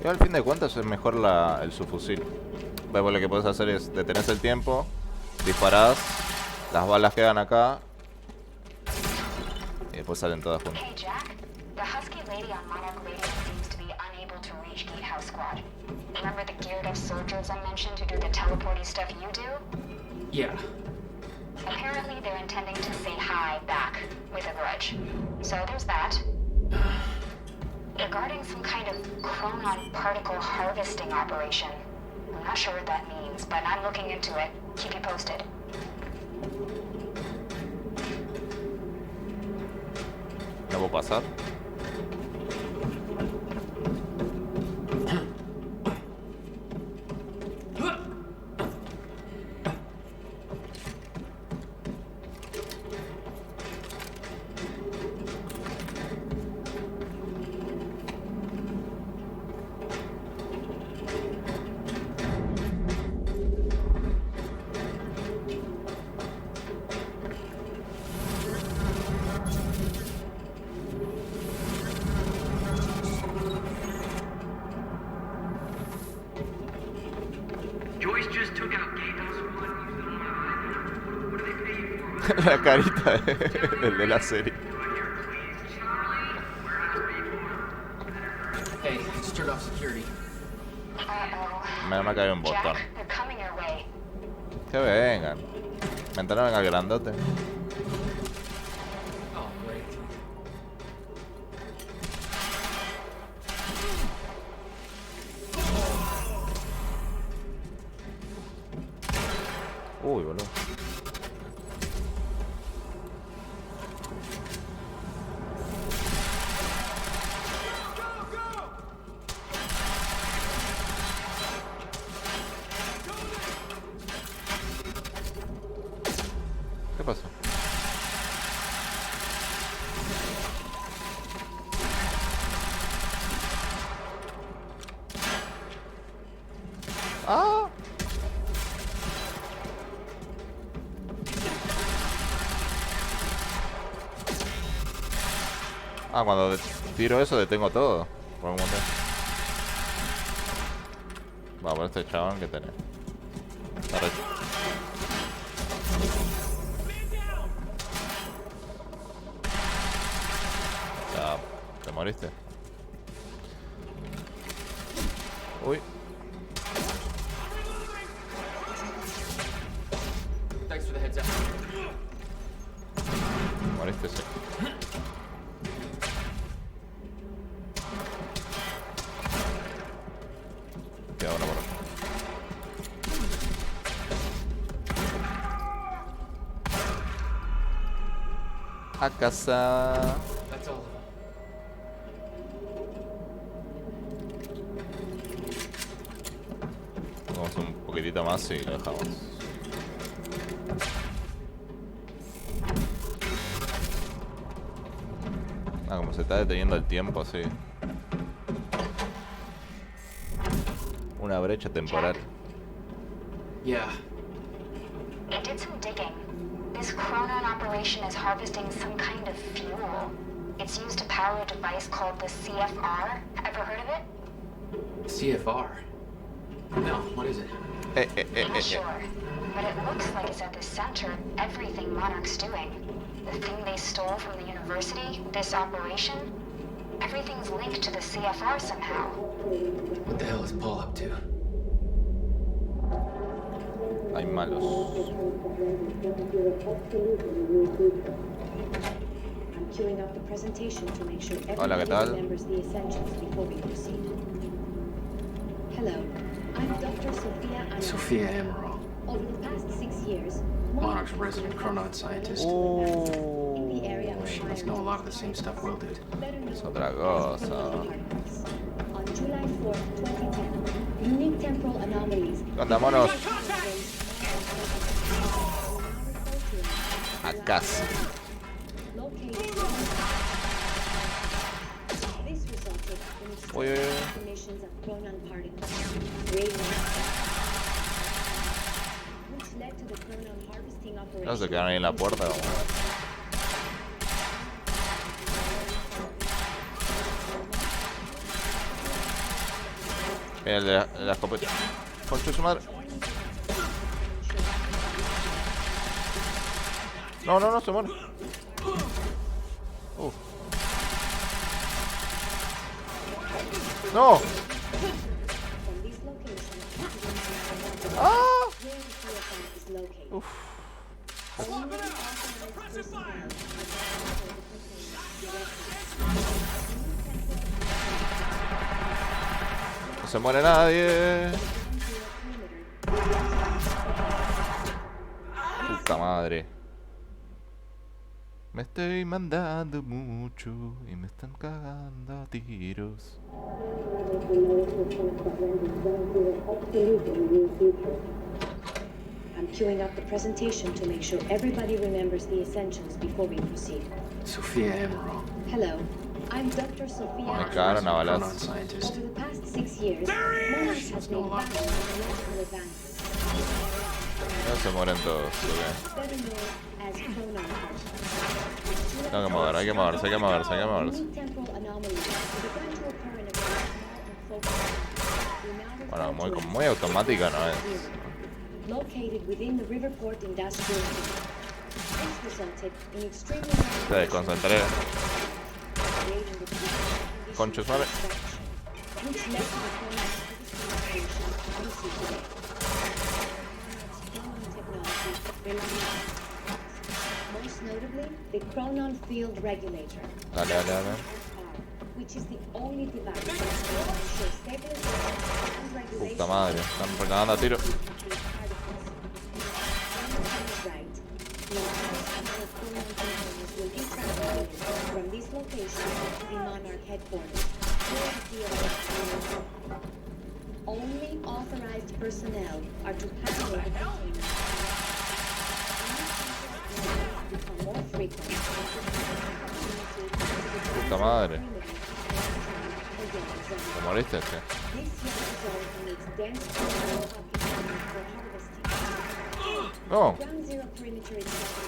Y al fin de cuentas es mejor el subfusil. Pues lo que puedes hacer es detenés el tiempo, disparás, las balas quedan acá y después salen todas juntas. Hey, Jack. The husky lady on Monarch Radio seems to be unable to reach Gatehouse Squad. Remember the geared up soldiers I mentioned who do the teleporting stuff you do? Yeah. Apparently they're intending to say hi back with a grudge. So there's that. Regarding some kind of chronon particle harvesting operation. I'm not sure what that means, but I'm looking into it. Keep you posted. ¿No puedo pasar? La carita del de la serie. Hey, just turned off security. Me cae un botón. They're coming your way. Que vengan. Mientras no venga el grandote. Oh, great. Uy, boludo. ¿Qué pasó? ¡Ah! Ah, cuando tiro eso detengo todo. Por un montón. Va, por este chabón que tenés. Ya, ¿te moriste? Uy. Thanks for the heads up. Moriste, sí. Queda uno por acá. A casa. That's all. Vamos un poquitito más y lo dejamos. Ah, como se está deteniendo el tiempo así. Una brecha temporal. Yeah. I did some digging. This chronon operation is harvesting some kind of fuel. It's used to power a device called the CFR. Ever heard of it? CFR? No, what is it? I'm not sure, but it looks like it's at the center of everything Monarch's doing. The thing they stole from the university, this operation, everything's linked to the CFR somehow. What the hell is Paul up to? Hay malos. I'm queuing up the presentation to make sure Hola, ¿qué tal? everybody remembers the essentials before we proceed. Hello, I'm Dr. Sophia Amaral. Sophia Amaral. Over the past 6 years, Monarch's resident chronon scientist. in the area of She must know a lot of the same stuff Will did. Es otra cosa. On July 4th, 2010, unique temporal anomalies. Andámonos. A casa. This resulted in Uy, uy, uy. emissions of chronon particles, radiant, which led to the chronon harvesting operation. No se quedan ahí en la puerta como... Mira el de la escopeta. Concha de su madre. No, no, no, se muere. No. Ah. Uf. No se muere nadie. Puta madre. Me estoy mandando mucho y me están cagando a tiros. I'm queuing up the presentation to make sure everybody remembers the essentials before we proceed. Sophia Emerald. Hello, I'm Dr. Sophia Me cagaron a Emerald. balas. Over the past 6 years, Monarch has made vast technological advances. No se mueren todos, ok. Better known as chronon particles. Tengo que mover, hay que moverse, hay que moverse, hay que moverse. Unique temporal anomalies began to occur in a very small and focused. We now Bueno, refer to muy automática no es. located within the Riverport Industrial City. This resulted in extremely Te desconcentré. Concho suave. which led to the formation we see today. Technology most notably the chronon field regulator, Dale, dale, dale. which is the only device that ensures stabilization and regulation. Puta madre, están recagando a tiro. Will be transported from this location to the Monarch headquarters. Only authorized personnel are to patrol the container. Become more frequent. Puta madre. ¿Te moriste? Sí. This yellow zone needs dense for harvesting. No. Ground zero perimeter is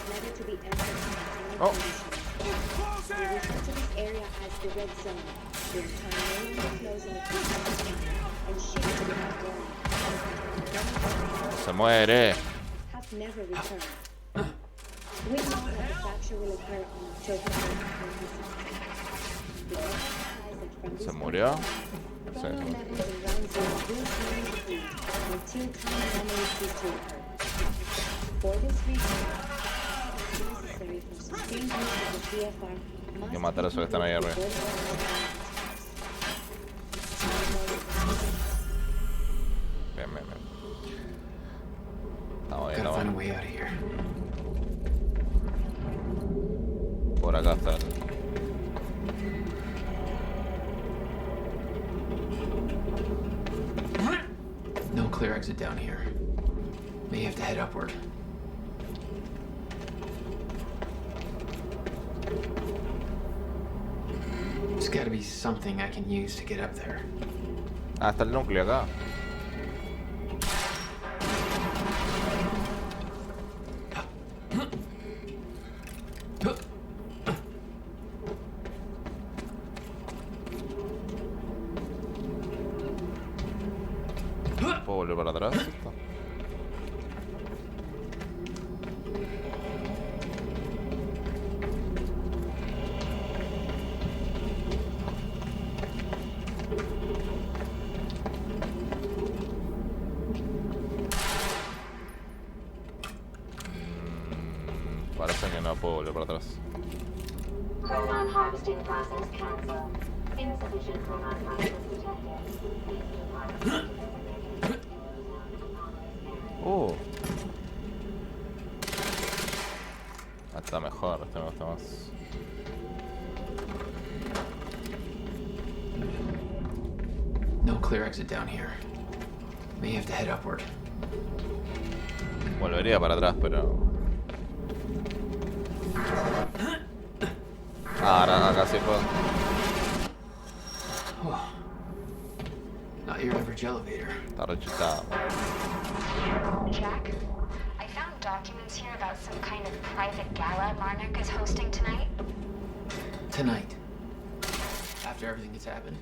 never to be entered in Oh. conditions. We refer to this area as the red zone, where time no longer flows in a constant manner and shifts without warning. Se muere. Have never returned. We know that the fracture will occur on October 26th. The author implies that from this Se murió. point, Sí. chronon levels in ground zero will remain decreased until time anomalies cease to occur. For this reason, it is necessary for sustained use of the CFR Hay que matar a esos que están ahí arriba. Bien, bien, bien. Estamos bien, Gotta estamos find a bien. way out of here. Por acá está el... No clear exit down here. May have to head upward. There's gotta be something I can use to get up there. Ah, está el núcleo acá. ¿Puedo volver para atrás? Esto? Parece que no puedo volver para atrás. Chronon harvesting process cancelled. Insufficient chronon process detected. Está mejor, este me gusta más. No clear exit down here. May have to head upward. Volvería para atrás, pero... Ahora acá sí puedo. Oh. Not your average elevator. Está rechazado. Jack, I found documents here about some kind of private gala Monarch is hosting tonight. Tonight. After everything that's happened.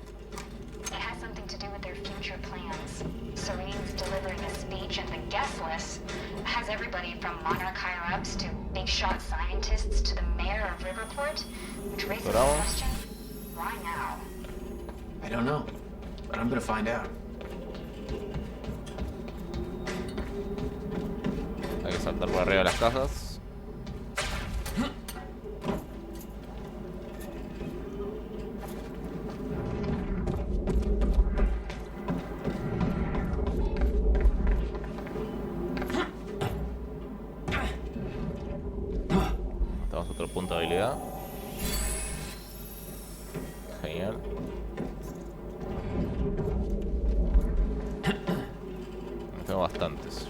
It has something to do with their future plans. Serene's delivering a speech, and the guest list has everybody from Monarch higher-ups to big-shot scientists to the mayor of Riverport, which raises the question, why now? I don't know, but I'm gonna find out. Hay que saltar por arriba de las cajas. Tenemos otro punto de habilidad. Genial. Tengo bastantes.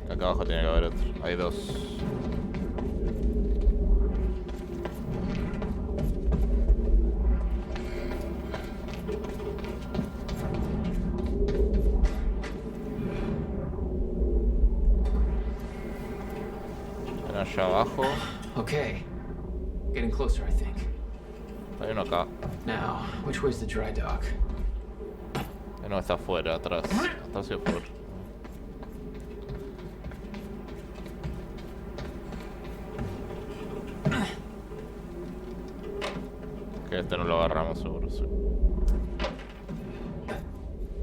Acá abajo tiene que haber otro. Hay dos. Allá abajo. Okay. Getting closer, I think. Hay uno acá. Now, which way's the dry dock? No, está afuera, atrás. Está hacia afuera. Que este no lo agarramos seguro, sí.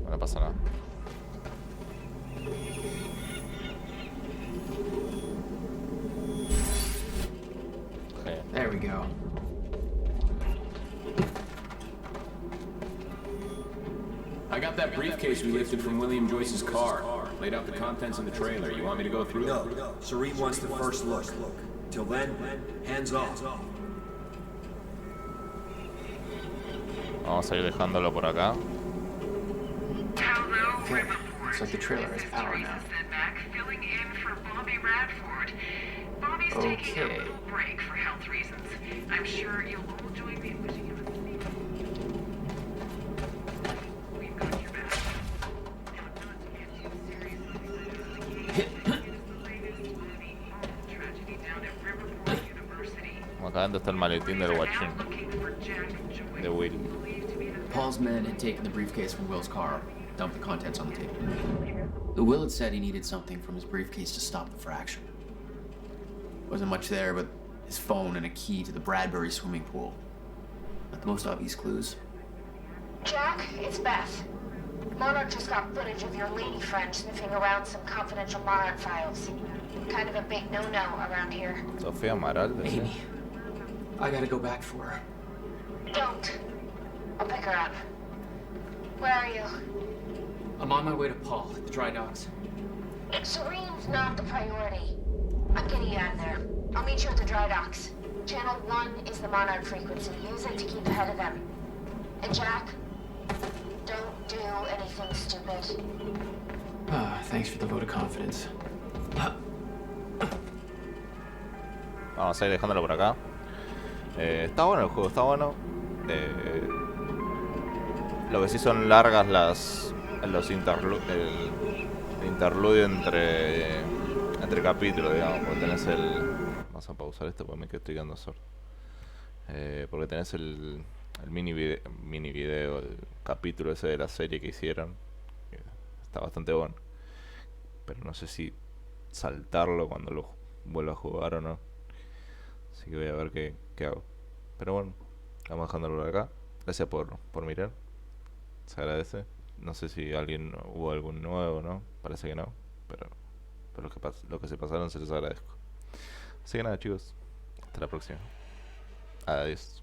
No pasa nada. There we go. I got that briefcase we lifted from William Joyce's car. Laid out the contents in the trailer. You want me to go through? No. Serene wants the first look. Till then, hands off. Vamos a ir dejándolo por acá. Okay. Looks like the trailer has power now. Okay. Break for health reasons. I'm sure you'll all join me in wishing him a speedy. We've got your back. Now, not to get too serious, it is the latest movie, tragedy down at Riverport University. Acá adentro está el maletín del guachín. De Will. Paul's men had taken the briefcase from Will's car, dumped the contents on the table. The Will had said he needed something from his briefcase to stop the fraction. Wasn't much there, but his phone and a key to the Bradbury swimming pool. Not the most obvious clues. Jack, it's Beth. Monarch just got footage of your lady friend sniffing around some confidential Monarch files. Kind of a big no-no around here. Sofía Amaral. Amy, I gotta go back for her. Don't. I'll pick her up. Where are you? I'm on my way to Paul at the dry docks. Serene's not the priority. I'm getting you out of there. I'll meet you at the dry docks. Channel 1 is the Monarch frequency. Use it to keep ahead of them. And Jack, don't do anything stupid. Thanks for the vote of confidence. Vamos a ir dejándolo por acá. Está bueno el juego, está bueno. Lo que sí son largas el interludio entre capítulos, digamos, porque tenés el... Vamos a pausar esto porque me estoy quedando sordo. Porque tenés el mini video, el capítulo ese de la serie que hicieron. Que está bastante bueno. Pero no sé si saltarlo cuando lo vuelva a jugar o no. Así que voy a ver qué hago. Pero bueno, vamos dejándolo por acá. Gracias por mirar. Se agradece. No sé si hubo algún nuevo, ¿no? Parece que no. Pero lo que se pasaron se los agradezco. Así que nada, chicos. Hasta la próxima. Adiós.